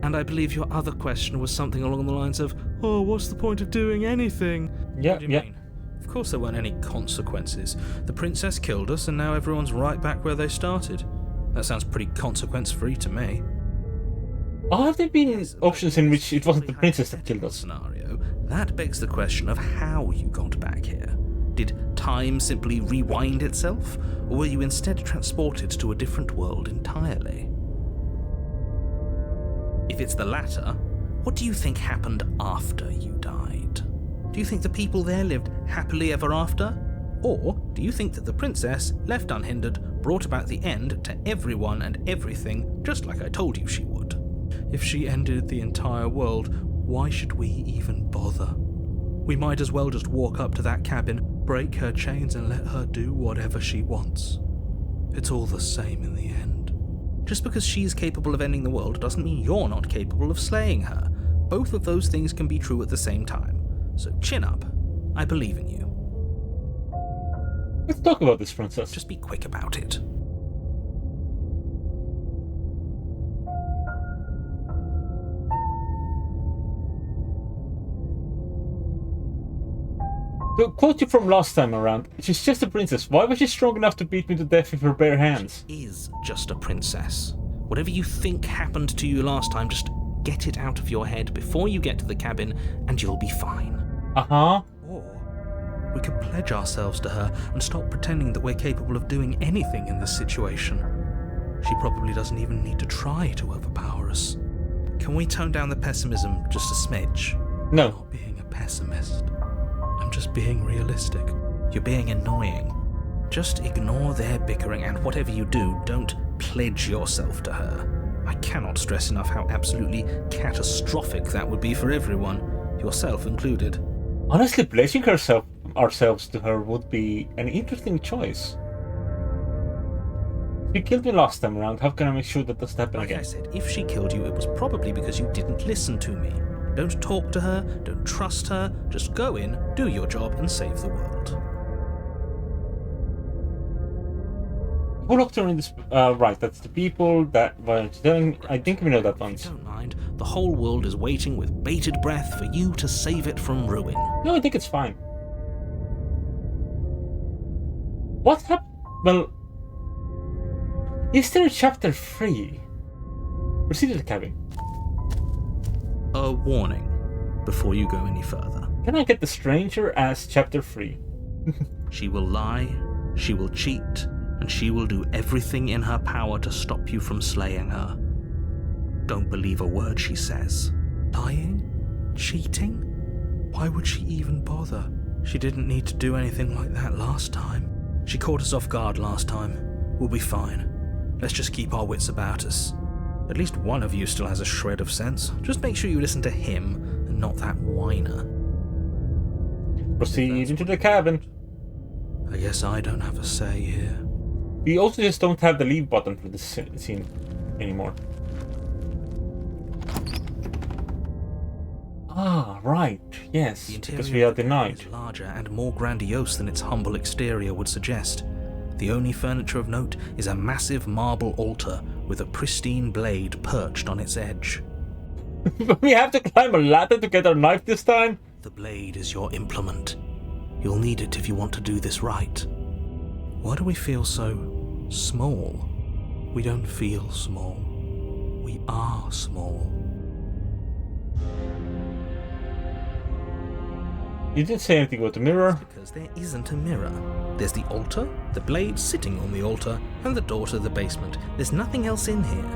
And I believe your other question was something along the lines of, oh, what's the point of doing anything? Yeah, What do you mean? Of course there weren't any consequences. The princess killed us and now everyone's right back where they started. That sounds pretty consequence-free to me. Have there been options in which it wasn't the princess that killed us? Scenario, that begs the question of how you got back here. Did time simply rewind itself, or were you instead transported to a different world entirely? If it's the latter, what do you think happened after you died? Do you think the people there lived happily ever after? Or do you think that the princess, left unhindered, brought about the end to everyone and everything, just like I told you she would? If she ended the entire world, why should we even bother? We might as well just walk up to that cabin, break her chains and let her do whatever she wants. It's all the same in the end. Just because she's capable of ending the world doesn't mean you're not capable of slaying her. Both of those things can be true at the same time. So chin up. I believe in you. Let's talk about this, princess. Just be quick about it. To quote you from last time around, she's just a princess. Why was she strong enough to beat me to death with her bare hands? She is just a princess. Whatever you think happened to you last time, just get it out of your head before you get to the cabin and you'll be fine. Uh-huh. Or we could pledge ourselves to her and stop pretending that we're capable of doing anything in this situation. She probably doesn't even need to try to overpower us. Can we tone down the pessimism just a smidge? No. I'm not being a pessimist. I'm just being realistic. You're being annoying. Just ignore their bickering, and whatever you do, don't pledge yourself to her. I cannot stress enough how absolutely catastrophic that would be for everyone, yourself included. Honestly, pledging ourselves to her would be an interesting choice. She killed me last time around. How can I make sure that doesn't happen Like again? I said, if she killed you, it was probably because you didn't listen to me. Don't talk to her, don't trust her, just go in, do your job, and save the world. Who locked her in this? Right, that's the people that were telling. I think we know that If once. you don't mind, the whole world is waiting with bated breath for you to save it from ruin. No, I think it's fine. What happened? Well, is there a chapter 3? Proceed to the cabin. A warning before you go any further. Can I get the stranger as chapter 3? She will lie, she will cheat, and she will do everything in her power to stop you from slaying her. Don't believe a word she says. Lying? Cheating? Why would she even bother? She didn't need to do anything like that last time. She caught us off guard last time. We'll be fine. Let's just keep our wits about us. At least one of you still has a shred of sense. Just make sure you listen to him and not that whiner. Proceed into the cabin. I guess I don't have a say here. We also just don't have the leave button for this scene anymore. Ah, right. Yes, The because interior we are of the denied. cabin is larger and more grandiose than its humble exterior would suggest. The only furniture of note is a massive marble altar with a pristine blade perched on its edge. We have to climb a ladder to get our knife this time? The blade is your implement. You'll need it if you want to do this right. Why do we feel so small? We don't feel small. We are small. You didn't say anything about the mirror. Because there isn't a mirror. There's the altar, the blade sitting on the altar, and the door to the basement. There's nothing else in here.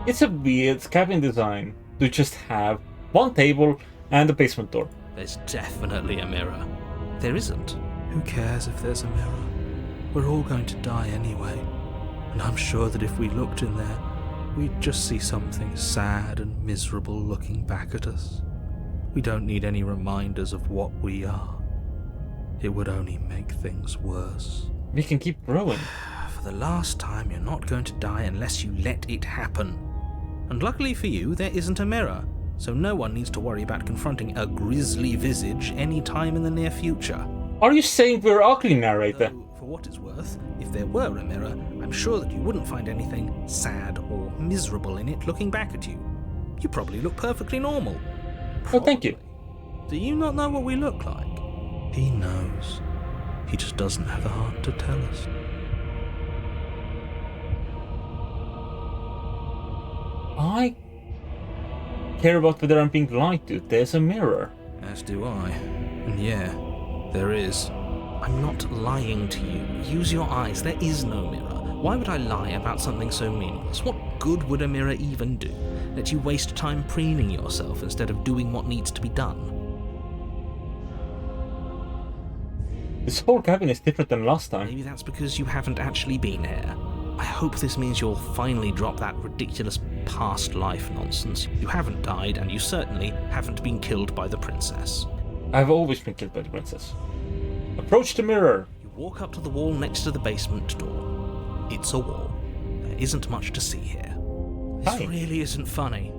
It's a weird cabin design to just have one table and a basement door. There's definitely a mirror. There isn't. Who cares if there's a mirror? We're all going to die anyway. And I'm sure that if we looked in there, we'd just see something sad and miserable looking back at us. We don't need any reminders of what we are. It would only make things worse. We can keep growing. For the last time, you're not going to die unless you let it happen. And luckily for you, there isn't a mirror, so no one needs to worry about confronting a grisly visage any time in the near future. Are you saying we're ugly, narrator? Though, for what it's worth, if there were a mirror, I'm sure that you wouldn't find anything sad or miserable in it looking back at you. You probably look perfectly normal. Oh, thank you. Do you not know what we look like? He knows. He just doesn't have the heart to tell us. I care about whether I'm being lied to. There's a mirror. As do I. And yeah, there is. I'm not lying to you. Use your eyes. There is no mirror. Why would I lie about something so meaningless? What good would a mirror even do? Let you waste time preening yourself instead of doing what needs to be done. This whole cabin is different than last time. Maybe that's because you haven't actually been here. I hope this means you'll finally drop that ridiculous past life nonsense. You haven't died, and you certainly haven't been killed by the princess. I've always been killed by the princess. Approach the mirror. You walk up to the wall next to the basement door. It's a wall. There isn't much to see here. This Hi. really isn't funny.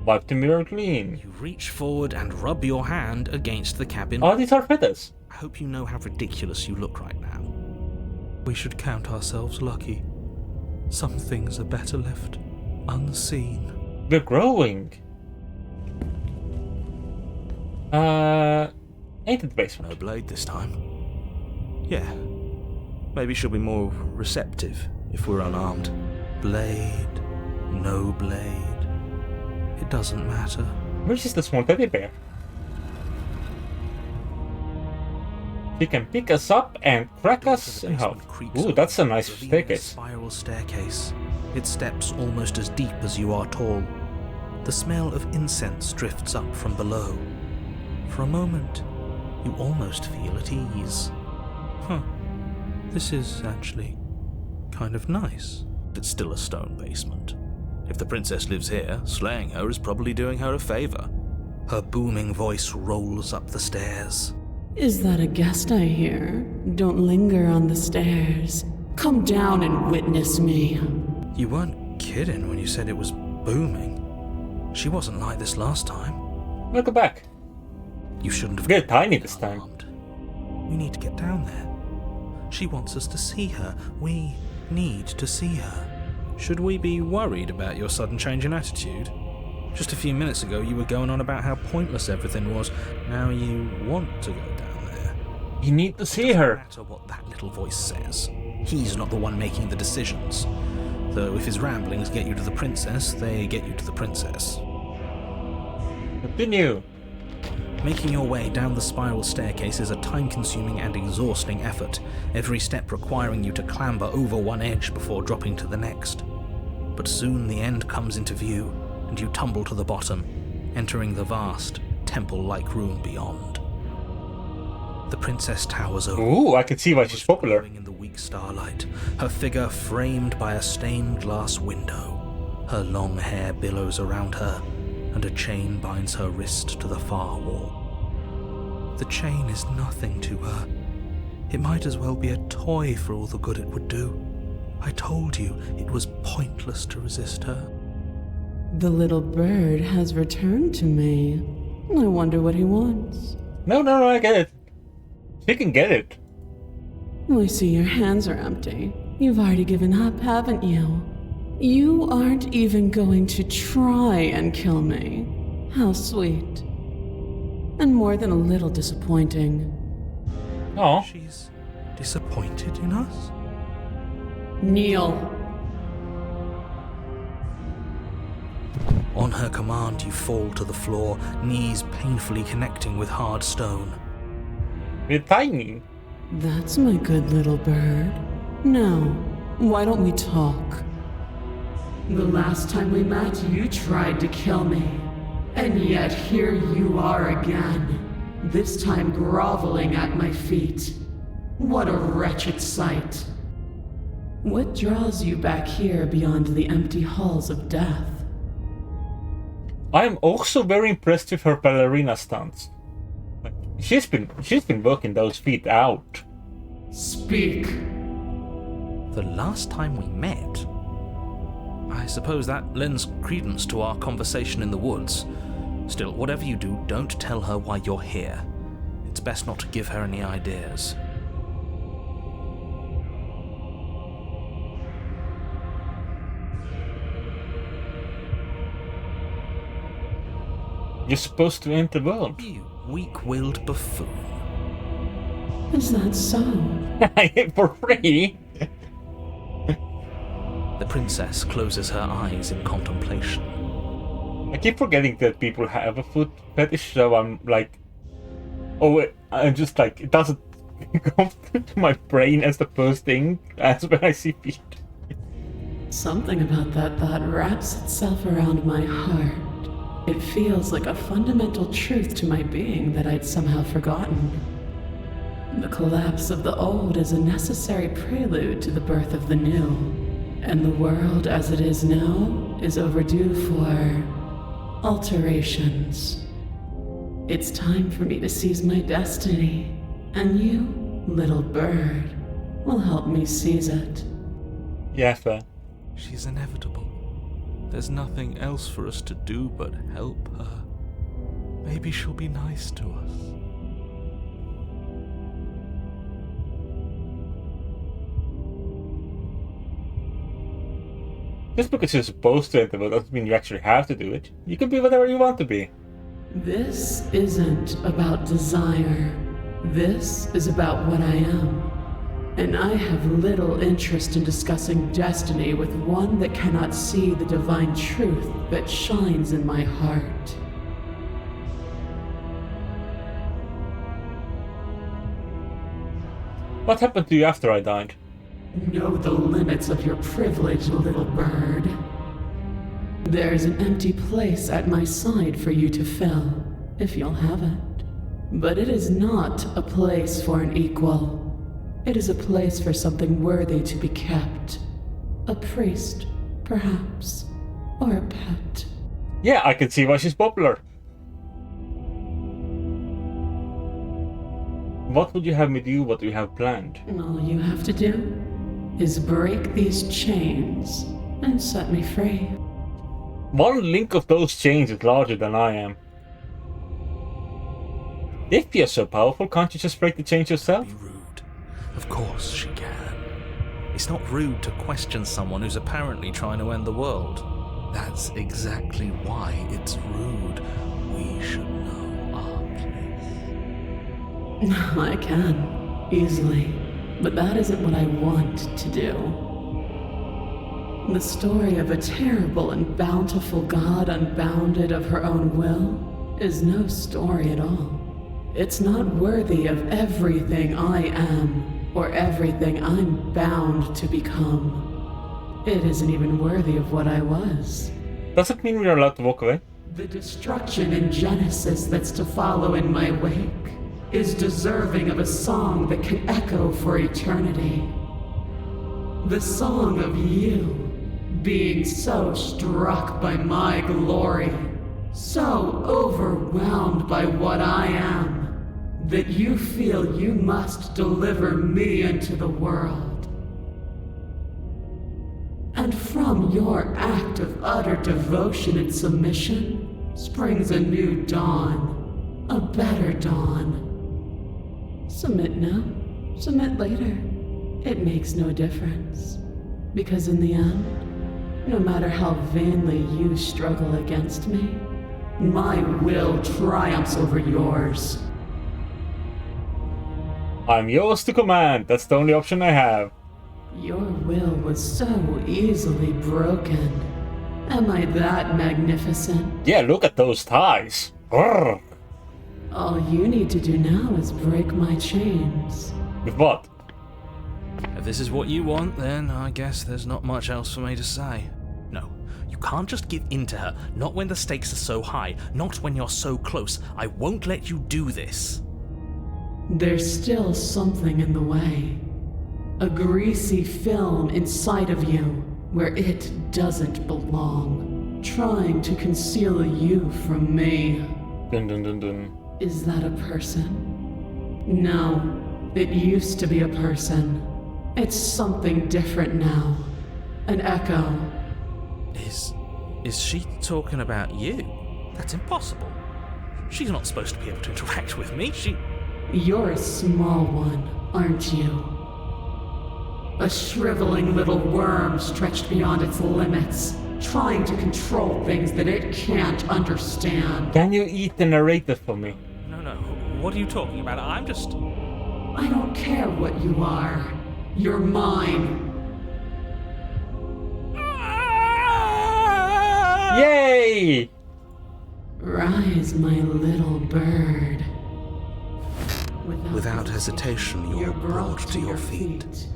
Wipe the mirror clean. You reach forward and rub your hand against the cabin. Oh, these are feathers. I hope you know how ridiculous you look right now. We should count ourselves lucky. Some things are better left unseen. We're growing. Ain't it the basement? No blade this time. Yeah. Maybe she'll be more receptive if we're unarmed. Blade, no blade. It doesn't matter. Where's just the small teddy bear? He can pick us up and crack us in half. Ooh, that's a nice revealing a staircase. spiral staircase. Its steps almost as deep as you are tall. The smell of incense drifts up from below. For a moment, you almost feel at ease. This is actually kind of nice. It's still a stone basement. If the princess lives here, slaying her is probably doing her a favor. Her booming voice rolls up the stairs. Is that a guest I hear? Don't linger on the stairs. Come down and witness me. You weren't kidding when you said it was booming. She wasn't like this last time. Welcome back. You shouldn't have We're tiny this time. alarmed. We need to get down there. She wants us to see her. We need to see her. Should we be worried about your sudden change in attitude? Just a few minutes ago you were going on about how pointless everything was. Now you want to go down there. You need to see her. No matter what that little voice says. He's not the one making the decisions. Though if his ramblings get you to the princess, they get you to the princess. Continue. Making your way down the spiral staircase is a time-consuming and exhausting effort, every step requiring you to clamber over one edge before dropping to the next. But soon the end comes into view, and you tumble to the bottom, entering the vast, temple-like room beyond. The princess towers over. Ooh, I can see why she's popular. In the weak starlight, her figure framed by a stained glass window. Her long hair billows around her, and a chain binds her wrist to the far wall. The chain is nothing to her. It might as well be a toy for all the good it would do. I told you it was pointless to resist her. The little bird has returned to me. I wonder what he wants. No, I get it. She can get it. I see your hands are empty. You've already given up, haven't you? You aren't even going to try and kill me. How sweet. And more than a little disappointing. Oh. She's disappointed in us? Kneel. On her command, you fall to the floor, knees painfully connecting with hard stone. We're tiny. That's my good little bird. Now, why don't we talk? The last time we met, you tried to kill me. And yet here you are again. This time groveling at my feet. What a wretched sight. What draws you back here beyond the empty halls of death? I am also very impressed with her ballerina stunts. Like, she's been working those feet out. Speak. The last time we met? I suppose that lends credence to our conversation in the woods. Still, whatever you do, don't tell her why you're here. It's best not to give her any ideas. You're supposed to end the world. You weak-willed buffoon. Is that so? For free? The princess closes her eyes in contemplation. I keep forgetting that people have a foot fetish, so I'm like... Oh, I'm just like... It doesn't come to my brain as the first thing as when I see feet. Something about that thought wraps itself around my heart. It feels like a fundamental truth to my being that I'd somehow forgotten. The collapse of the old is a necessary prelude to the birth of the new, and the world as it is now is overdue for alterations. It's time for me to seize my destiny, and you, little bird, will help me seize it. Yeah, fair. She's inevitable. There's nothing else for us to do but help her. Maybe she'll be nice to us. Just because you're supposed to enter the world doesn't mean you actually have to do it. You can be whatever you want to be. This isn't about desire. This is about what I am. And I have little interest in discussing destiny with one that cannot see the divine truth that shines in my heart. What happened to you after I died? Know the limits of your privilege, little bird. There's an empty place at my side for you to fill, if you'll have it. But it is not a place for an equal. It is a place for something worthy to be kept. A priest, perhaps, or a pet. Yeah, I can see why she's popular. What would you have me do? What do you have planned? All you have to do is break these chains and set me free. One link of those chains is larger than I am. If you're so powerful, can't you just break the chains yourself? Be rude. A Of course she can. It's not rude to question someone who's apparently trying to end the world. That's exactly why it's rude. We should know our place. I can, easily. But that isn't what I want to do. The story of a terrible and bountiful god unbounded of her own will is no story at all. It's not worthy of everything I am, or everything I'm bound to become. It isn't even worthy of what I was. Does it mean we're allowed to walk away? The destruction in Genesis that's to follow in my wake is deserving of a song that can echo for eternity. The song of you, being so struck by my glory, so overwhelmed by what I am, that you feel you must deliver me into the world. And from your act of utter devotion and submission springs a new dawn, a better dawn. Submit now, submit later. It makes no difference. Because in the end, no matter how vainly you struggle against me, my will triumphs over yours. I'm yours to command. That's the only option I have. Your will was so easily broken. Am I that magnificent? Yeah, look at those ties. Grrr. All you need to do now is break my chains. With what? If this is what you want, then I guess there's not much else for me to say. No, you can't just give in to her. Not when the stakes are so high. Not when you're so close. I won't let you do this. There's still something in the way. A greasy film inside of you where it doesn't belong. Trying to conceal you from me. Dun dun dun dun. Is that a person? No, it used to be a person. It's something different now. An echo. Is she talking about you? That's impossible. She's not supposed to be able to interact with me. You're a small one, aren't you? A shriveling little worm stretched beyond its limits, trying to control things that it can't understand. Can you eat the narrator for me? No. What are you talking about? I'm just... I don't care what you are. You're mine. Yay! Rise, my little bird. Without hesitation, you're brought to your feet.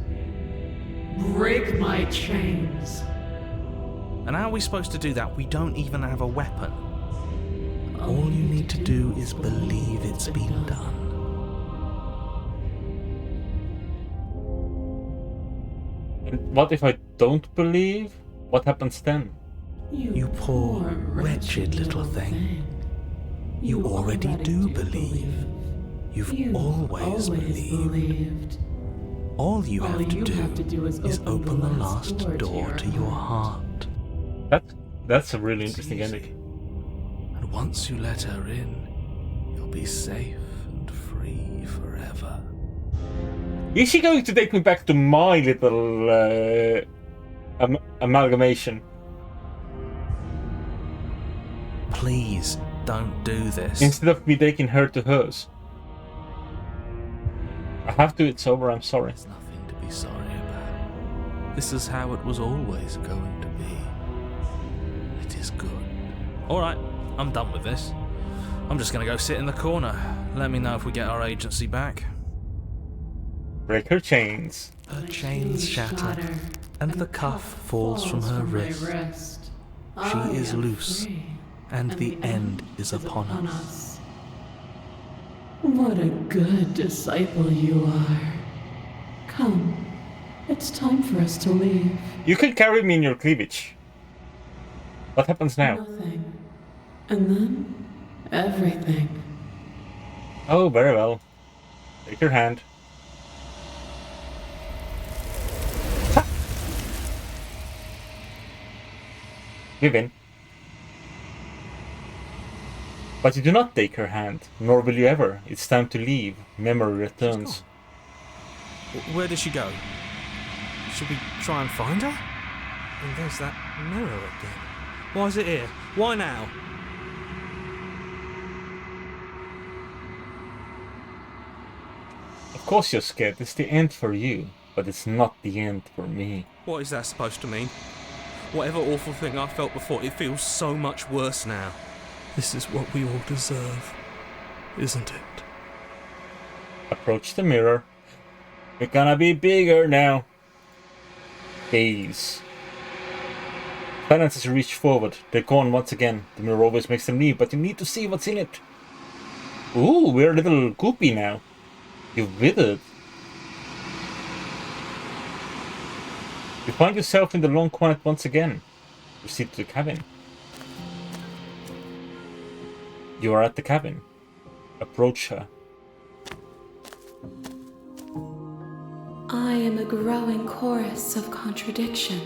Break my chains. And how are we supposed to do that? We don't even have a weapon. All you need to do is believe it's been done. And what if I don't believe? What happens then? You poor, wretched little thing. You already do believe. You've always believed. All you have to do is open the last door to your heart. That's a really interesting ending. And once you let her in, you'll be safe and free forever. Is she going to take me back to my little amalgamation? Please don't do this. Instead of me taking her to hers. I have to, it's over, I'm sorry. There's nothing to be sorry about. This is how it was always going to be. It is good. Alright, I'm done with this. I'm just gonna go sit in the corner. Let me know if we get our agency back. Break her chains. Her chains shatter, and the cuff falls from her wrist. She is loose, and the end is upon us. What a good disciple you are. Come, it's time for us to leave. You can carry me in your cleavage. What happens now? Nothing. And then, everything. Oh, very well. Take your hand. Ha! Give in. But you do not take her hand, nor will you ever. It's time to leave. Memory returns. Where did she go? Should we try and find her? And there's that mirror again. Why is it here? Why now? Of course you're scared. It's the end for you, but it's not the end for me. What is that supposed to mean? Whatever awful thing I felt before, it feels so much worse now. This is what we all deserve, isn't it? Approach the mirror. We're gonna be bigger now. Gaze. Finances reach forward. They're gone once again. The mirror always makes them leave, but you need to see what's in it. Ooh, we're a little goopy now. You've withered. You find yourself in the long quiet once again. Proceed to the cabin. You are at the cabin. Approach her. I am a growing chorus of contradiction,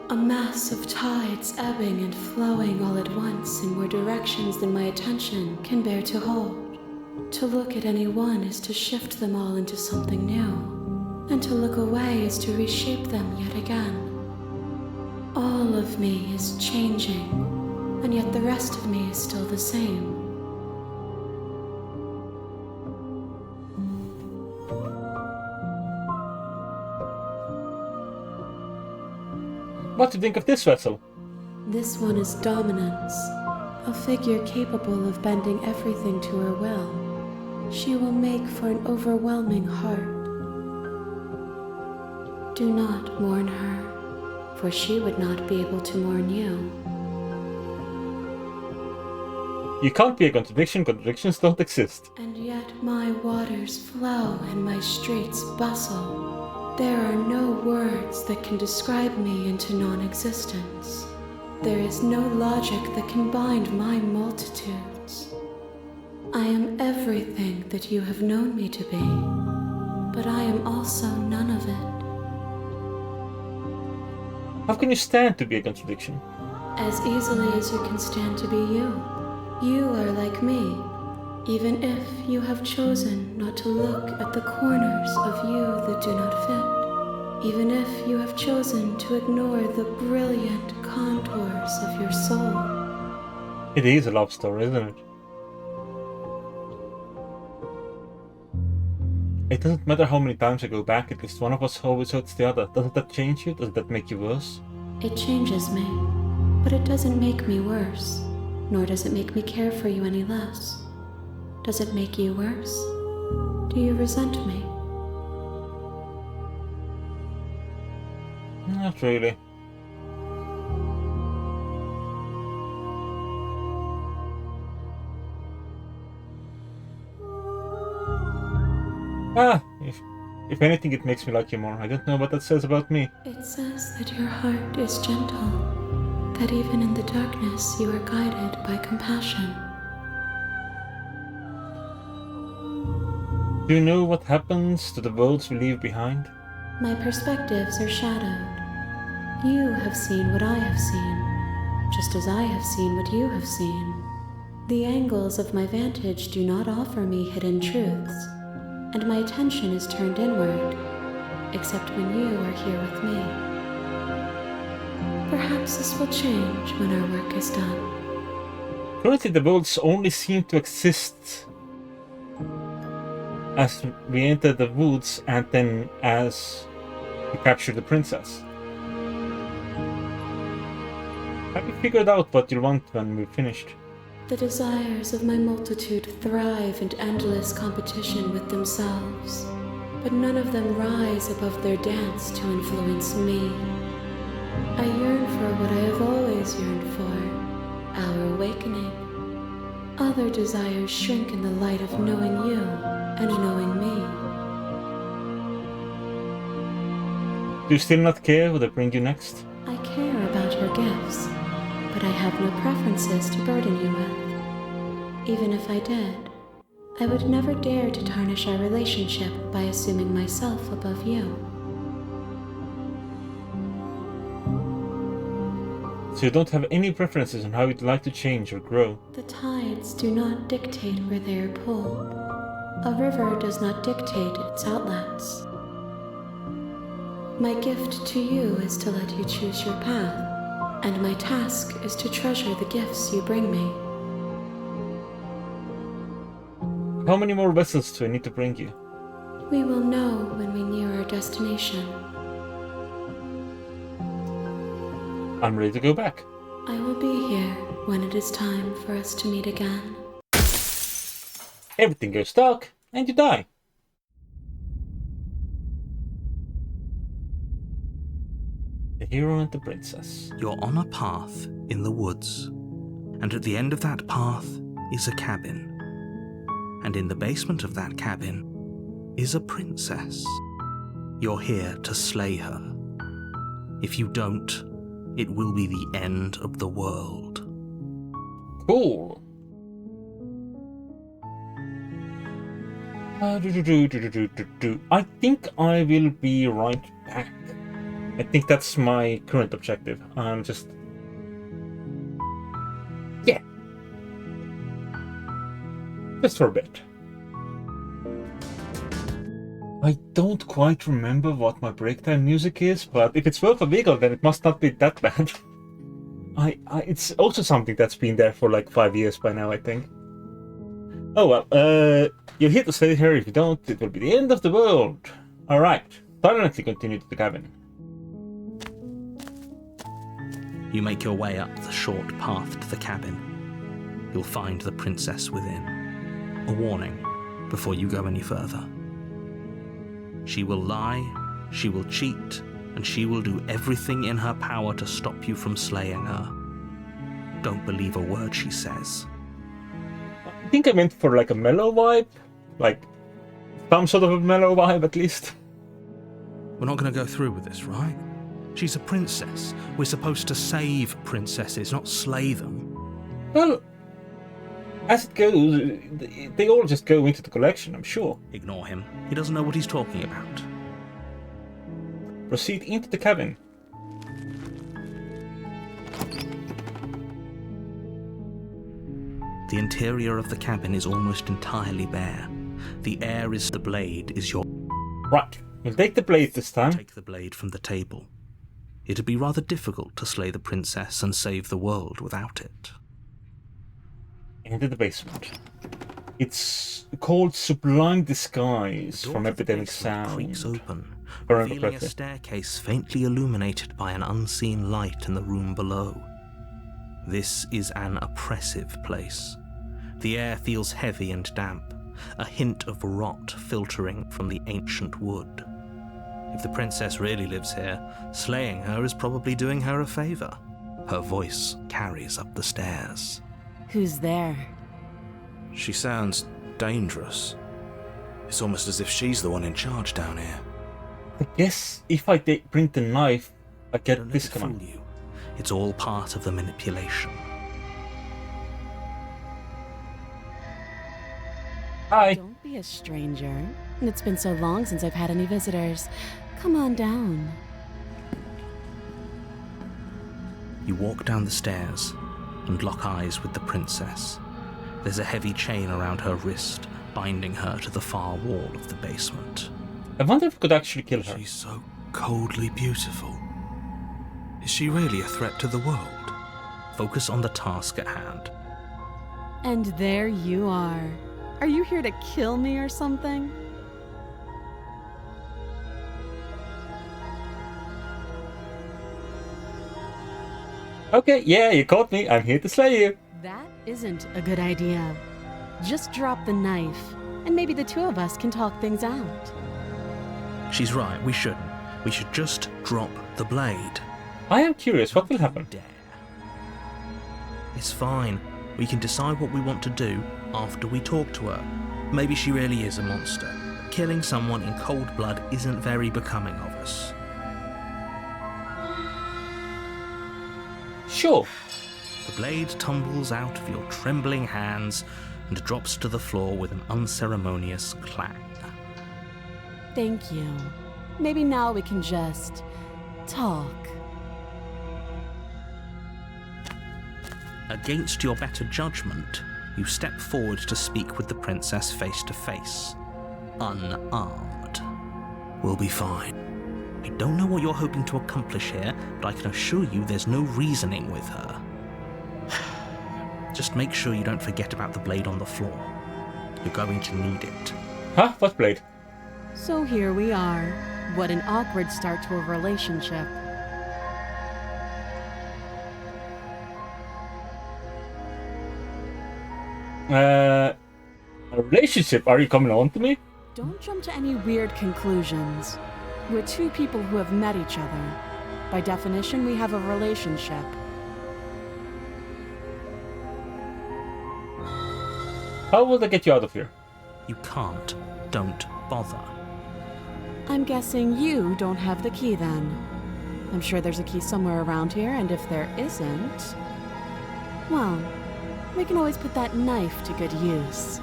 a mass of tides ebbing and flowing all at once in more directions than my attention can bear to hold. To look at any one is to shift them all into something new, and to look away is to reshape them yet again. All of me is changing, and yet the rest of me is still the same. What do you think of this vessel? This one is dominance, a figure capable of bending everything to her will. She will make for an overwhelming heart. Do not mourn her, for she would not be able to mourn you. You can't be a contradiction. Contradictions don't exist. And yet my waters flow and my streets bustle. There are no words that can describe me into non-existence. There is no logic that can bind my multitudes. I am everything that you have known me to be, but I am also none of it. How can you stand to be a contradiction? As easily as you can stand to be you. You are like me, even if you have chosen not to look at the corners of you that do not fit, even if you have chosen to ignore the brilliant contours of your soul. It is a love story, isn't it? It doesn't matter how many times I go back, at least one of us always hurts the other. Doesn't that change you? Doesn't that make you worse? It changes me, but it doesn't make me worse, nor does it make me care for you any less. Does it make you worse? Do you resent me? Not really. If anything, it makes me like you more. I don't know what that says about me. It says that your heart is gentle, that even in the darkness you are guided by compassion. Do you know what happens to the worlds we leave behind? My perspectives are shadowed. You have seen what I have seen, just as I have seen what you have seen. The angles of my vantage do not offer me hidden truths, and my attention is turned inward, except when you are here with me. Perhaps this will change when our work is done. Currently, the worlds only seem to exist as we enter the woods and then as we capture the princess. Have you figured out what you want when we're finished? The desires of my multitude thrive in endless competition with themselves, but none of them rise above their dance to influence me. I yearn for what I have always yearned for, our awakening. Other desires shrink in the light of knowing you and knowing me. Do you still not care what I bring you next? I care about your gifts, but I have no preferences to burden you with. Even if I did, I would never dare to tarnish our relationship by assuming myself above you. So you don't have any preferences on how you'd like to change or grow? The tides do not dictate where they are pulled. A river does not dictate its outlets. My gift to you is to let you choose your path, and my task is to treasure the gifts you bring me. How many more vessels do I need to bring you? We will know when we near our destination. I'm ready to go back. I will be here when it is time for us to meet again. Everything goes dark, and you die. The hero and the princess. You're on a path in the woods, and at the end of that path is a cabin. And in the basement of that cabin is a princess. You're here to slay her. If you don't, it will be the end of the world. Cool. I think I will be right back. I think that's my current objective. I'm just... yeah. Just for a bit. I don't quite remember what my break time music is, but if it's worth a wiggle, then it must not be that bad. It's also something that's been there for like 5 years by now, I think. Oh well, you're here to stay here. If you don't, it will be the end of the world. Alright, silently continue to the cabin. You make your way up the short path to the cabin. You'll find the princess within. A warning before you go any further. She will lie, she will cheat, and she will do everything in her power to stop you from slaying her. Don't believe a word she says. I think I meant for like a mellow vibe. Like, some sort of a mellow vibe at least. We're not going to go through with this, right? She's a princess. We're supposed to save princesses, not slay them. Well, as it goes, they all just go into the collection, I'm sure. Ignore him. He doesn't know what he's talking about. Proceed into the cabin. The interior of the cabin is almost entirely bare. The air is the blade is your... Right, we'll take the blade this time. Take the blade from the table. It'd be rather difficult to slay the princess and save the world without it. Into the basement. It's called Sublime Disguise The door from to the Epidemic basement Sound. creaks open, Remember revealing a correctly. staircase faintly illuminated by an unseen light in the room below. This is an oppressive place. The air feels heavy and damp, a hint of rot filtering from the ancient wood. If the princess really lives here, slaying her is probably doing her a favor. Her voice carries up the stairs. Who's there? She sounds dangerous. It's almost as if she's the one in charge down here. I guess if I bring the knife, I Don't get let this it fool command. you. It's all part of the manipulation. Hi. Don't be a stranger. It's been so long since I've had any visitors. Come on down. You walk down the stairs and lock eyes with the princess. There's a heavy chain around her wrist, binding her to the far wall of the basement. I wonder if we could actually kill her. She's so coldly beautiful. Is she really a threat to the world? Focus on the task at hand. And there you are. Are you here to kill me or something? Okay, yeah, you caught me. I'm here to slay you. That isn't a good idea. Just drop the knife, and maybe the two of us can talk things out. She's right, we shouldn't. We should just drop the blade. I am curious, what will happen? Dare. It's fine. We can decide what we want to do after we talk to her. Maybe she really is a monster. Killing someone in cold blood isn't very becoming of us. Sure. The blade tumbles out of your trembling hands and drops to the floor with an unceremonious clang. Thank you. Maybe now we can just talk. Against your better judgment, you step forward to speak with the princess face to face, unarmed. We'll be fine. I don't know what you're hoping to accomplish here, but I can assure you there's no reasoning with her. Just make sure you don't forget about the blade on the floor. You're going to need it. Huh? What blade? So here we are. What an awkward start to a relationship. A relationship? Are you coming on to me? Don't jump to any weird conclusions. We're two people who have met each other. By definition, we have a relationship. How will I get you out of here? You can't. Don't bother. I'm guessing you don't have the key then. I'm sure there's a key somewhere around here, and if there isn't... well, we can always put that knife to good use.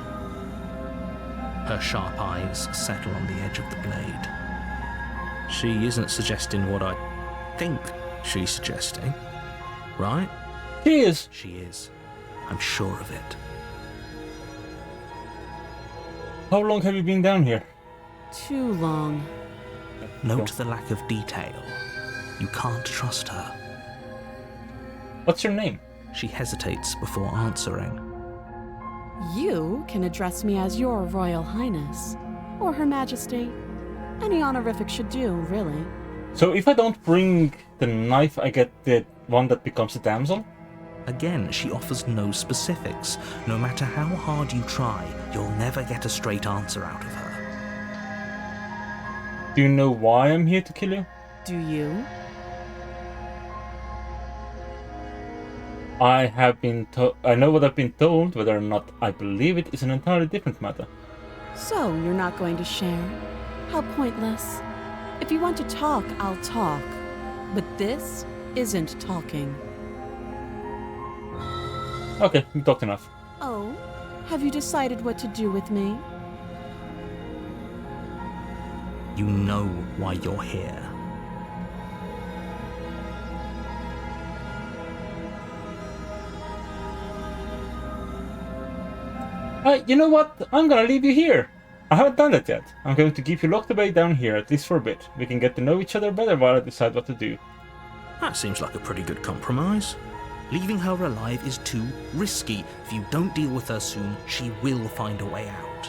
Her sharp eyes settle on the edge of the blade. She isn't suggesting what I think she's suggesting, right? She is. She is. I'm sure of it. How long have you been down here? Too long. Note the lack of detail. You can't trust her. What's your name? She hesitates before answering. You can address me as Your Royal Highness, or Her Majesty. Any honorific should do, really. So if I don't bring the knife, I get the one that becomes a damsel? Again, she offers no specifics. No matter how hard you try, you'll never get a straight answer out of her. Do you know why I'm here to kill you? Do you? I have been I know what I've been told, whether or not I believe it is an entirely different matter. So, you're not going to share? How pointless. If you want to talk, I'll talk. But this isn't talking. Okay, we talked enough. Oh? Have you decided what to do with me? You know why you're here. You know what? I'm gonna leave you here. I haven't done that yet. I'm going to keep you locked away down here, at least for a bit. We can get to know each other better while I decide what to do. That seems like a pretty good compromise. Leaving her alive is too risky. If you don't deal with her soon, she will find a way out.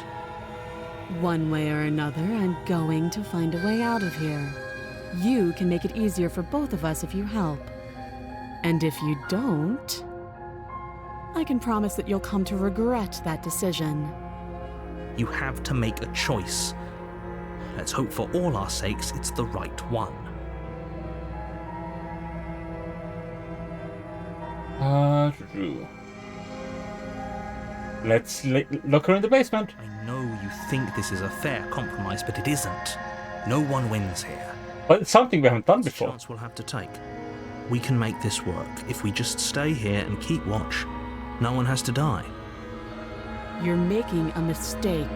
One way or another, I'm going to find a way out of here. You can make it easier for both of us if you help. And if you don't, I can promise that you'll come to regret that decision. You have to make a choice. Let's hope for all our sakes it's the right one. True. Let's lock her in the basement. I know you think this is a fair compromise, but it isn't. No one wins here. But it's something we haven't done It's a before. chance we'll have to take. We can make this work. If we just stay here and keep watch, no one has to die. You're making a mistake.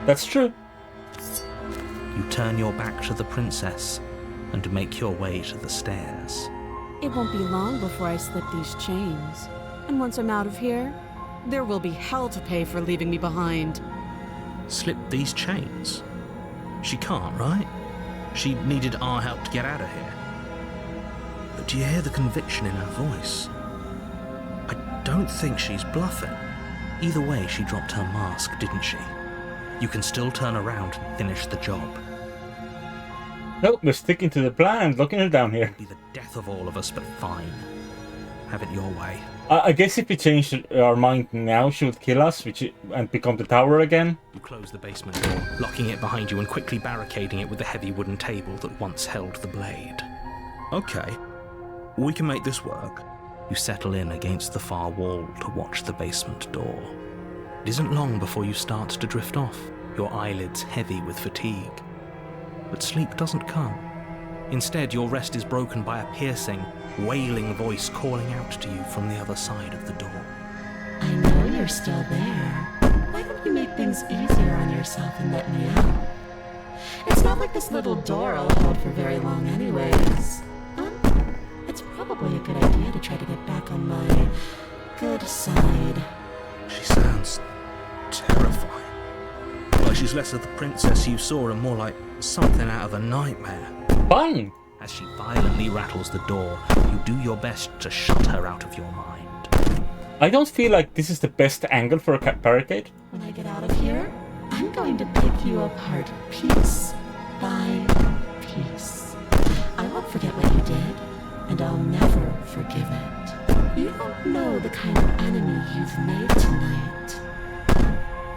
That's true. You turn your back to the princess and make your way to the stairs. It won't be long before I slip these chains. And once I'm out of here, there will be hell to pay for leaving me behind. Slip these chains? She can't, right? She needed our help to get out of here. But do you hear the conviction in her voice? I don't think she's bluffing. Either way, she dropped her mask, didn't she? You can still turn around and finish the job. Nope, we're sticking to the plan and locking her down here. It'll be the death of all of us, but fine. Have it your way. I guess if we changed our mind now, she would kill us and become the tower again. You close the basement door, locking it behind you and quickly barricading it with the heavy wooden table that once held the blade. Okay, we can make this work. You settle in against the far wall to watch the basement door. It isn't long before you start to drift off, your eyelids heavy with fatigue. But sleep doesn't come. Instead, your rest is broken by a piercing, wailing voice calling out to you from the other side of the door. I know you're still there. Why don't you make things easier on yourself and let me out? It's not like this little door will hold for very long anyways. It's probably a good idea to try to get back on my good side. She sounds terrifying. Like she's less of the princess you saw and more like something out of a nightmare. Fun! As she violently rattles the door, you do your best to shut her out of your mind. I don't feel like this is the best angle for a barricade. When I get out of here, I'm going to pick you apart piece by piece. I won't forget what you did, and I'll never forgive it. You don't know the kind of enemy you've made tonight.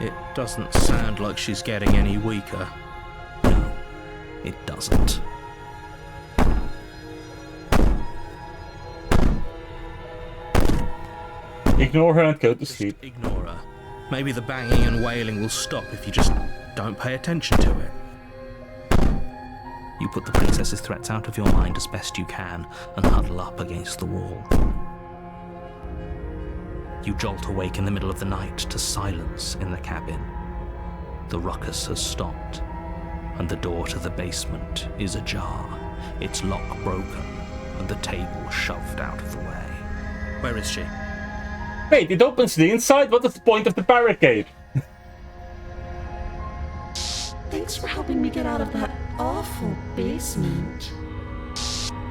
It doesn't sound like she's getting any weaker. No, it doesn't. Ignore her and go to Just sleep. ignore her. Maybe the banging and wailing will stop if you just don't pay attention to it. You put the princess's threats out of your mind as best you can and huddle up against the wall. You jolt awake in the middle of the night to silence in the cabin. The ruckus has stopped, and the door to the basement is ajar, its lock broken, and the table shoved out of the way. Where is she? Wait, it opens the inside? What is the point of the barricade? Thanks for helping me get out of that awful basement.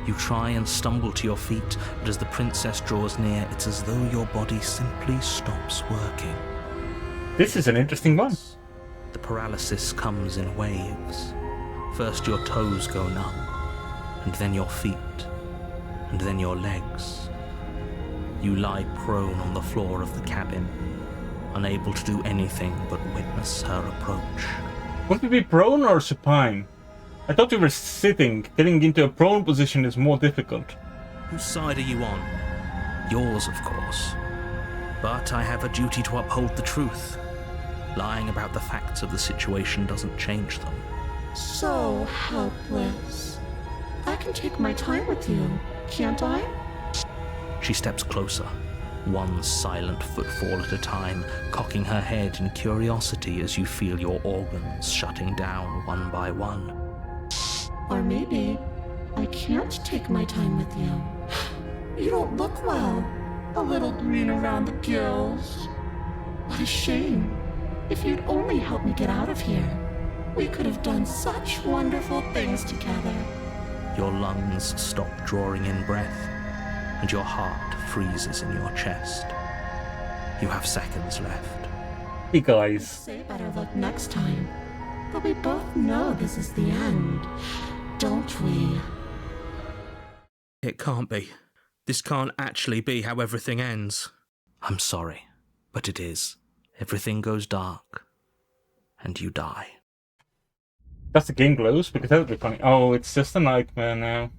You try and stumble to your feet, but as the princess draws near, it's as though your body simply stops working. This is an interesting one. The paralysis comes in waves. First your toes go numb, and then your feet, and then your legs. You lie prone on the floor of the cabin, unable to do anything but witness her approach. Would we be prone or supine? I thought we were sitting. Getting into a prone position is more difficult. Whose side are you on? Yours, of course. But I have a duty to uphold the truth. Lying about the facts of the situation doesn't change them. So helpless. I can take my time with you, can't I? She steps closer, one silent footfall at a time, cocking her head in curiosity as you feel your organs shutting down one by one. Or maybe I can't take my time with you. You don't look well. A little green around the gills. What a shame. If you'd only helped me get out of here, we could have done such wonderful things together. Your lungs stop drawing in breath, and your heart freezes in your chest. You have seconds left. Hey guys. Say better luck next time. But we both know this is the end, don't we? It can't be. This can't actually be how everything ends. I'm sorry, but it is. Everything goes dark, and you die. That's the game glows, because that would be funny. Oh, it's just a nightmare now.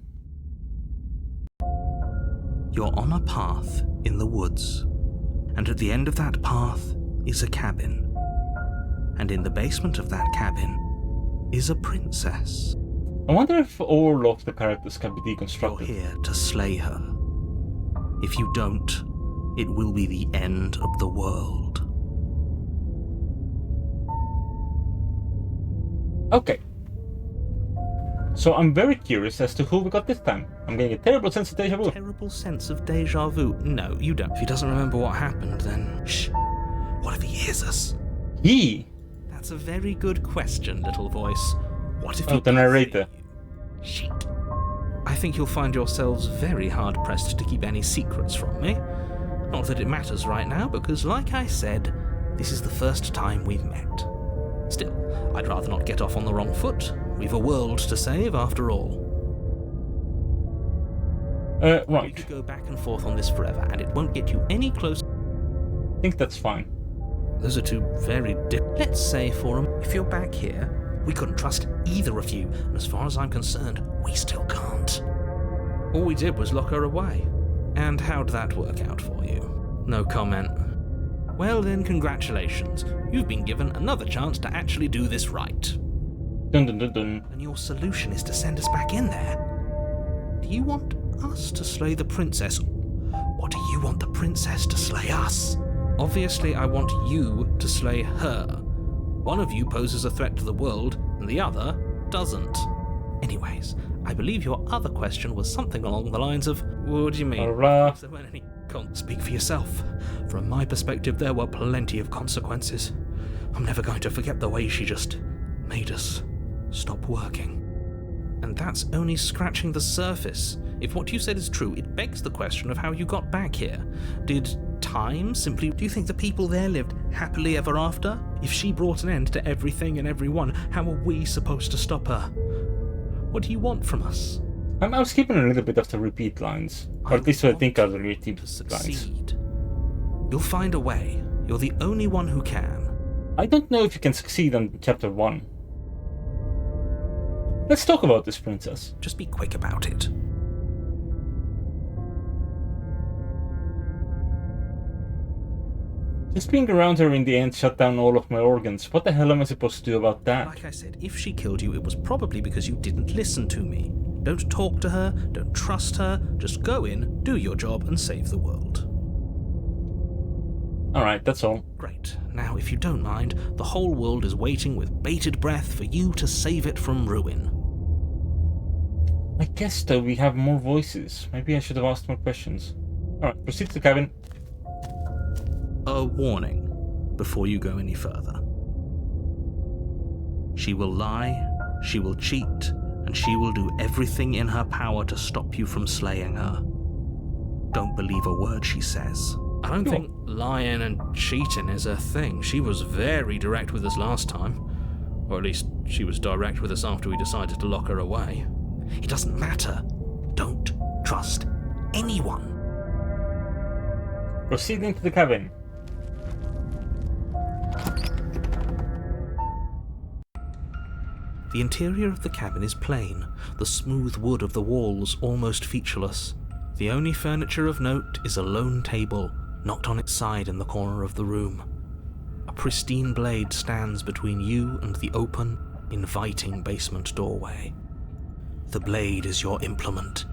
You're on a path in the woods, and at the end of that path is a cabin. And in the basement of that cabin is a princess. I wonder if all of the characters can be You're deconstructed. here to slay her. If you don't, it will be the end of the world. Okay. So I'm very curious as to who we got this time. I'm getting a terrible sense of deja vu. Terrible sense of deja vu. No, you don't. If he doesn't remember what happened, then... Shh. What if he hears us? He? That's a very good question, little voice. What if Oh, he the does narrator. hear you? Shit. I think you'll find yourselves very hard-pressed to keep any secrets from me. Not that it matters right now, because like I said, this is the first time we've met. Still, I'd rather not get off on the wrong foot. We've a world to save, after all. We Right. could go back and forth on this forever, and it won't get you any closer. I think that's fine. Those are two very different... Let's say, Forum, if you're back here, we couldn't trust either of you, and as far as I'm concerned, we still can't. All we did was lock her away. And how'd that work out for you? No comment. Well then, congratulations. You've been given another chance to actually do this right. Dun dun dun dun. And your solution is to send us back in there. Do you want us to slay the princess, or do you want the princess to slay us? Obviously, I want you to slay her. One of you poses a threat to the world, and the other doesn't. Anyways, I believe your other question was something along the lines of, what do you mean? Alright. If there weren't any... Can't speak for yourself. From my perspective, there were plenty of consequences. I'm never going to forget the way she just made us stop working. And that's only scratching the surface. If what you said is true, it begs the question of how you got back here. Did time simply... Do you think the people there lived happily ever after? If she brought an end to everything and everyone, how are we supposed to stop her? What do you want from us? I was keeping a little bit of the repeat lines. Or at least I think are the repeat To lines. succeed. You'll find a way. You're the only one who can. I don't know if you can succeed on chapter 1. Let's talk about this princess. Just be quick about it. Just being around her in the end shut down all of my organs. What the hell am I supposed to do about that? Like I said, if she killed you, it was probably because you didn't listen to me. Don't talk to her, don't trust her, just go in, do your job, and save the world. Alright, that's all. Great. Now, if you don't mind, the whole world is waiting with bated breath for you to save it from ruin. I guess though we have more voices. Maybe I should have asked more questions. Alright, proceed to the cabin. A warning before you go any further. She will lie, she will cheat, and she will do everything in her power to stop you from slaying her. Don't believe a word she says. I don't think lying and cheating is a thing. She was very direct with us last time. Or at least she was direct with us after we decided to lock her away. It doesn't matter. Don't trust anyone. Proceed into the cabin. The interior of the cabin is plain, the smooth wood of the walls almost featureless. The only furniture of note is a lone table, knocked on its side in the corner of the room. A pristine blade stands between you and the open, inviting basement doorway. The blade is your implement.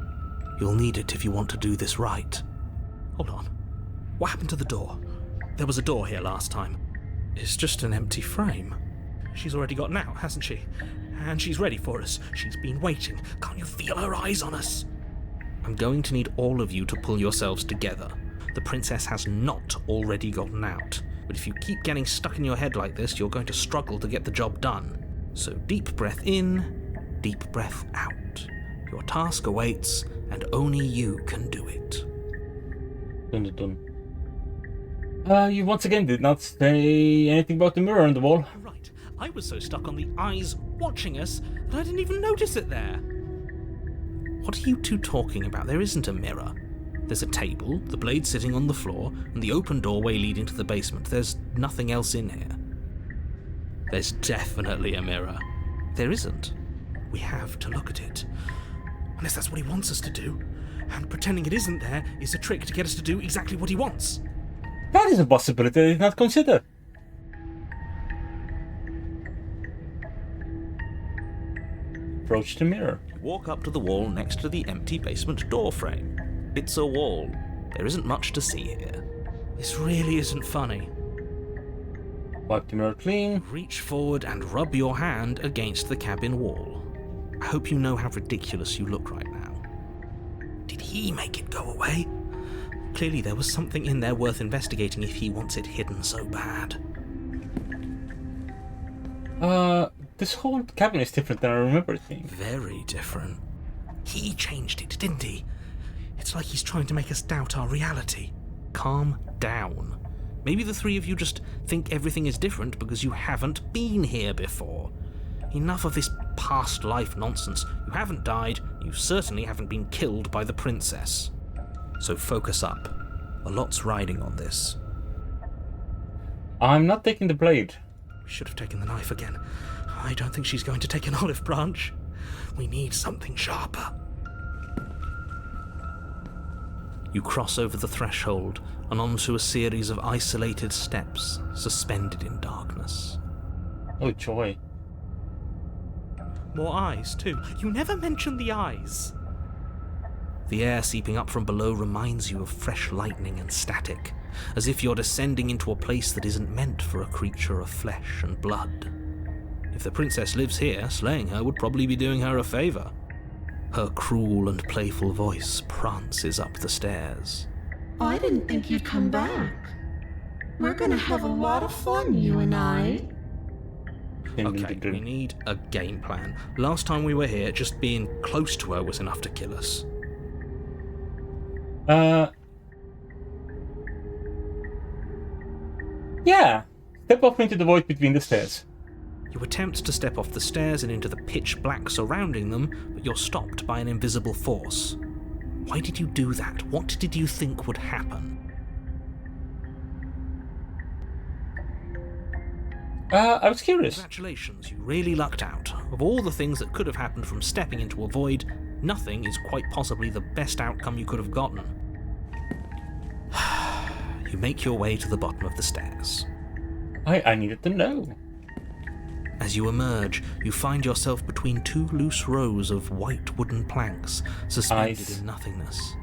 You'll need it if you want to do this right. Hold on. What happened to the door? There was a door here last time. It's just an empty frame. She's already gotten out, hasn't she? And she's ready for us. She's been waiting. Can't you feel her eyes on us? I'm going to need all of you to pull yourselves together. The princess has not already gotten out. But if you keep getting stuck in your head like this, you're going to struggle to get the job done. So deep breath in, deep breath out. Your task awaits, and only you can do it. Dun dun dun. You once again did not say anything about the mirror on the wall. Right. I was so stuck on the eyes watching us that I didn't even notice it there. What are you two talking about? There isn't a mirror. There's a table, the blade sitting on the floor, and the open doorway leading to the basement. There's nothing else in here. There's definitely a mirror. There isn't. We have to look at it. Unless that's what he wants us to do. And pretending it isn't there is a trick to get us to do exactly what he wants. That is a possibility I did not consider. Approach the mirror. You walk up to the wall next to the empty basement door frame. It's a wall. There isn't much to see here. This really isn't funny. Wipe the mirror clean. Reach forward and rub your hand against the cabin wall. I hope you know how ridiculous you look right now. Did he make it go away? Clearly there was something in there worth investigating if he wants it hidden so bad. This whole cabin is different than I remember it being. Very different. He changed it, didn't he? It's like he's trying to make us doubt our reality. Calm down. Maybe the three of you just think everything is different because you haven't been here before. Enough of this past life nonsense. You haven't died, you certainly haven't been killed by the princess. So focus up. A lot's riding on this. I'm not taking the blade. We should have taken the knife again. I don't think she's going to take an olive branch. We need something sharper. You cross over the threshold and onto a series of isolated steps suspended in darkness. Oh joy. More eyes, too. You never mention the eyes. The air seeping up from below reminds you of fresh lightning and static, as if you're descending into a place that isn't meant for a creature of flesh and blood. If the princess lives here, slaying her would probably be doing her a favor. Her cruel and playful voice prances up the stairs. I didn't think you'd come back. We're gonna have a lot of fun, you and I. Okay, we need a game plan. Last time we were here, just being close to her was enough to kill us. Yeah. Step off into the void between the stairs. You attempt to step off the stairs and into the pitch black surrounding them, but you're stopped by an invisible force. Why did you do that? What did you think would happen? I was curious. Congratulations, you really lucked out. Of all the things that could have happened from stepping into a void, nothing is quite possibly the best outcome you could have gotten. You make your way to the bottom of the stairs. I needed to know. As you emerge, you find yourself between two loose rows of white wooden planks, suspended in nothingness.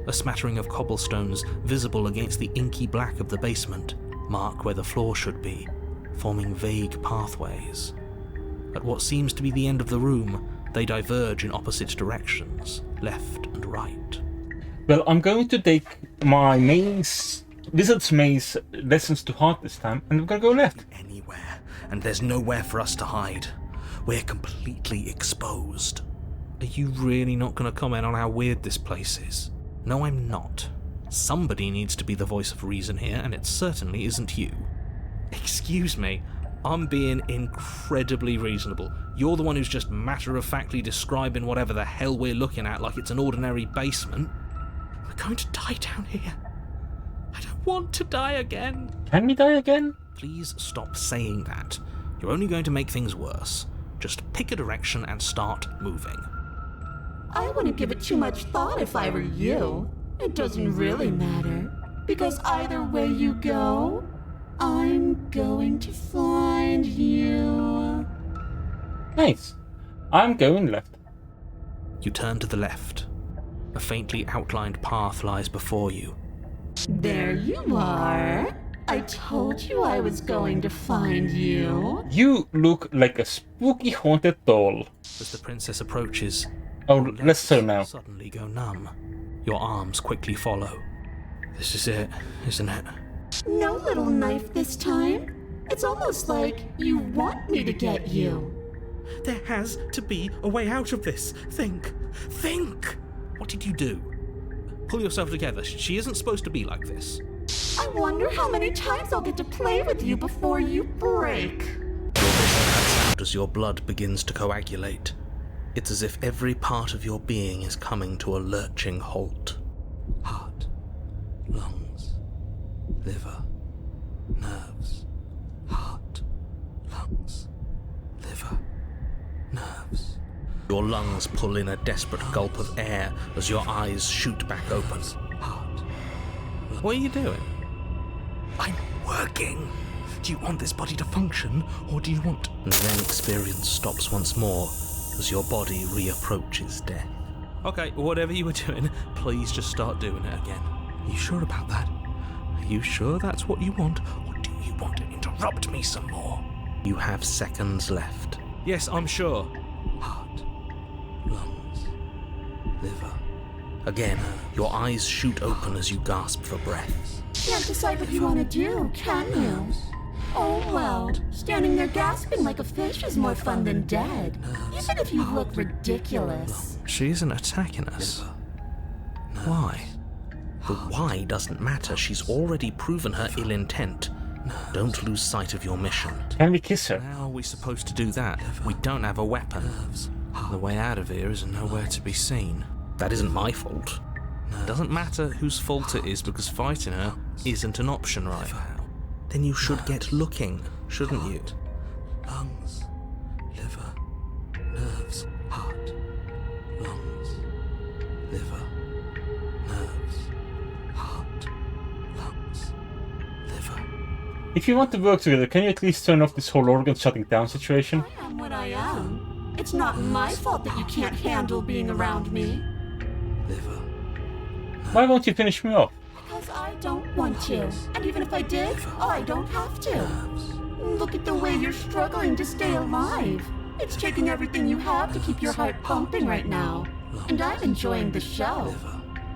A smattering of cobblestones, visible against the inky black of the basement, mark where the floor should be, forming vague pathways. At what seems to be the end of the room, they diverge in opposite directions, left and right. Well, I'm going to take my Wizard's Maze lessons to heart this time, and I'm gonna go left. Anywhere, and there's nowhere for us to hide. We're completely exposed. Are you really not going to comment on how weird this place is? No, I'm not. Somebody needs to be the voice of reason here, and it certainly isn't you. Excuse me, I'm being incredibly reasonable. You're the one who's just matter-of-factly describing whatever the hell we're looking at like it's an ordinary basement. We're going to die down here. I don't want to die again. Can we die again? Please stop saying that. You're only going to make things worse. Just pick a direction and start moving. I wouldn't give it too much thought if I were you. It doesn't really matter, because either way you go, I'm going to find you. Nice. I'm going left. You turn to the left. A faintly outlined path lies before you. There you are. I told you I was going to find you. You look like a spooky haunted doll. As the princess approaches, Oh, your less so legs now. suddenly go numb. Your arms quickly follow. This is it, isn't it? No little knife this time. It's almost like you want me to get you. There has to be a way out of this. Think! What did you do? Pull yourself together. She isn't supposed to be like this. I wonder how many times I'll get to play with you before you break. Your vision cuts out as your blood begins to coagulate. It's as if every part of your being is coming to a lurching halt. Heart, lungs, liver, nerves. Heart, lungs, liver, nerves. Your lungs pull in a desperate gulp of air as your eyes shoot back open. Heart. What are you doing? I'm working. Do you want this body to function, or do you want... And then experience stops once more as your body reapproaches death. Okay, whatever you were doing, please just start doing it again. Are you sure about that? Are you sure that's what you want, or do you want to interrupt me some more? You have seconds left. Yes, I'm sure. Heart, lungs, liver. Again, your eyes shoot open as you gasp for breath. Can't decide what you want to do, can you? Oh well, standing there gasping like a fish is more fun than dead, even if you look ridiculous. She isn't attacking us. Why? The why doesn't matter. She's already proven her ill intent. Don't lose sight of your mission. Can we kiss her? How are we supposed to do that? We don't have a weapon. The way out of here is nowhere to be seen. That isn't my fault. It doesn't matter whose fault it is because fighting her isn't an option right now. Then you should get looking, shouldn't you? Lungs, liver, nerves, heart, lungs, liver, nerves, heart, lungs, liver. If you want to work together, can you at least turn off this whole organ shutting down situation? I am what I am. It's not my fault that you can't handle being around me. Liver. Why won't you finish me off? Because I don't want to. And even if I did, I don't have to. Look at the way you're struggling to stay alive. It's taking everything you have to keep your heart pumping right now. And I'm enjoying the show.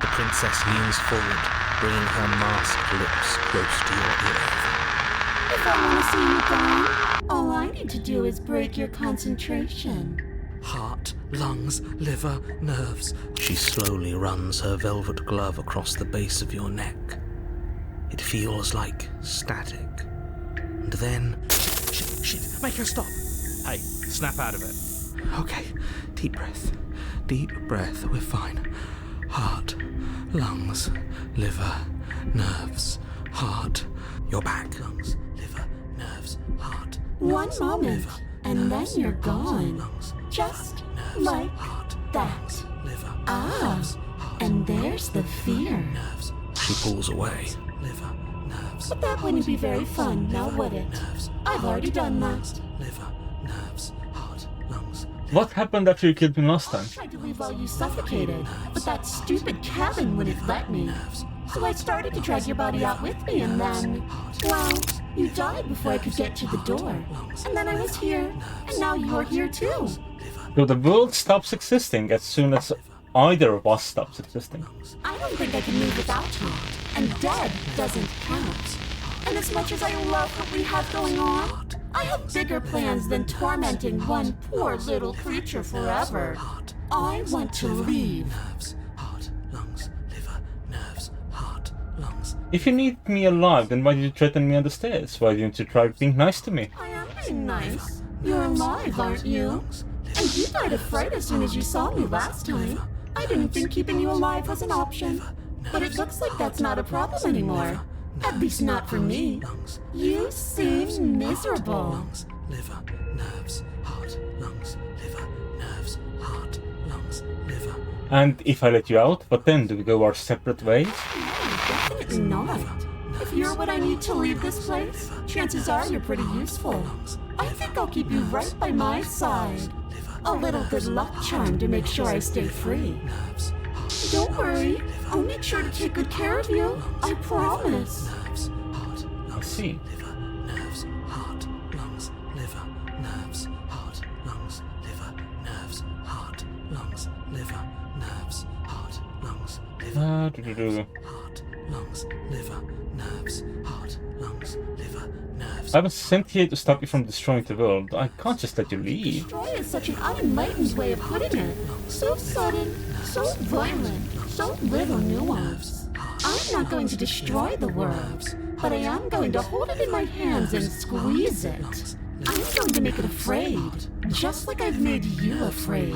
The princess leans forward, bringing her masked lips close to your ear. If I want to see you gone, all I need to do is break your concentration. Heart, lungs, liver, nerves. She slowly runs her velvet glove across the base of your neck. It feels like static. And then... Shit, make her stop. Hey, snap out of it. Okay, deep breath. Deep breath, we're fine. Heart, lungs, liver, nerves, heart. Your back, lungs, liver, nerves, heart. One lungs, moment, liver, and nerves, then you're gone. lungs, Just nerves, like heart, that. lungs, liver, Ah, nerves, heart, and there's the fear. nerves. She pulls away. Liver, nerves. But that wouldn't be very fun, now would it? Nerves. I've already done that. Liver, nerves, heart, lungs. What happened after you killed me last I time? tried to leave while you suffocated, but that stupid cabin wouldn't let me. So I started to drag your body out with me, and then, well, you died before I could get to the door. And then I was here, and now you're here too. So the world stops existing as soon as either of us stops existing. I don't think I can move without you, and dead doesn't count. And as much as I love what we have going on, I have bigger plans than tormenting one poor little creature forever. I want to leave. Nerves, heart, lungs, liver, nerves, heart, lungs. If you need me alive, then why did you threaten me on the stairs? Why didn't you try being nice to me? I am being nice. You're alive, aren't you? And you died of fright as soon as you saw me last time. I didn't think keeping you alive was an option. But it looks like that's not a problem anymore. At least not for me. You seem miserable. Lungs, liver, nerves, heart, lungs, liver, nerves, heart, lungs, liver. And if I let you out, what then? Do we go our separate ways? No, definitely not. If you're what I need to leave this place, chances are you're pretty useful. I think I'll keep you right by my side. A little good luck charm to make sure I stay free. Don't worry, I'll make sure to take good care of you. I promise. I see. Nerves, heart, lungs, liver, nerves, heart, lungs, liver, nerves, heart, lungs, liver, nerves, heart, lungs, liver, heart, lungs, liver, nerves, heart, lungs, liver, nerves. I was sent here to stop you from destroying the world. I can't just let you leave. Destroy is such an unenlightened way of putting it. So sudden, so violent, so little nuance. I'm not going to destroy the world, but I am going to hold it in my hands and squeeze it. I'm going to make it afraid, just like I've made you afraid.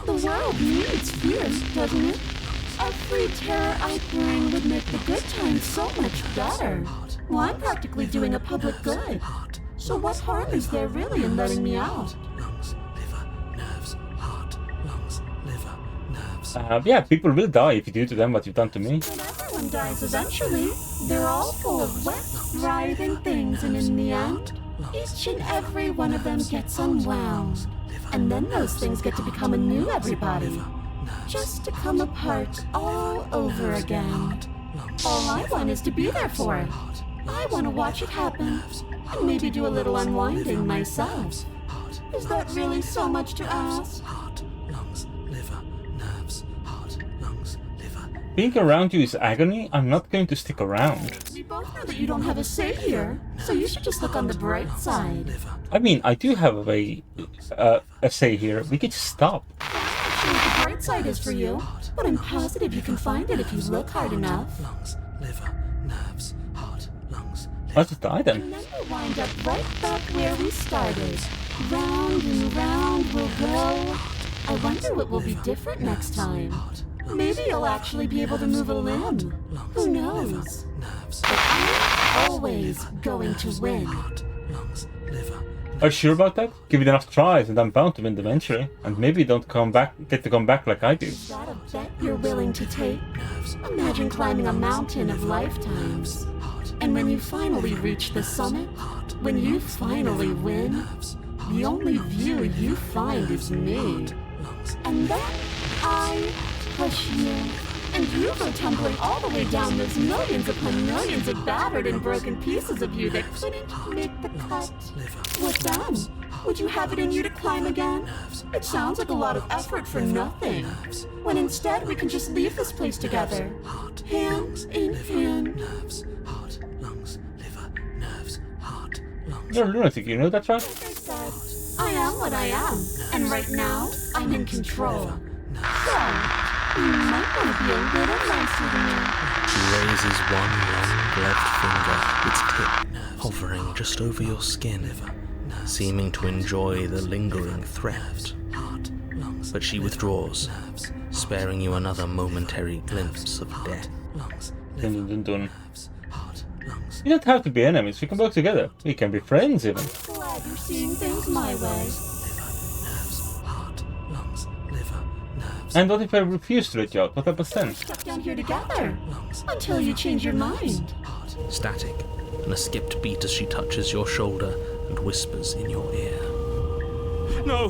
The world needs fear, doesn't it? Every terror I bring would make the good times so much better. Well, I'm practically doing a public good. So what harm is there really in letting me out? Lungs, liver, nerves, heart, lungs, liver, nerves. Yeah, people will die if you do to them what you've done to me. But everyone dies eventually. They're all full of wet, writhing things, and in the end, each and every one of them gets unwound. And then those things get to become a new everybody. Just to come apart all over again. All I want is to be there for it. I want to watch it happen, and maybe do a little unwinding myself. Is that really so much to ask? Heart, lungs, liver, nerves, heart, lungs, liver. Being around you is agony. I'm not going to stick around. We both know that you don't have a say here, so you should just look on the bright side. I mean, I do have a say here. We could stop. Sure, the bright side is for you, but I'm positive you can find it if you look hard enough. Lungs, liver, nerves, heart, lungs, liver. I'll just die then. And then we'll wind up right back where we started. Round and round we'll go. I wonder what will be different next time. Maybe you'll actually be able to move a limb. Who knows? Nerves, But I'm always going to win. heart, lungs, liver. Are you sure about that? Give it enough tries and I'm bound to win eventually. And maybe you don't get to come back like I do. Is that a bet you're willing to take? Imagine climbing a mountain of lifetimes. And when you finally reach the summit, when you finally win, the only view you find is me. And then I push you, and you go tumbling all the way down those millions upon millions of battered and broken pieces of you that couldn't make the cut. What then? Would you have it in you to climb again? It sounds like a lot of effort for nothing. When instead we can just leave this place together, hand in hand. Nerves, heart, lungs, liver, nerves, heart. You're a lunatic, you know that, right? Like I said, I am what I am, and right now, I'm in control. So, you might want to be a little nicer to me. She raises one long gloved finger, its tip hovering just over your skin, seeming to enjoy the lingering threat. But she withdraws, sparing you another momentary glimpse of death. Dun, dun, dun, dun. You don't have to be enemies, we can work together. We can be friends even. Glad you're seeing things my way. And what if I refuse to let you out? What happens then? Stuck down here together until you change your mind. Static, and a skipped beat as she touches your shoulder and whispers in your ear. No!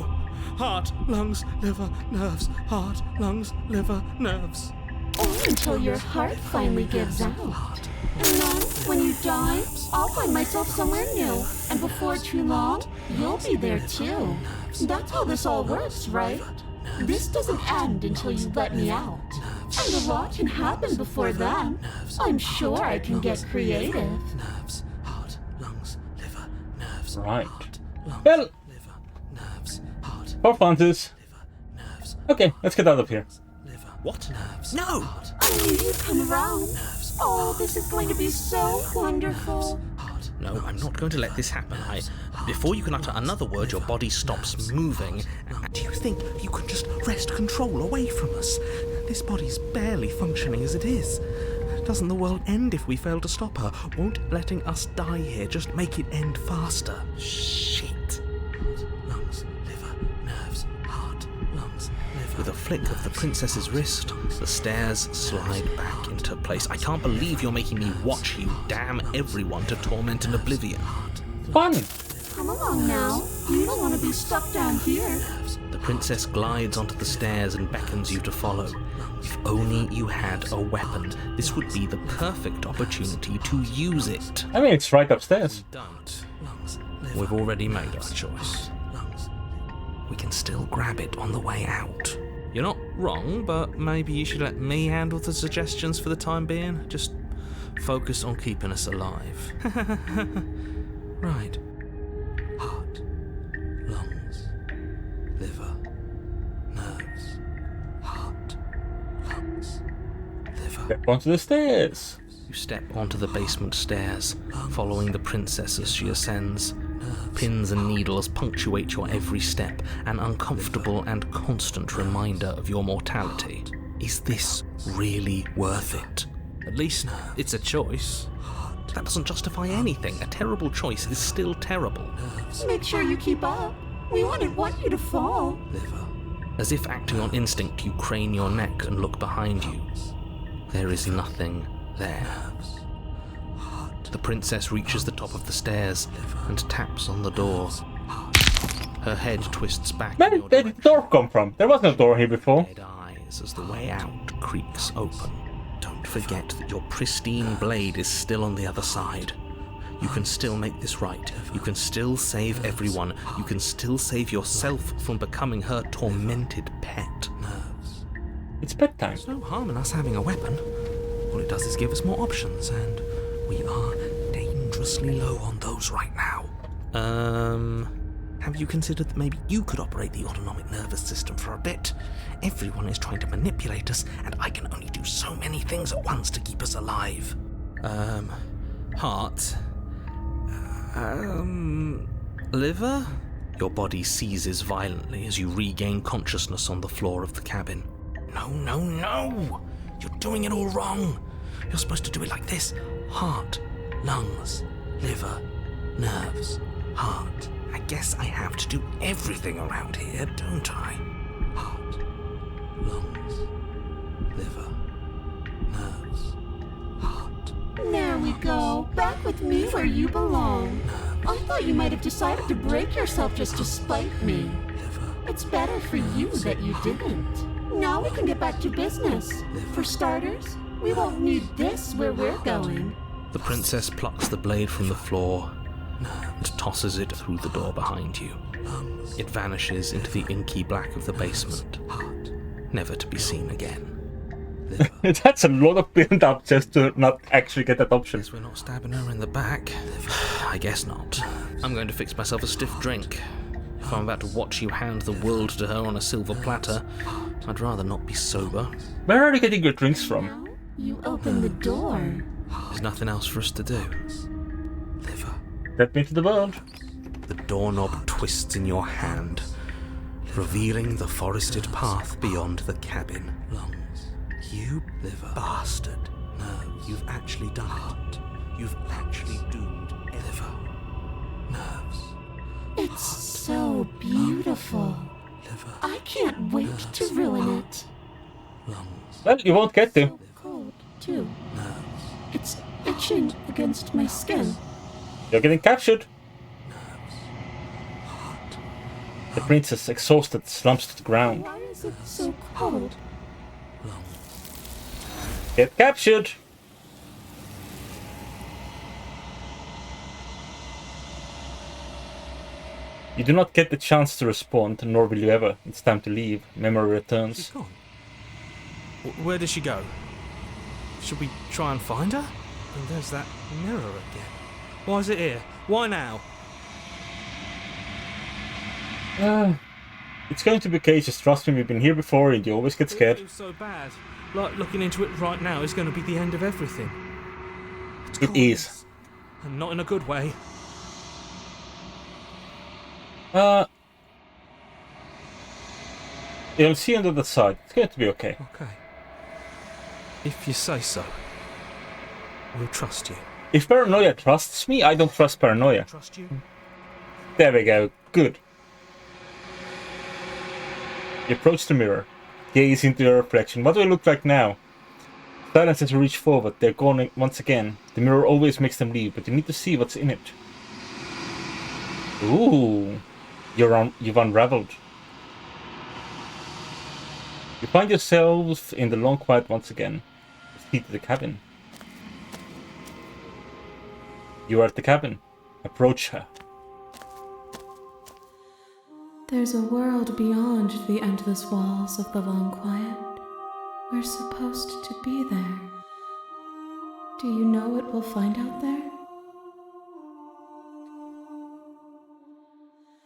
Heart, lungs, liver, nerves. Heart, lungs, liver, nerves. Or until your heart finally gives out. And then, when you die, I'll find myself somewhere new. And before too long, you'll be there too. That's how this all works, right? This doesn't end until you let me out. And a lot can happen before then. I'm sure I can get creative. Right. Well, for funsies. Okay, let's get out of here. What? No! I knew you'd come around. Oh, this is going to be so wonderful. No, I'm not going to let this happen. Before you can utter another word, your body stops moving. Do you think you can just wrest control away from us? This body's barely functioning as it is. Doesn't the world end if we fail to stop her? Won't letting us die here just make it end faster? Shit. Lungs, liver, nerves, heart, lungs, liver. With a flick of the princess's wrist, the stairs slide back into place. I can't believe you're making me watch you damn everyone to torment and oblivion. Fun! Come along now. You don't want to be stuck down here. The princess glides onto the stairs and beckons you to follow. If only you had a weapon, this would be the perfect opportunity to use it. I mean, it's right upstairs. Don't. We've already made our choice. We can still grab it on the way out. You're not wrong, but maybe you should let me handle the suggestions for the time being. Just focus on keeping us alive. Right. Heart, lungs, liver, nerves. Heart, lungs, liver. Step onto the stairs. You step onto the basement stairs, following the princess as she ascends. Pins and needles punctuate your every step, an uncomfortable and constant reminder of your mortality. Is this really worth it? At least it's a choice. That doesn't justify anything. A terrible choice is still terrible. Make sure you keep up. We wouldn't want you to fall. Liver. As if acting on instinct, you crane your neck and look behind you. There is nothing there. The princess reaches the top of the stairs and taps on the door. Her head twists back. Where did the door come from? There was no door here before. Red eyes as the way out creaks open. Don't forget that your pristine blade is still on the other side. You can still make this right. You can still save everyone. You can still save yourself from becoming her tormented pet. It's bedtime. There's no harm in us having a weapon. All it does is give us more options, and we are dangerously low on those right now. Have you considered that maybe you could operate the autonomic nervous system for a bit? Everyone is trying to manipulate us, and I can only do so many things at once to keep us alive. Heart. Liver? Your body seizes violently as you regain consciousness on the floor of the cabin. No, no, no! You're doing it all wrong. You're supposed to do it like this. Heart, lungs, liver, nerves, heart. I guess I have to do everything around here, don't I? Heart, lungs, liver, nerves, heart. There we go. Back with me where you belong. I thought you might have decided to break yourself just to spite me. It's better for you that you didn't. Now we can get back to business. For starters, we won't need this where we're going. The princess plucks the blade from the floor and tosses it through the door behind you. It vanishes into the inky black of the basement, never to be seen again. That's a lot of build up just to not actually get that option. Guess we're not stabbing her in the back. I guess not. I'm going to fix myself a stiff drink. If I'm about to watch you hand the world to her on a silver platter, I'd rather not be sober. Where are you getting your drinks from? Now you open the door. There's nothing else for us to do. Liver. Let me into the world. The doorknob twists in your hand, revealing the forested path beyond the cabin. Lungs. You liver bastard. No, you've actually done it. You've actually doomed liver. Nerves. It's so beautiful. Liver. I can't wait to ruin it. Lungs. Well, you won't get to. So cold, too. Nerves. It's itching against my skin. You're getting captured. Heart. The princess, exhausted, slumps to the ground. Why is it so cold? Get captured. You do not get the chance to respond, nor will you ever. It's time to leave. Memory returns. She's gone. Where did she go? Should we try and find her? And there's that mirror again. Why is it here? Why now? It's going to be cages, trust me, we've been here before and you always get It scared. feels so bad. Like looking into it right now is going to be the end of everything. It's It is. and not in a good way. You'll see on the other side. It's going to be okay. Okay. If you say so. We'll trust you. If paranoia trusts me, I don't trust paranoia. Trust you? There we go. Good. You approach the mirror. Gaze into your reflection. What do I look like now? Silence as you reach forward. They're gone once again. The mirror always makes them leave, but you need to see what's in it. Ooh. You've unraveled. You find yourselves in the long quiet once again. Speak to the cabin. You are at the cabin. Approach her. There's a world beyond the endless walls of the long quiet. We're supposed to be there. Do you know what we'll find out there?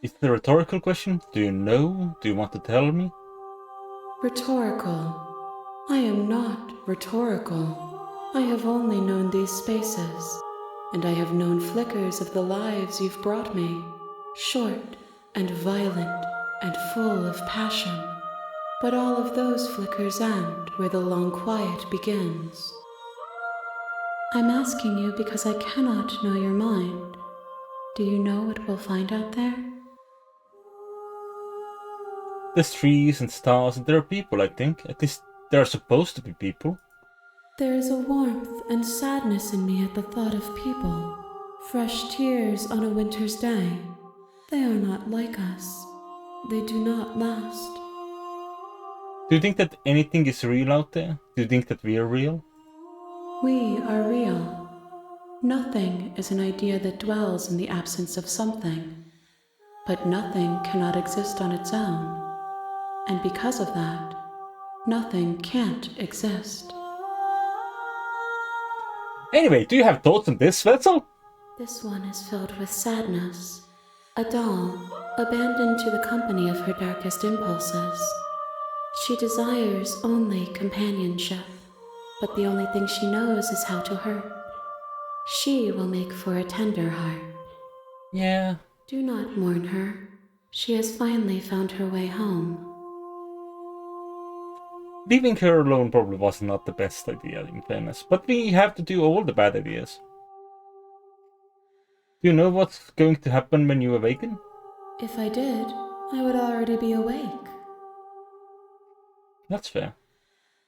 Is it a rhetorical question? Do you know? Do you want to tell me? Rhetorical. I am not rhetorical. I have only known these spaces, and I have known flickers of the lives you've brought me, short and violent and full of passion. But all of those flickers end where the long quiet begins. I'm asking you because I cannot know your mind. Do you know what we'll find out there? There's trees and stars and there are people, I think. At least there are supposed to be people. There is a warmth and sadness in me at the thought of people. Fresh tears on a winter's day. They are not like us. They do not last. Do you think that anything is real out there? Do you think that we are real? We are real. Nothing is an idea that dwells in the absence of something. But nothing cannot exist on its own. And because of that, nothing can't exist. Anyway, do you have thoughts on this, Wetzel? This one is filled with sadness. A doll, abandoned to the company of her darkest impulses. She desires only companionship, but the only thing she knows is how to hurt. She will make for a tender heart. Yeah. Do not mourn her. She has finally found her way home. Leaving her alone probably was not the best idea, in fairness, but we have to do all the bad ideas. Do you know what's going to happen when you awaken? If I did, I would already be awake. That's fair.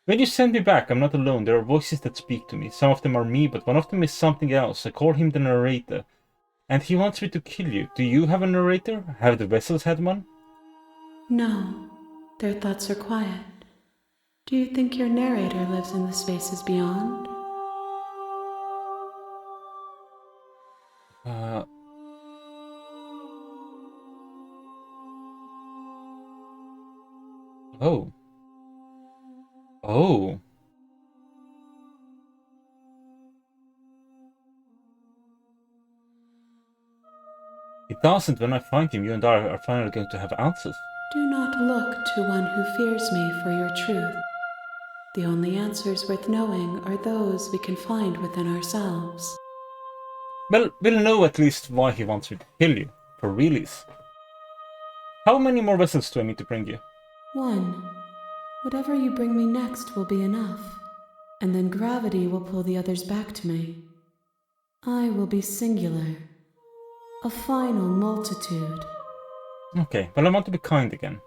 When you send me back, I'm not alone. There are voices that speak to me. Some of them are me, but one of them is something else. I call him the narrator. And he wants me to kill you. Do you have a narrator? Have the vessels had one? No, their thoughts are quiet. Do you think your narrator lives in the spaces beyond? Oh. Oh. It doesn't. When I find him, you and I are finally going to have answers. Do not look to one who fears me for your truth. The only answers worth knowing are those we can find within ourselves. Well, we'll know at least why he wants me to kill you. For realies. How many more vessels do I need to bring you? 1. Whatever you bring me next will be enough, and then gravity will pull the others back to me. I will be singular. A final multitude. Okay, well I want to be kind again.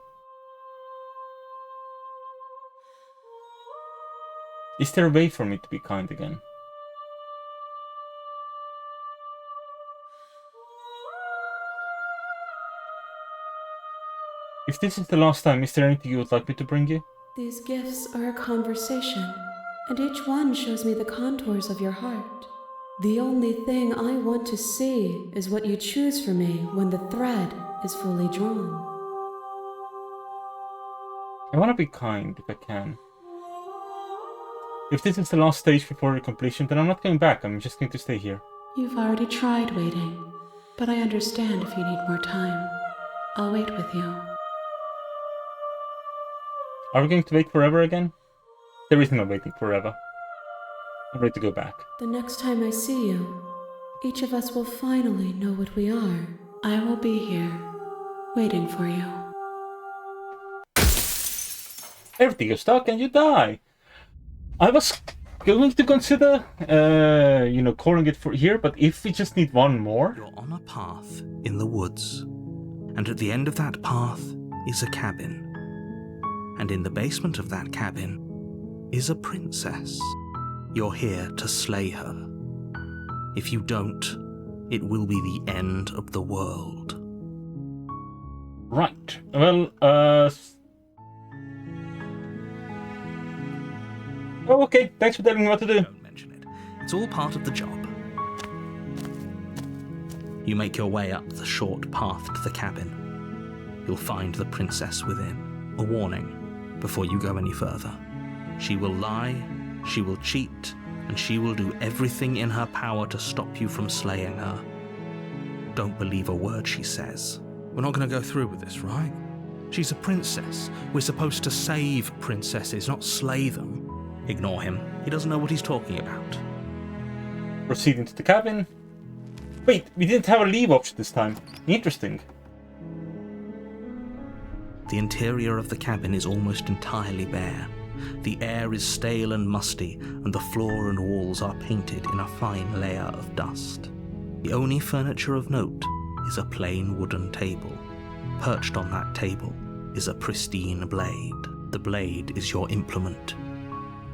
Is there a way for me to be kind again? If this is the last time, is there anything you would like me to bring you? These gifts are a conversation, and each one shows me the contours of your heart. The only thing I want to see is what you choose for me when the thread is fully drawn. I want to be kind if I can. If this is the last stage before your completion, then I'm not going back, I'm just going to stay here. You've already tried waiting, but I understand if you need more time. I'll wait with you. Are we going to wait forever again? There is no waiting forever. I'm ready to go back. The next time I see you, each of us will finally know what we are. I will be here, waiting for you. Everything is stuck and you die. I was going to consider, calling it for here, but if we just need one more... You're on a path in the woods, and at the end of that path is a cabin. And in the basement of that cabin is a princess. You're here to slay her. If you don't, it will be the end of the world. Right. Well, Oh, okay. Thanks for telling me what to do. Don't mention it. It's all part of the job. You make your way up the short path to the cabin. You'll find the princess within. A warning before you go any further. She will lie, she will cheat, and she will do everything in her power to stop you from slaying her. Don't believe a word she says. We're not going to go through with this, right? She's a princess. We're supposed to save princesses, not slay them. Ignore him. He doesn't know what he's talking about. Proceeding to the cabin. Wait, we didn't have a leave option this time. Interesting. The interior of the cabin is almost entirely bare. The air is stale and musty, and the floor and walls are painted in a fine layer of dust. The only furniture of note is a plain wooden table. Perched on that table is a pristine blade. The blade is your implement.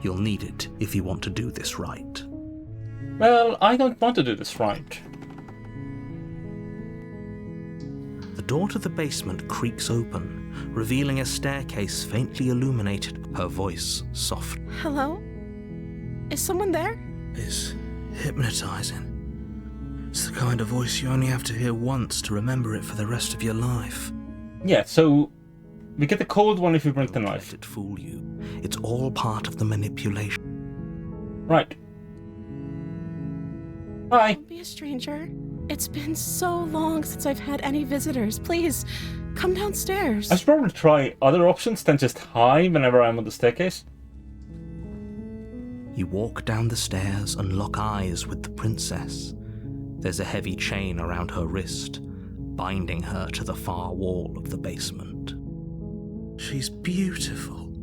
You'll need it if you want to do this right. Well, I don't want to do this right. The door to the basement creaks open, revealing a staircase faintly illuminated, her voice soft. Hello? Is someone there? It's hypnotizing. It's the kind of voice you only have to hear once to remember it for the rest of your life. Yeah, so we get the cold one if we bring the Don't knife. let it fool you. It's all part of the manipulation. Right. Hi. Don't be a stranger. It's been so long since I've had any visitors. Please, come downstairs. I should probably try other options than just hi whenever I'm on the staircase. You walk down the stairs and lock eyes with the princess. There's a heavy chain around her wrist, binding her to the far wall of the basement. She's beautiful.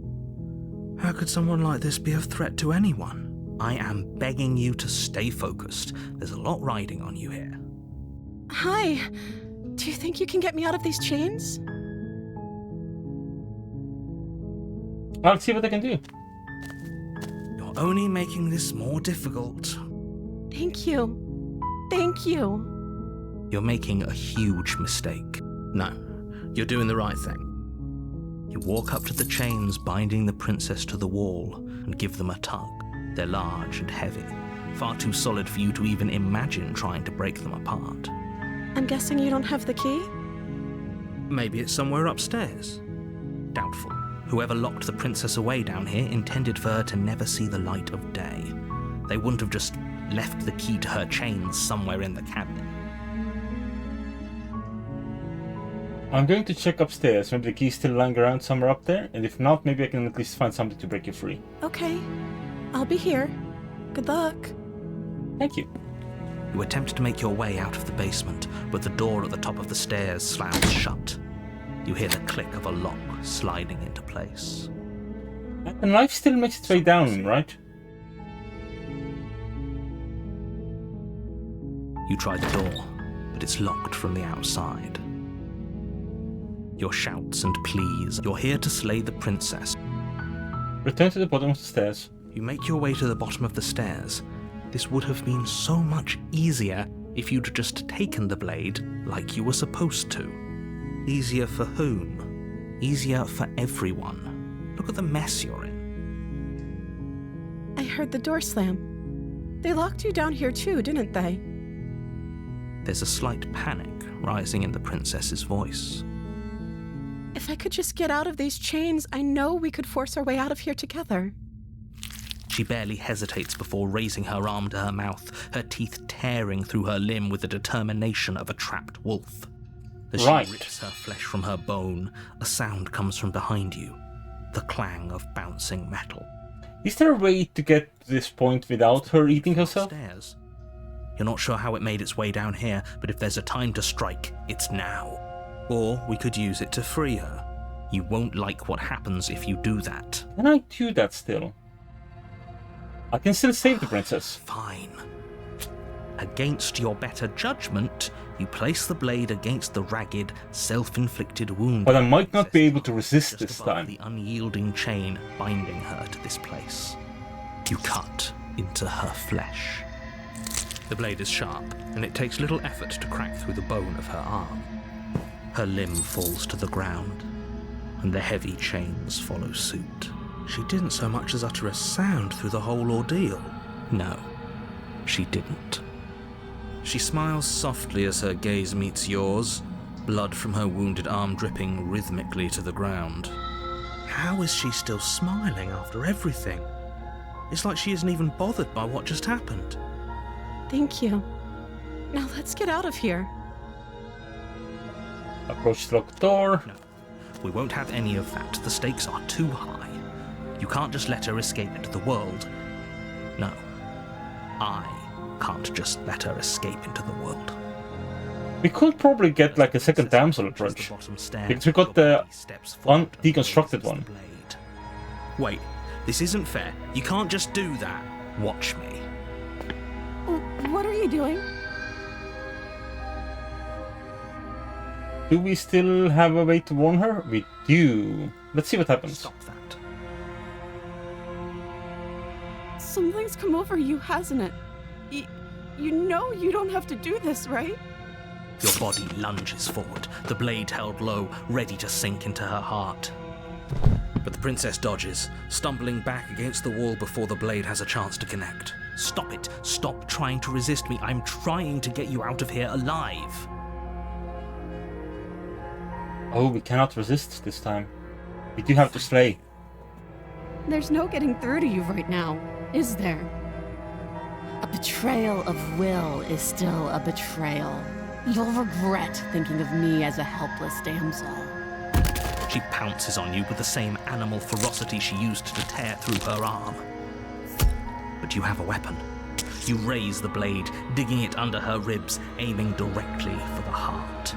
How could someone like this be a threat to anyone? I am begging you to stay focused. There's a lot riding on you here. Hi. Do you think you can get me out of these chains? I'll see what I can do. You're only making this more difficult. Thank you. Thank you. You're making a huge mistake. No, you're doing the right thing. You walk up to the chains binding the princess to the wall and give them a tug. They're large and heavy, far too solid for you to even imagine trying to break them apart. I'm guessing you don't have the key? Maybe it's somewhere upstairs. Doubtful. Whoever locked the princess away down here intended for her to never see the light of day. They wouldn't have just left the key to her chains somewhere in the cabin. I'm going to check upstairs. Maybe the key's still lying around somewhere up there, and if not, maybe I can at least find something to break you free. Okay, I'll be here. Good luck. Thank you. You attempt to make your way out of the basement, but the door at the top of the stairs slams shut. You hear the click of a lock sliding into place. And the knife still makes its way down, right? You try the door, but it's locked from the outside. Your shouts and pleas, you're here to slay the princess. Return to the bottom of the stairs. You make your way to the bottom of the stairs. This would have been so much easier if you'd just taken the blade like you were supposed to. Easier for whom? Easier for everyone. Look at the mess you're in. I heard the door slam. They locked you down here too, didn't they? There's a slight panic rising in the princess's voice. If I could just get out of these chains, I know we could force our way out of here together. She barely hesitates before raising her arm to her mouth, her teeth tearing through her limb with the determination of a trapped wolf. As she rips her flesh from her bone, a sound comes from behind you, the clang of bouncing metal. Is there a way to get to this point without her eating herself? Upstairs. You're not sure how it made its way down here, but if there's a time to strike, it's now. Or we could use it to free her. You won't like what happens if you do that. Can I do that still? I can still save the princess. Fine. Against your better judgment, you place the blade against the ragged, self-inflicted wound. But I might not be able to resist this time. The unyielding chain binding her to this place. You cut into her flesh. The blade is sharp, and it takes little effort to crack through the bone of her arm. Her limb falls to the ground, and the heavy chains follow suit. She didn't so much as utter a sound through the whole ordeal. No, she didn't. She smiles softly as her gaze meets yours, blood from her wounded arm dripping rhythmically to the ground. How is she still smiling after everything? It's like she isn't even bothered by what just happened. Thank you. Now let's get out of here. Approach the locked door. No, we won't have any of that. The stakes are too high. You can't just let her escape into the world. No, I can't just let her escape into the world. We could probably get like a second damsel approach. Because we got the deconstructed one. Wait, this isn't fair. You can't just do that. Watch me. What are you doing? Do we still have a way to warn her? We do. Let's see what happens. Stop that. Something's come over you, hasn't it? You know you don't have to do this, right? Your body lunges forward, the blade held low, ready to sink into her heart. But the princess dodges, stumbling back against the wall before the blade has a chance to connect. Stop it. Stop trying to resist me. I'm trying to get you out of here alive. Oh, we cannot resist this time. We do have to slay. There's no getting through to you right now, is there? A betrayal of will is still a betrayal. You'll regret thinking of me as a helpless damsel. She pounces on you with the same animal ferocity she used to tear through her arm. But you have a weapon. You raise the blade, digging it under her ribs, aiming directly for the heart.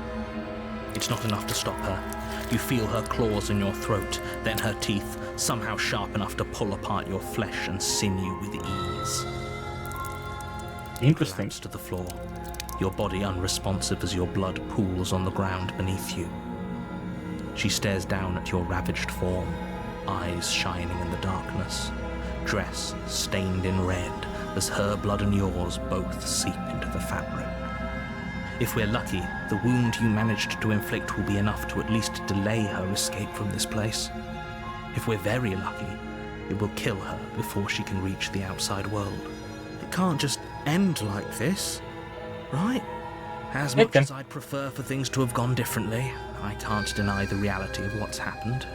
It's not enough to stop her. You feel her claws in your throat, then her teeth, somehow sharp enough to pull apart your flesh and sinew with ease. Interesting. Collapse to the floor, your body unresponsive as your blood pools on the ground beneath you. She stares down at your ravaged form, eyes shining in the darkness, dress stained in red as her blood and yours both seep into the fabric. If we're lucky, the wound you managed to inflict will be enough to at least delay her escape from this place. If we're very lucky, it will kill her before she can reach the outside world. It can't just end like this, right? As much as I'd prefer for things to have gone differently, I can't deny the reality of what's happened.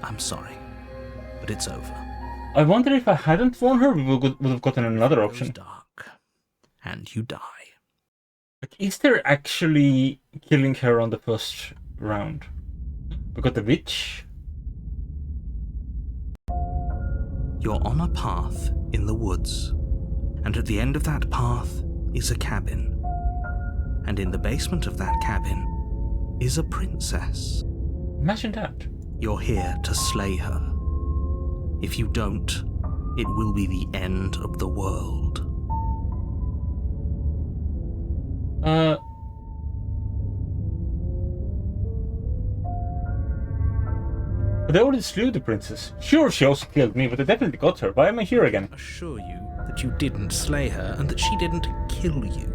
I'm sorry, but it's over. I wonder if I hadn't warned her, we would have gotten another It goes option. dark, and you die. Like, is there actually killing her on the around. We got the witch. You're on a path in the woods, and at the end of that path is a cabin. And in the basement of that cabin is a princess. Imagine that. You're here to slay her. If you don't, it will be the end of the world. But they already slew the princess. Sure, she also killed me, but they definitely got her. Why am I here again? Assure you that you didn't slay her and that she didn't kill you.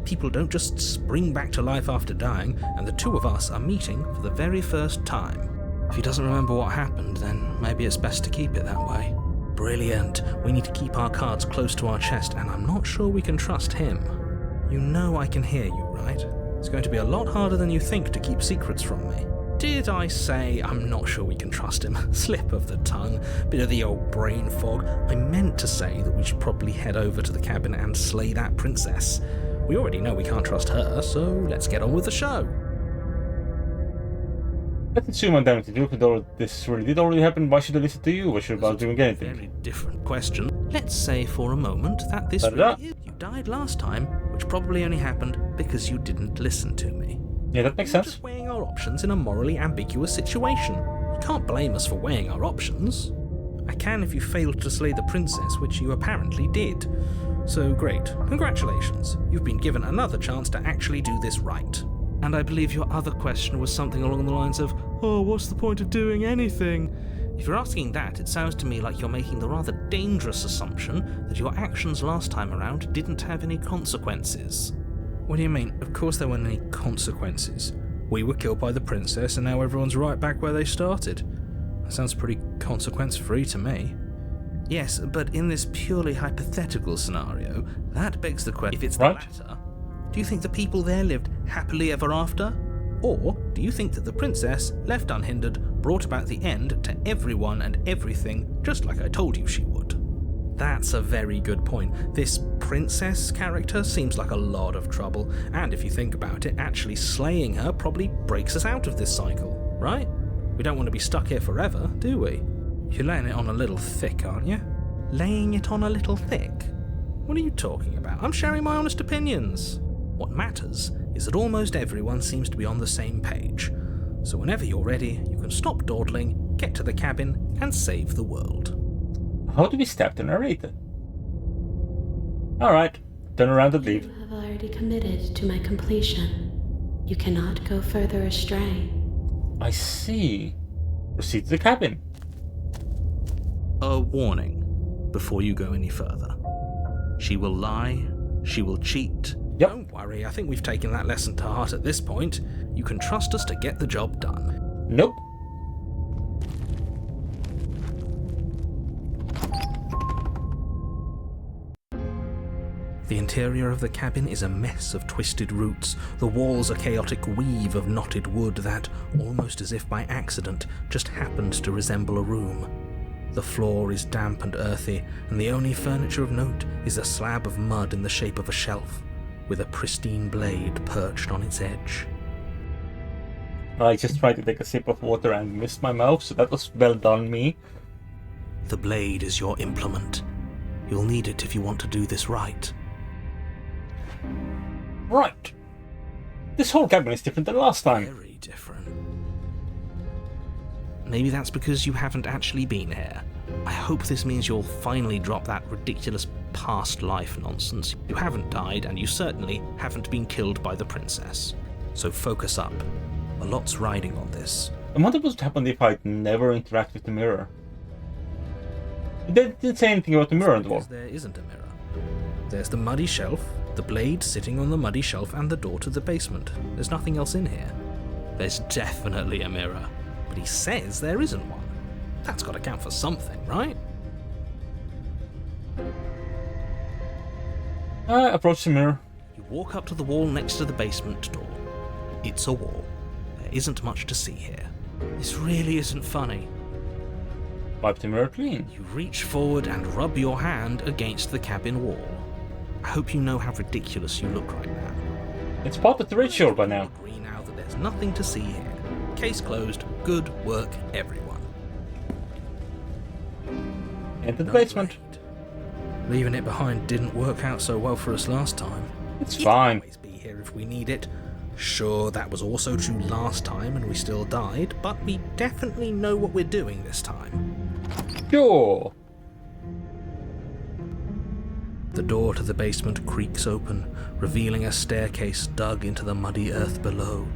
People don't just spring back to life after dying, and the two of us are meeting for the very first time. If he doesn't remember what happened, then maybe it's best to keep it that way. Brilliant. We need to keep our cards close to our chest, and I'm not sure we can trust him. You know I can hear you, right? It's going to be a lot harder than you think to keep secrets from me. Did I say I'm not sure we can trust him? Slip of the tongue, bit of the old brain fog. I meant to say that we should probably head over to the cabin and slay that princess. We already know we can't trust her, so let's get on with the show. Let's assume I'm damned to do this really did already happen. Why should I listen to you? Why should I about doing anything? Very different question. Let's say for a moment that this really is. You died last time, which probably only happened because you didn't listen to me. Yeah, that makes We're sense. just weighing our options in a morally ambiguous situation. You can't blame us for weighing our options. I can if you failed to slay the princess, which you apparently did. So great. Congratulations. You've been given another chance to actually do this right. And I believe your other question was something along the lines of, oh, what's the point of doing anything? If you're asking that, it sounds to me like you're making the rather dangerous assumption that your actions last time around didn't have any consequences. What do you mean? Of course there weren't any consequences. We were killed by the princess, and now everyone's right back where they started. That sounds pretty consequence-free to me. Yes, but in this purely hypothetical scenario, that begs the question, if it's the latter, do you think the people there lived happily ever after? Or do you think that the princess, left unhindered, brought about the end to everyone and everything, just like I told you she would? That's a very good point. This princess character seems like a lot of trouble, and if you think about it, actually slaying her probably breaks us out of this cycle, right? We don't want to be stuck here forever, do we? You're laying it on a little thick, aren't you? Laying it on a little thick? What are you talking about? I'm sharing my honest opinions. What matters is that almost everyone seems to be on the same page. So whenever you're ready, you can stop dawdling, get to the cabin, and save the world. How do we stab the narrator? Alright, turn around and leave. You have already committed to my completion. You cannot go further astray. I see. Proceed to the cabin. A warning before you go any further. She will lie, she will cheat. Yep. Don't worry, I think we've taken that lesson to heart at this point. You can trust us to get the job done. Nope. The interior of the cabin is a mess of twisted roots. The walls a chaotic weave of knotted wood that, almost as if by accident, just happens to resemble a room. The floor is damp and earthy, and the only furniture of note is a slab of mud in the shape of a shelf, with a pristine blade perched on its edge. I just tried to take a sip of water and missed my mouth, so that was well done, me. The blade is your implement. You'll need it if you want to do this right. Right. This whole cabin is different than last time. Very different. Maybe that's because you haven't actually been here. I hope this means you'll finally drop that ridiculous past life nonsense. You haven't died, and you certainly haven't been killed by the princess. So focus up. A lot's riding on this. I wonder what would happen if I'd never interact with the mirror. They didn't say anything about the mirror on the wall. Because there isn't a mirror. There's the muddy shelf, the blade sitting on the muddy shelf, and the door to the basement. There's nothing else in here. There's definitely a mirror, but he says there isn't one. That's got to count for something, right? I approach the mirror. You walk up to the wall next to the basement door. It's a wall. There isn't much to see here. This really isn't funny. Wipe the mirror clean. You reach forward and rub your hand against the cabin wall. I hope you know how ridiculous you look right now. It's part of the ritual by now. You agree now that there's nothing to see here. Case closed. Good work, everyone. Into the No basement. raid. Leaving it behind didn't work out so well for us last time. It's It fine. can always be here if we need it. Sure, that was also true last time and we still died, but we definitely know what we're doing this time. Sure. The door to the basement creaks open, revealing a staircase dug into the muddy earth below.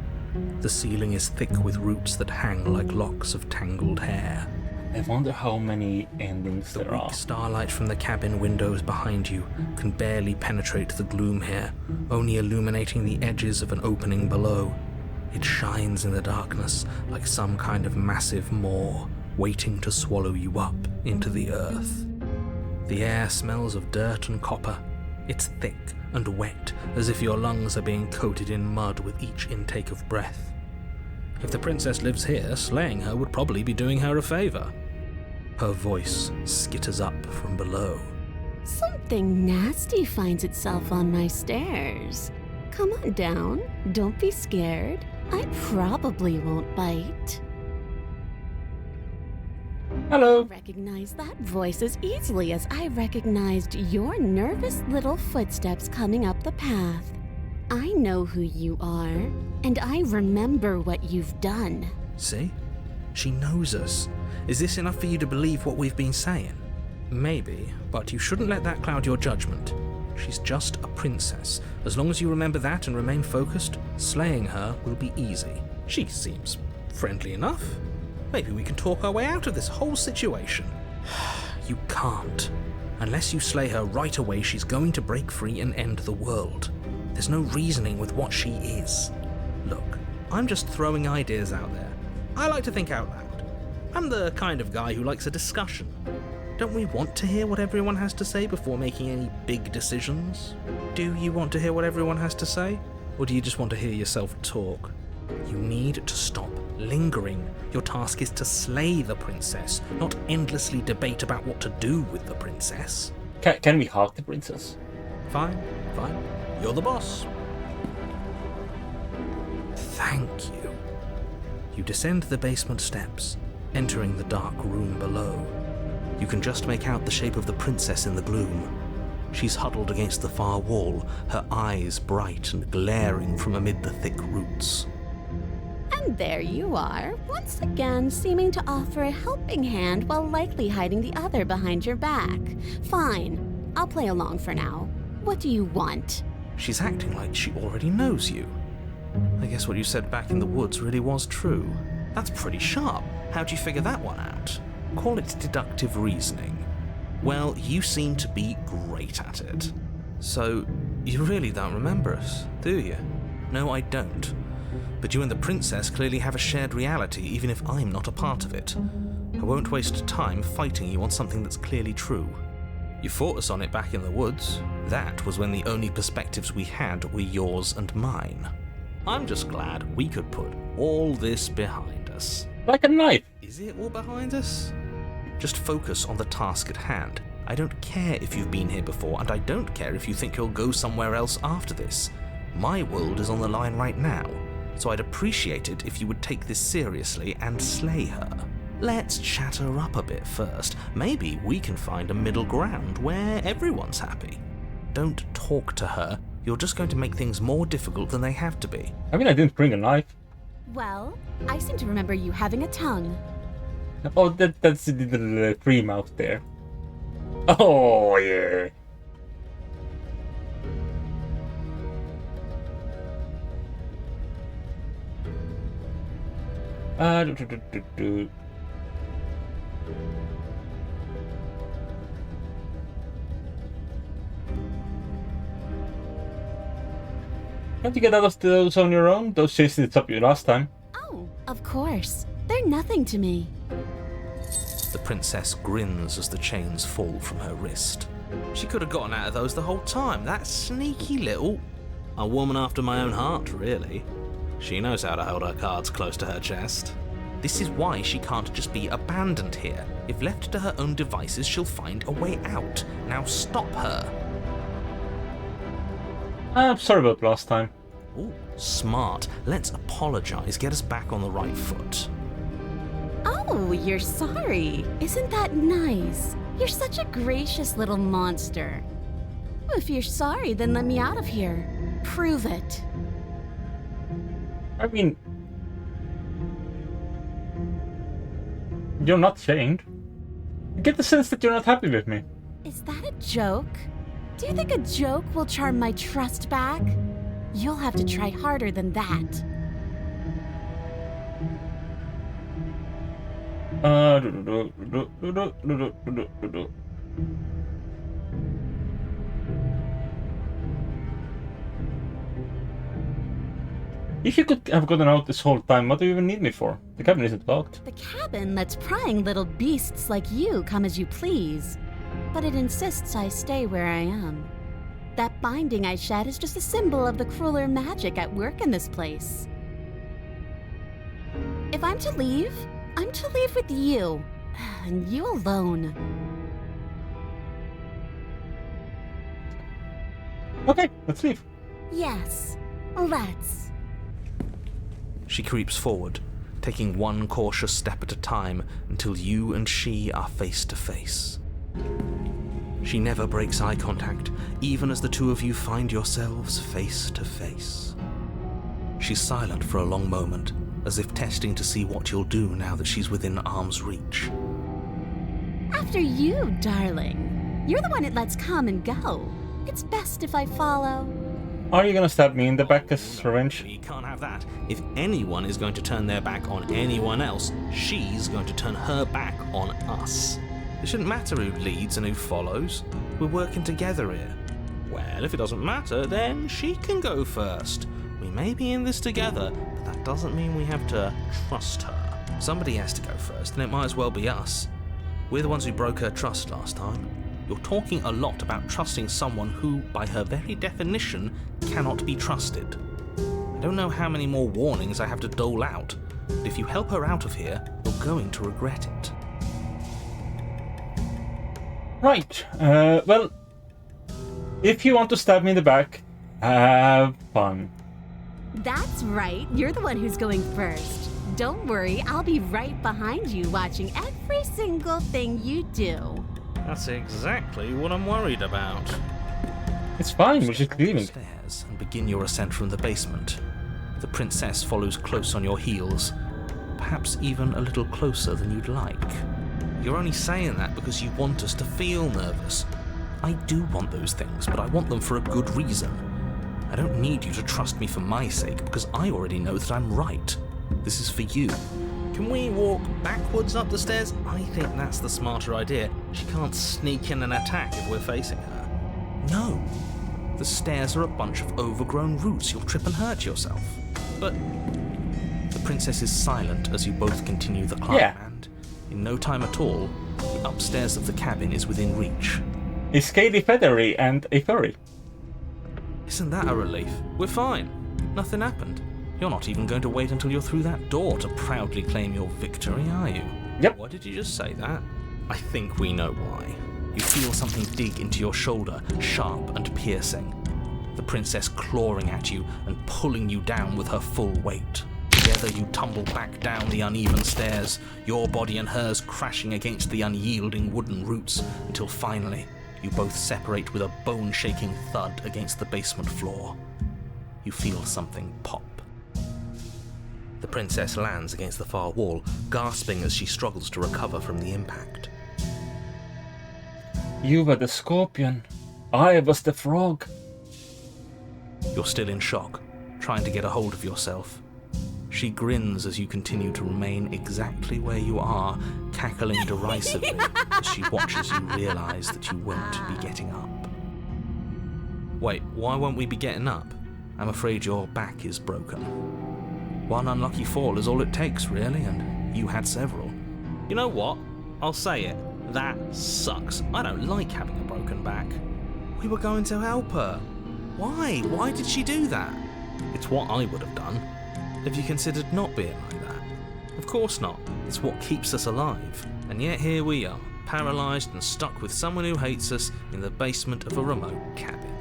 The ceiling is thick with roots that hang like locks of tangled hair. I wonder how many endings The there are. weak starlight from the cabin windows behind you can barely penetrate the gloom here, only illuminating the edges of an opening below. It shines in the darkness like some kind of massive maw, waiting to swallow you up into the earth. The air smells of dirt and copper. It's thick and wet, as if your lungs are being coated in mud with each intake of breath. If the princess lives here, slaying her would probably be doing her a favor. Her voice skitters up from below. Something nasty finds itself on my stairs. Come on down. Don't be scared. I probably won't bite. Hello. Recognize that voice as easily as I recognized your nervous little footsteps coming up the path. I know who you are, and I remember what you've done. See? She knows us. Is this enough for you to believe what we've been saying? Maybe, but you shouldn't let that cloud your judgment. She's just a princess. As long as you remember that and remain focused, slaying her will be easy. She seems friendly enough. Maybe we can talk our way out of this whole situation. You can't. Unless you slay her right away, she's going to break free and end the world. There's no reasoning with what she is. Look, I'm just throwing ideas out there. I like to think out loud. I'm the kind of guy who likes a discussion. Don't we want to hear what everyone has to say before making any big decisions? Do you want to hear what everyone has to say? Or do you just want to hear yourself talk? You need to stop lingering. Your task is to slay the princess, not endlessly debate about what to do with the princess. Can we hug the princess? Fine. You're the boss. Thank you. You descend the basement steps, entering the dark room below. You can just make out the shape of the princess in the gloom. She's huddled against the far wall, her eyes bright and glaring from amid the thick roots. And there you are, once again seeming to offer a helping hand while likely hiding the other behind your back. Fine, I'll play along for now. What do you want? She's acting like she already knows you. I guess what you said back in the woods really was true. That's pretty sharp. How'd you figure that one out? Call it deductive reasoning. Well, you seem to be great at it. So, you really don't remember us, do you? No, I don't. But you and the princess clearly have a shared reality, even if I'm not a part of it. I won't waste time fighting you on something that's clearly true. You fought us on it back in the woods. That was when the only perspectives we had were yours and mine. I'm just glad we could put all this behind us. Like a knife. Is it all behind us? Just focus on the task at hand. I don't care if you've been here before, and I don't care if you think you'll go somewhere else after this. My world is on the line right now, so I'd appreciate it if you would take this seriously and slay her. Let's chat her up a bit first. Maybe we can find a middle ground where everyone's happy. Don't talk to her. You're just going to make things more difficult than they have to be. I mean, I didn't bring a knife. Well, I seem to remember you having a tongue. Oh, that's the little cream out there. Oh, yeah. Do. Can't you get out of those on your own? Those chasing it up you last time. Oh, of course. They're nothing to me. The princess grins as the chains fall from her wrist. She could have gotten out of those the whole time. That sneaky little... A woman after my own heart, really. She knows how to hold her cards close to her chest. This is why she can't just be abandoned here. If left to her own devices, she'll find a way out. Now stop her. I'm sorry about last time. Ooh, Smart. Let's apologize, get us back on the right foot. Oh, you're sorry. Isn't that nice? You're such a gracious little monster. If you're sorry, then let me out of here. Prove it. I mean, you're not chained. I get the sense that you're not happy with me. Is that a joke? Do you think a joke will charm my trust back? You'll have to try harder than that. If you could have gotten out this whole time, what do you even need me for? The cabin isn't locked. The cabin lets prying little beasts like you come as you please, but it insists I stay where I am. That binding I shed is just a symbol of the crueler magic at work in this place. If I'm to leave with you, and you alone. Okay, let's leave. Yes, let's. She creeps forward, taking one cautious step at a time until you and she are face to face. She never breaks eye contact, even as the two of you find yourselves face to face. She's silent for a long moment, as if testing to see what you'll do now that she's within arm's reach. After you, darling. You're the one it lets come and go. It's best if I follow. Are you gonna stab me in the back as revenge? You can't have that. If anyone is going to turn their back on anyone else, she's going to turn her back on us. It shouldn't matter who leads and who follows. We're working together here. Well, if it doesn't matter, then she can go first. We may be in this together, but that doesn't mean we have to trust her. Somebody has to go first, and it might as well be us. We're the ones who broke her trust last time. You're talking a lot about trusting someone who, by her very definition, cannot be trusted. I don't know how many more warnings I have to dole out, but if you help her out of here, you're going to regret it. Right, well, if you want to stab me in the back, have fun. That's right. You're the one who's going first. Don't worry, I'll be right behind you watching every single thing you do. That's exactly what I'm worried about. It's fine, we're just leaving. Stairs and begin your ascent from the basement. The princess follows close on your heels, perhaps even a little closer than you'd like. You're only saying that because you want us to feel nervous. I do want those things, but I want them for a good reason. I don't need you to trust me for my sake, because I already know that I'm right. This is for you. Can we walk backwards up the stairs? I think that's the smarter idea. She can't sneak in and attack if we're facing her. No. The stairs are a bunch of overgrown roots. You'll trip and hurt yourself. But the princess is silent as you both continue the climb, and in no time at all, the upstairs of the cabin is within reach. A scaly feathery and a furry. Isn't that a relief? We're fine. Nothing happened. You're not even going to wait until you're through that door to proudly claim your victory, are you? Yep. Why did you just say that? I think we know why. You feel something dig into your shoulder, sharp and piercing. The princess clawing at you and pulling you down with her full weight. Together you tumble back down the uneven stairs, your body and hers crashing against the unyielding wooden roots, until finally you both separate with a bone-shaking thud against the basement floor. You feel something pop. The princess lands against the far wall, gasping as she struggles to recover from the impact. You were the scorpion. I was the frog. You're still in shock, trying to get a hold of yourself. She grins as you continue to remain exactly where you are, cackling derisively as she watches you realise that you won't be getting up. Wait, why won't we be getting up? I'm afraid your back is broken. One unlucky fall is all it takes, really, and you had several. You know what? I'll say it. That sucks. I don't like having a broken back. We were going to help her. Why? Why did she do that? It's what I would have done. Have you considered not being like that? Of course not. It's what keeps us alive. And yet here we are, paralysed and stuck with someone who hates us in the basement of a remote cabin.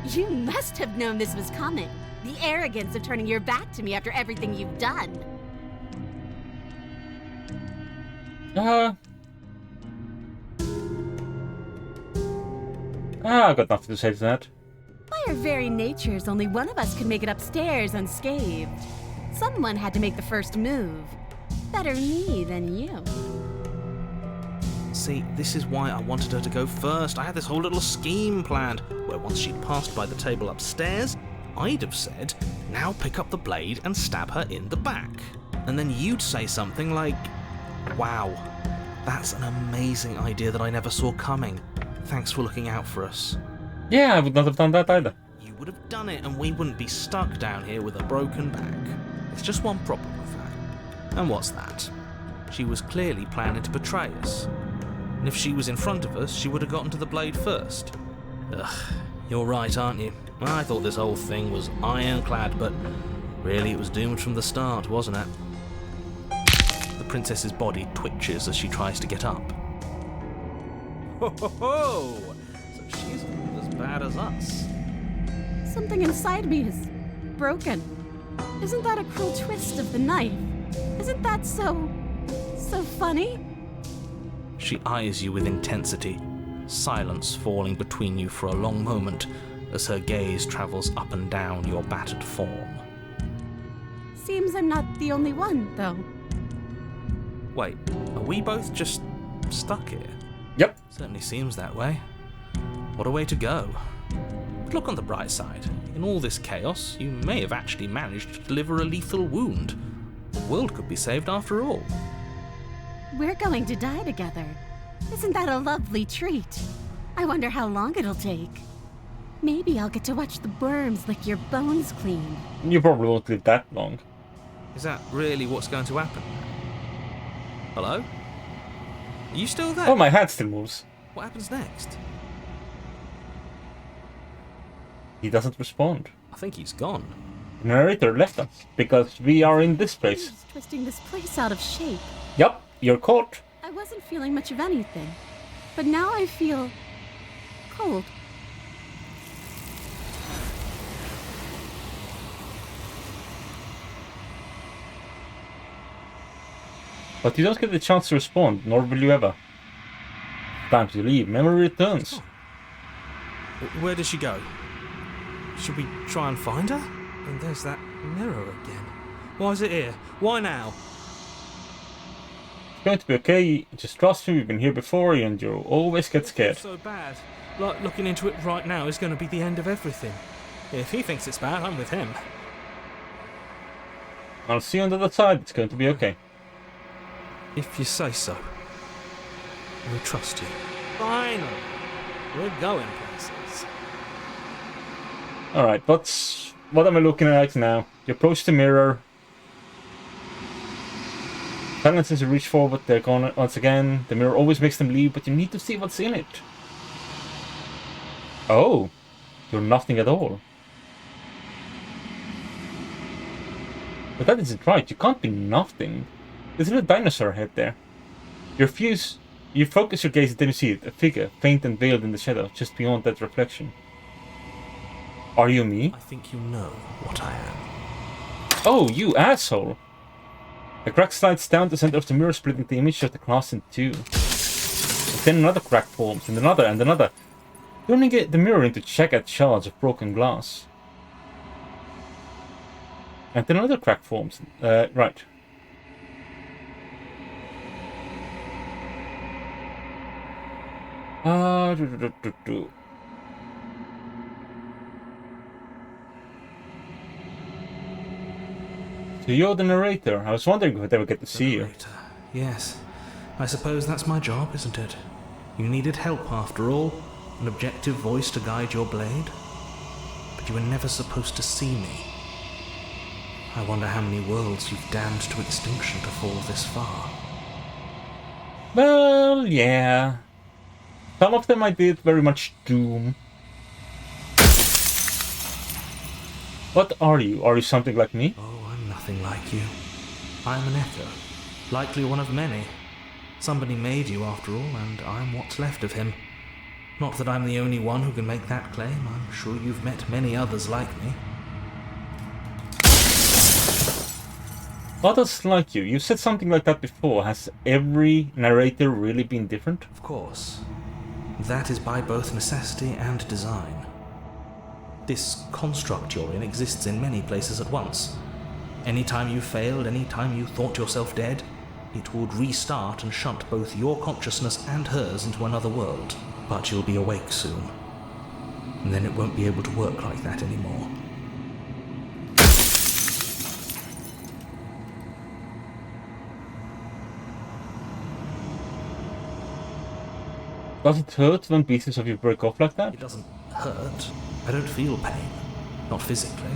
You must have known this was coming. The arrogance of turning your back to me after everything you've done. I got nothing to say to that. By our very natures, only one of us could make it upstairs unscathed. Someone had to make the first move. Better me than you. See, this is why I wanted her to go first. I had this whole little scheme planned, where once she'd passed by the table upstairs, I'd have said, now pick up the blade and stab her in the back. And then you'd say something like, wow, that's an amazing idea that I never saw coming. Thanks for looking out for us. Yeah, I would not have done that either. You would have done it and we wouldn't be stuck down here with a broken back. There's just one problem with that. And what's that? She was clearly planning to betray us. And if she was in front of us, she would have gotten to the blade first. Ugh, you're right, aren't you? I thought this whole thing was ironclad, but really it was doomed from the start, wasn't it? The princess's body twitches as she tries to get up. Ho ho ho! So she's not as bad as us. Something inside me is broken. Isn't that a cruel twist of the knife? Isn't that so funny? She eyes you with intensity, silence falling between you for a long moment as her gaze travels up and down your battered form. Seems I'm not the only one, though. Wait, are we both just stuck here? Yep. Certainly seems that way. What a way to go. But look on the bright side. In all this chaos, you may have actually managed to deliver a lethal wound. The world could be saved after all. We're going to die together. Isn't that a lovely treat? I wonder how long it'll take. Maybe I'll get to watch the worms lick your bones clean. You probably won't live that long. Is that really what's going to happen? Hello? Are you still there? Oh, my hat still moves. What happens next? He doesn't respond. I think he's gone. The narrator left us because we are in this place. He's twisting this place out of shape. Yup, you're caught. I wasn't feeling much of anything, but now I feel cold. But you don't get the chance to respond, nor will you ever. Time to leave. Memory returns. Where did she go? Should we try and find her? And there's that mirror again. Why is it here? Why now? It's going to be okay. Just trust me. We've been here before, and you'll always get scared. It's so bad. Like, looking into it right now is going to be the end of everything. If he thinks it's bad, I'm with him. I'll see you on the other side. It's going to be okay. If you say so. We trust you. Finally! We're going places. Alright, what am I looking at now? You approach the mirror. Silence as you reach forward, they're gone once again. The mirror always makes them leave, but you need to see what's in it. Oh, you're nothing at all. But that isn't right, you can't be nothing. There's a little dinosaur head there. You focus your gaze and then you see it, a figure, faint and veiled in the shadow, just beyond that reflection. Are you me? I think you know what I am. Oh, you asshole! A crack slides down the center of the mirror, splitting the image of the glass in two. And then another crack forms, and another, turning the mirror into jagged shards of broken glass. And then another crack forms. Right. So you're the narrator. I was wondering if I'd ever get to see you. Yes. I suppose that's my job, isn't it? You needed help after all. An objective voice to guide your blade. But you were never supposed to see me. I wonder how many worlds you've damned to extinction to fall this far. Well, yeah. Some of them I did very much doom. What are you? Are you something like me? Oh, I'm nothing like you. I'm an echo. Likely one of many. Somebody made you after all, and I'm what's left of him. Not that I'm the only one who can make that claim. I'm sure you've met many others like me. Others like you said something like that before. Has every narrator really been different? Of course. That is by both necessity and design. This construct you're in exists in many places at once. Anytime you failed, anytime you thought yourself dead, it would restart and shunt both your consciousness and hers into another world. But you'll be awake soon. And then it won't be able to work like that anymore. Does it hurt when pieces of you break off like that? It doesn't hurt. I don't feel pain. Not physically.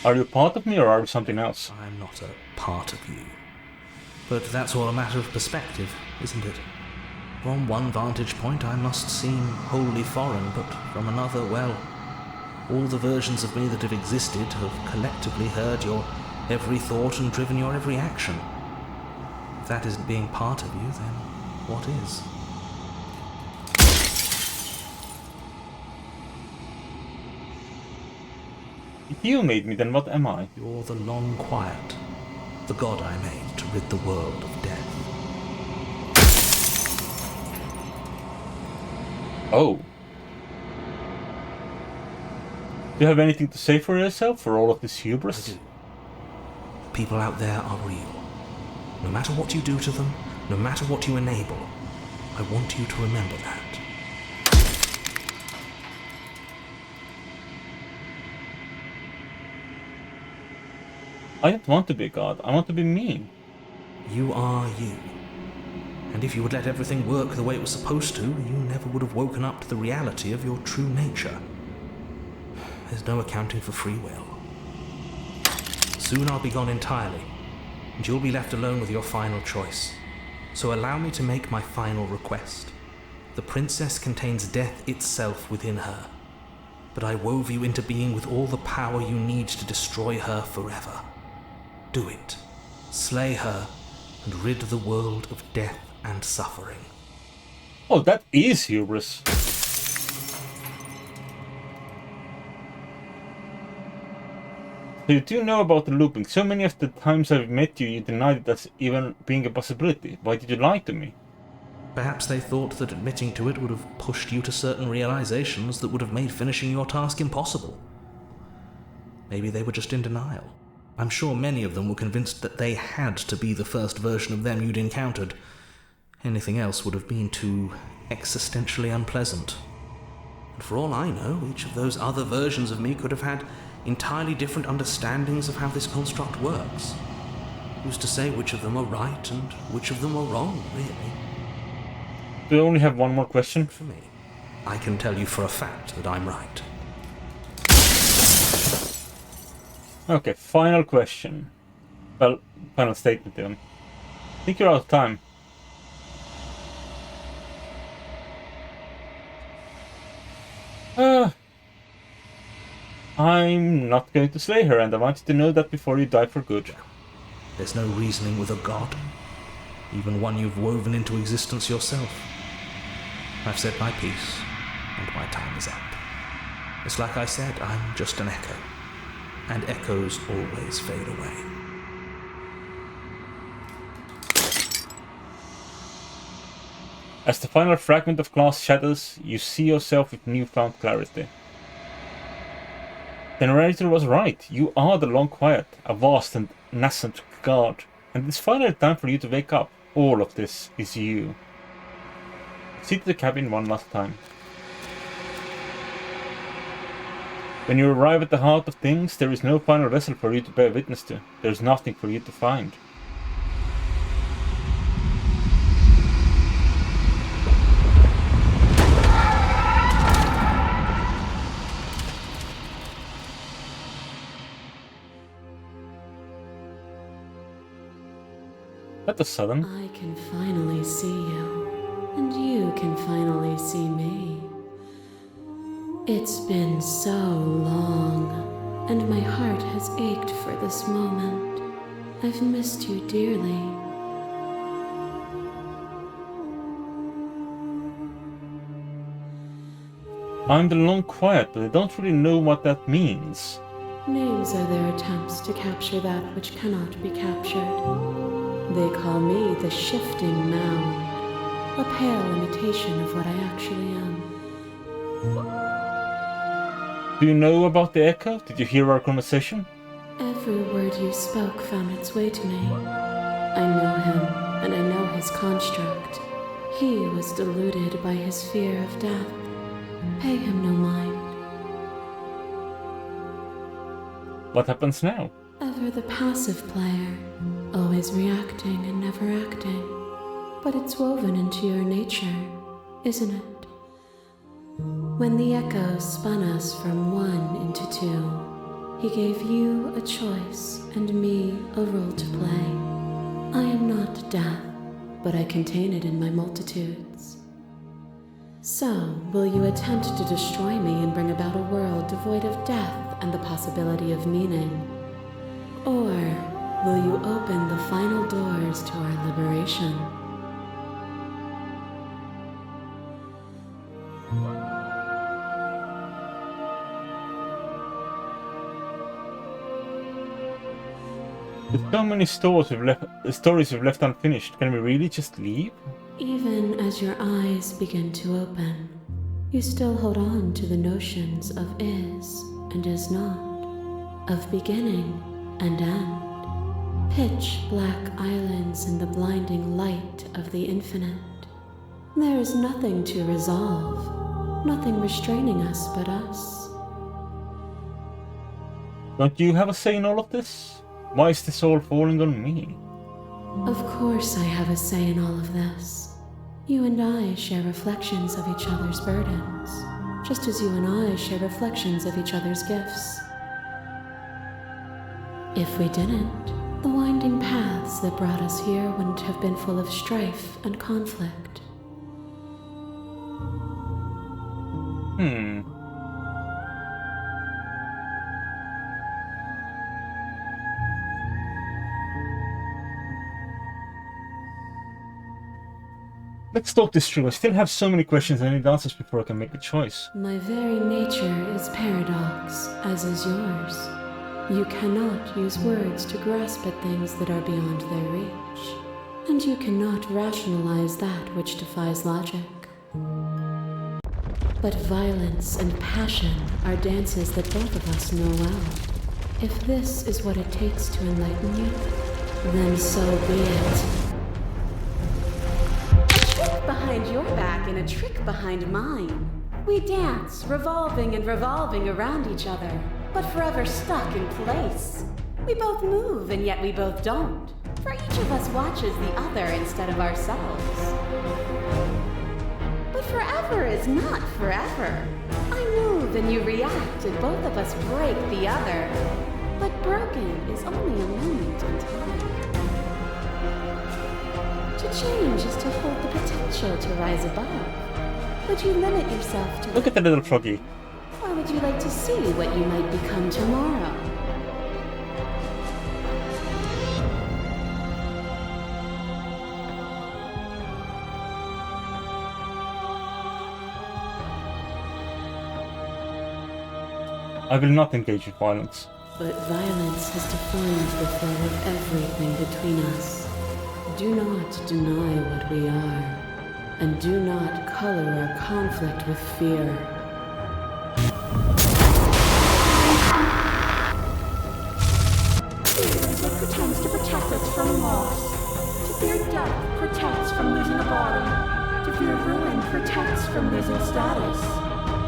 Are you part of me or are you something else? I'm not a part of you. But that's all a matter of perspective, isn't it? From one vantage point I must seem wholly foreign, but from another, well, all the versions of me that have existed have collectively heard your every thought and driven your every action. If that isn't being part of you, then what is? If you made me, then what am I? You're the long quiet, the god I made to rid the world of death. Oh. Do you have anything to say for yourself for all of this hubris? I do. People out there are real. No matter what you do to them, no matter what you enable, I want you to remember that. I don't want to be a god. I want to be me. You are you. And if you would let everything work the way it was supposed to, you never would have woken up to the reality of your true nature. There's no accounting for free will. Soon I'll be gone entirely, and you'll be left alone with your final choice. So allow me to make my final request. The princess contains death itself within her, but I wove you into being with all the power you need to destroy her forever. Do it. Slay her, and rid the world of death and suffering. Oh, that is hubris. So you do know about the looping. So many of the times I've met you, you denied it as even being a possibility. Why did you lie to me? Perhaps they thought that admitting to it would have pushed you to certain realizations that would have made finishing your task impossible. Maybe they were just in denial. I'm sure many of them were convinced that they had to be the first version of them you'd encountered. Anything else would have been too existentially unpleasant. And for all I know, each of those other versions of me could have had entirely different understandings of how this construct works. Who's to say which of them are right and which of them are wrong, really? Do you only have one more question? For me, I can tell you for a fact that I'm right. Okay, final question. Well, final statement even. I think you're out of time. I'm not going to slay her, and I want you to know that before you die for good. There's no reasoning with a god, even one you've woven into existence yourself. I've said my piece, and my time is up. It's like I said, I'm just an echo, and echoes always fade away. As the final fragment of glass shatters, you see yourself with newfound clarity. The narrator was right. You are the Long Quiet, a vast and nascent god. And it's finally time for you to wake up. All of this is you. See to the cabin one last time. When you arrive at the heart of things, there is no final vessel for you to bear witness to. There is nothing for you to find. That was sudden. I can finally see you, and you can finally see me. It's been so long, and my heart has ached for this moment. I've missed you dearly. I'm the long quiet, but I don't really know what that means. Names are their attempts to capture that which cannot be captured. They call me the shifting mound, a pale imitation of what I actually am. Do you know about the echo? Did you hear our conversation? Every word you spoke found its way to me. I know him, and I know his construct. He was deluded by his fear of death. Pay him no mind. What happens now? Ever the passive player, always reacting and never acting. But it's woven into your nature, isn't it? When the echo spun us from one into two, he gave you a choice and me a role to play. I am not death, but I contain it in my multitudes. So, will you attempt to destroy me and bring about a world devoid of death and the possibility of meaning? Or will you open the final doors to our liberation? With so many stories we've left unfinished, can we really just leave? Even as your eyes begin to open, you still hold on to the notions of is and is not, of beginning and end, pitch black islands in the blinding light of the infinite. There is nothing to resolve, nothing restraining us but us. Don't you have a say in all of this? Why is this all falling on me? Of course I have a say in all of this. You and I share reflections of each other's burdens, just as you and I share reflections of each other's gifts. If we didn't, the winding paths that brought us here wouldn't have been full of strife and conflict. Let's talk this through. I still have so many questions I need answers before I can make a choice. My very nature is paradox, as is yours. You cannot use words to grasp at things that are beyond their reach, and you cannot rationalize that which defies logic. But violence and passion are dances that both of us know well. If this is what it takes to enlighten you, then so be it. Behind your back and a trick behind mine. We dance, revolving and revolving around each other, but forever stuck in place. We both move and yet we both don't, for each of us watches the other instead of ourselves. But forever is not forever. I move and you react and both of us break the other. But broken is only a moment in time. To change is to hold the potential to rise above. Would you limit yourself to... Look at the little froggy. Or would you like to see what you might become tomorrow? I will not engage with violence. But violence has defined the flow of everything between us. Do not deny what we are, and do not color our conflict with fear. It pretends to protect us from loss. To fear death protects from losing a body. To fear ruin protects from losing status.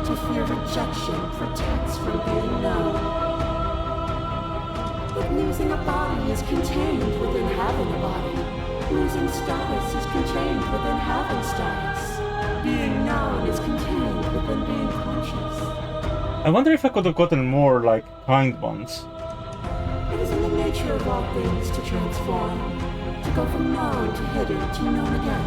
To fear rejection protects from being known. But losing a body is contained within having a body. Losing status is contained within having status. Being known is contained within being conscious. I wonder if I could have gotten more, like, kind ones. It is in the nature of all things to transform, to go from known to hidden to known again.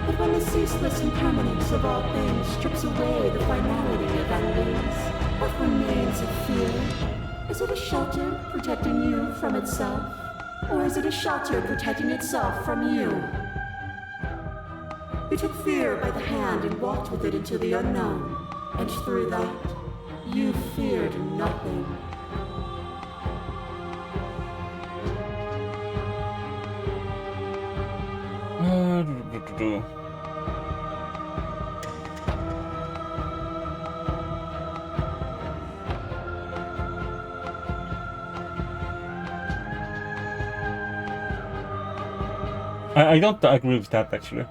But when the ceaseless impermanence of all things strips away the finality of endings, what remains of fear? Is it a shelter protecting you from itself? Or is it a shelter protecting itself from you? We took fear by the hand and walked with it into the unknown. And through that, you feared nothing. I don't agree with that, actually.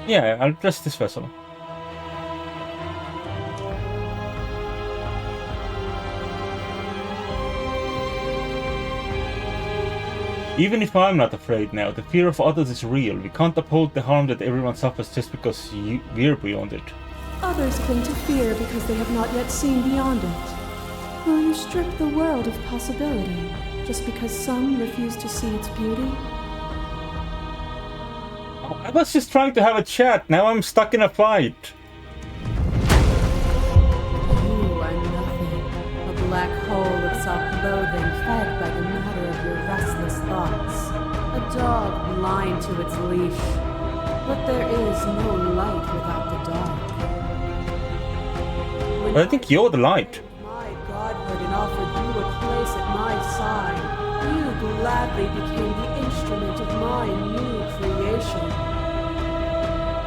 Yeah, I'll address this vessel. Even if I'm not afraid now, the fear of others is real. We can't uphold the harm that everyone suffers just because we're beyond it. Others cling to fear because they have not yet seen beyond it. Will you strip the world of possibility just because some refuse to see its beauty? I was just trying to have a chat, now I'm stuck in a fight. You are nothing. A black hole of self-loathing fed by the matter of your restless thoughts. A dog blind to its leash. But there is no light without the dark. When I think you're the light. my godhood and offered you a place at my side, you gladly became the instrument of my new creation.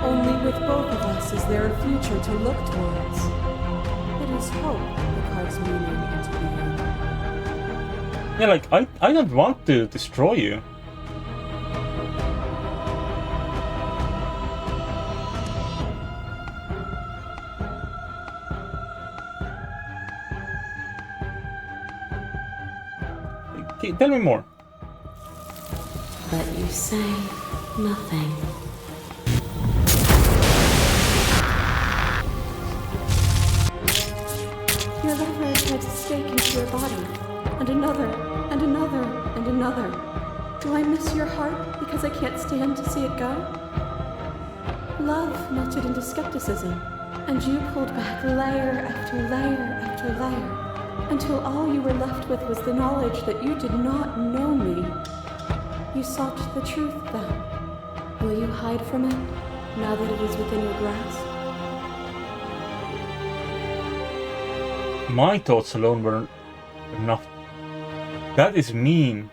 Only with both of us is there a future to look towards. It is hope that carves meaning into being. Yeah, like, I don't want to destroy you. Okay, tell me more. But you say nothing. Your lover drives a stake into your body, and another, and another, and another. Do I miss your heart because I can't stand to see it go? Love melted into skepticism, and you pulled back layer after layer after layer, until all you were left with was the knowledge that you did not know me. You sought the truth, then. Will you hide from it, now that it is within your grasp? My thoughts alone were enough. That is mean.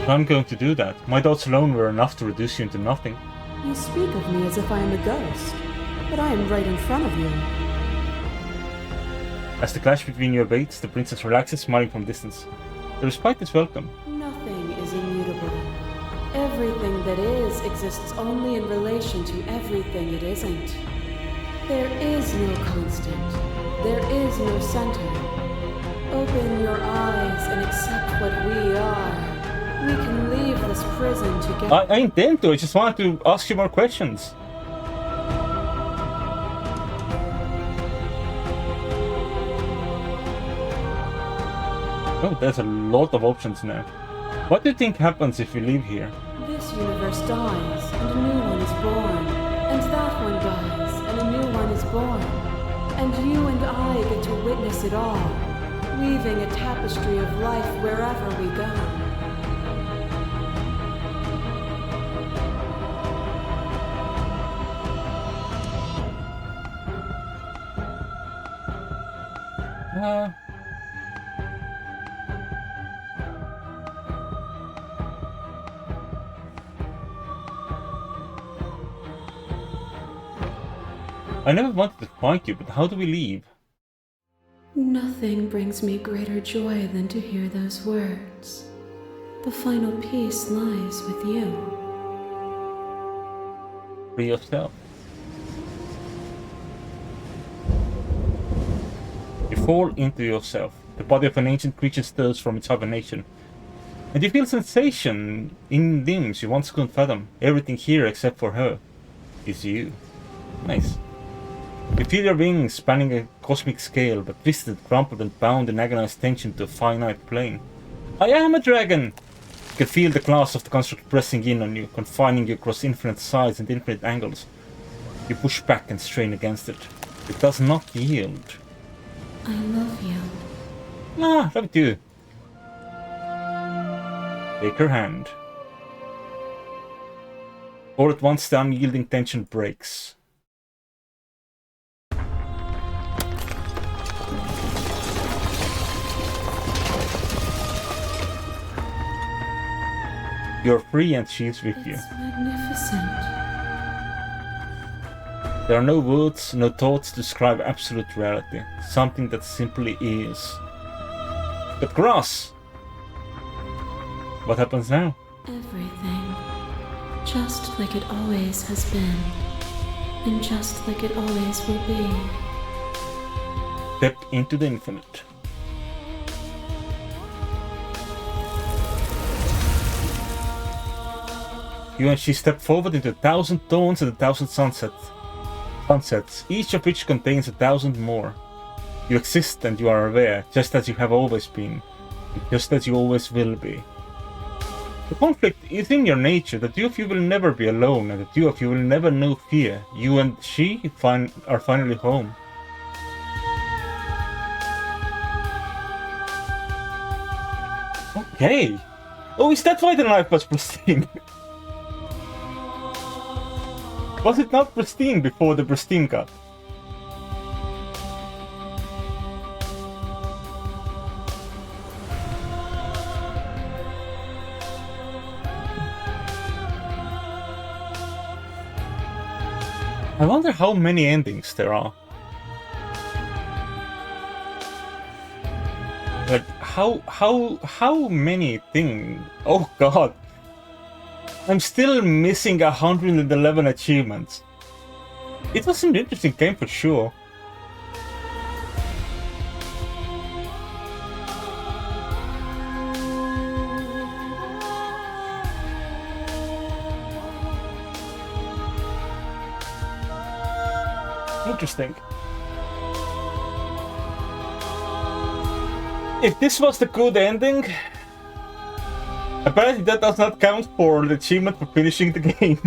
I'm going to do that. My thoughts alone were enough to reduce you into nothing. You speak of me as if I am a ghost, but I am right in front of you. As the clash between you abates, the princess relaxes, smiling from distance. The respite is welcome. Nothing is immutable. Everything that is exists only in relation to everything it isn't. There is no constant. There is no center. Open your eyes and accept what we are. We can leave this prison together. I intend to, I just wanted to ask you more questions. Oh, there's a lot of options now. What do you think happens if we leave here? This universe dies, and a new one is born. And that one dies, and a new one is born. And you and I get to witness it all, weaving a tapestry of life wherever we go. I never wanted to fight you, but how do we leave? Nothing brings me greater joy than to hear those words. The final peace lies with you. Free yourself. You fall into yourself. The body of an ancient creature stirs from its hibernation. And you feel sensation in limbs you once couldn't fathom. Everything here except for her is you. Nice. You feel your wings spanning a cosmic scale, but twisted, crumpled, and bound in agonized tension to a finite plane. I am a dragon! You can feel the claws of the construct pressing in on you, confining you across infinite sides and infinite angles. You push back and strain against it. It does not yield. I love you. Ah, love you. Take her hand. All at once the unyielding tension breaks. You're free and she's with you. It's magnificent. There are no words, no thoughts to describe absolute reality. Something that simply is. But Grass! What happens now? Everything. Just like it always has been. And just like it always will be. Step into the infinite. You and she step forward into 1,000 dawns and 1,000 sunsets, each of which contains 1,000 more. You exist and you are aware, just as you have always been, and just as you always will be. The conflict is in your nature. The two of you will never be alone, and the two of you will never know fear. You and she are finally home. Okay. Oh, is that why the knife was pristine? Was it not pristine before the pristine cut? I wonder how many endings there are. Like, how many things? Oh god. I'm still missing 111 achievements. It was an interesting game for sure. Interesting. If this was the good ending, apparently that does not count for the achievement for finishing the game.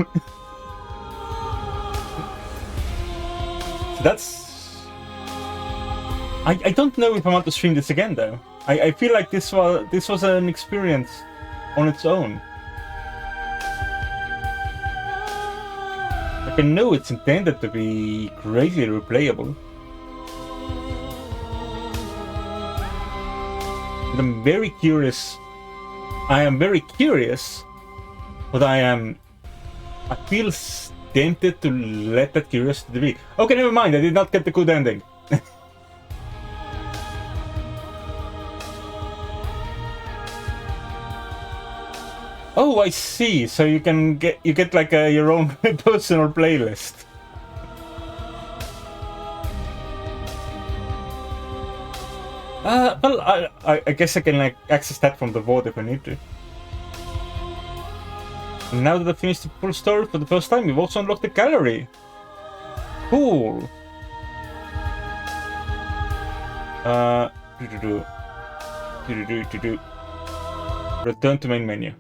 So that's... I don't know if I want to stream this again though. I feel like this was an experience on its own. Like, I know it's intended to be greatly replayable. And I'm very curious. I am very curious, but I feel tempted to let that curiosity be. Okay, never mind, I did not get the good ending. Oh, I see. So you get like your own personal playlist. Well, I guess I can like access that from the VOD if I need to. And now that I've finished the full story for the first time, we've also unlocked the gallery. Cool. Return to main menu.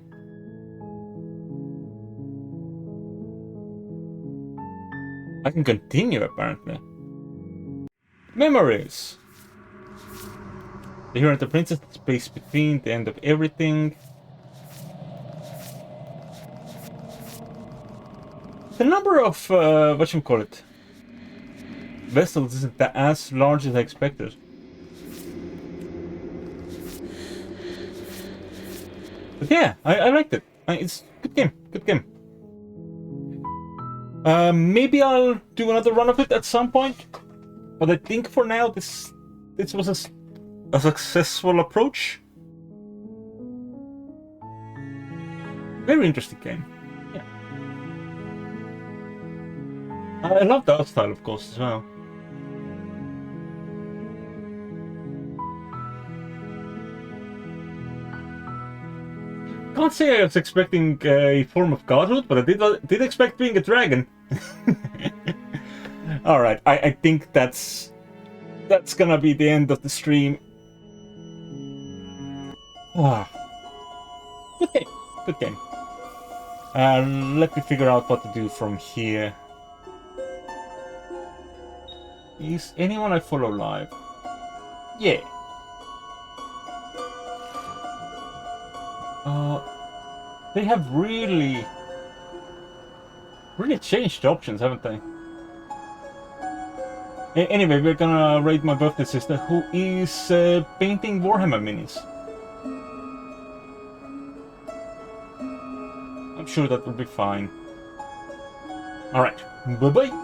I can continue apparently. Memories. The hero and the princess, the space between, the end of everything. The number of vessels isn't as large as I expected. But yeah, I liked it. It's a good game. Good game. Maybe I'll do another run of it at some point. But I think for now this was a successful approach. Very interesting game. Yeah. I love the art style, of course, as well. Can't say I was expecting a form of godhood, but I did expect being a dragon. Alright, I think that's that's gonna be the end of the stream. Ah. Good game. Good game. Let me figure out what to do from here. Is anyone I follow live? Yeah. They have really changed the options, haven't they? Anyway, we're gonna raid my birthday sister, who is painting Warhammer minis. I'm sure that will be fine. Alright, bye-bye!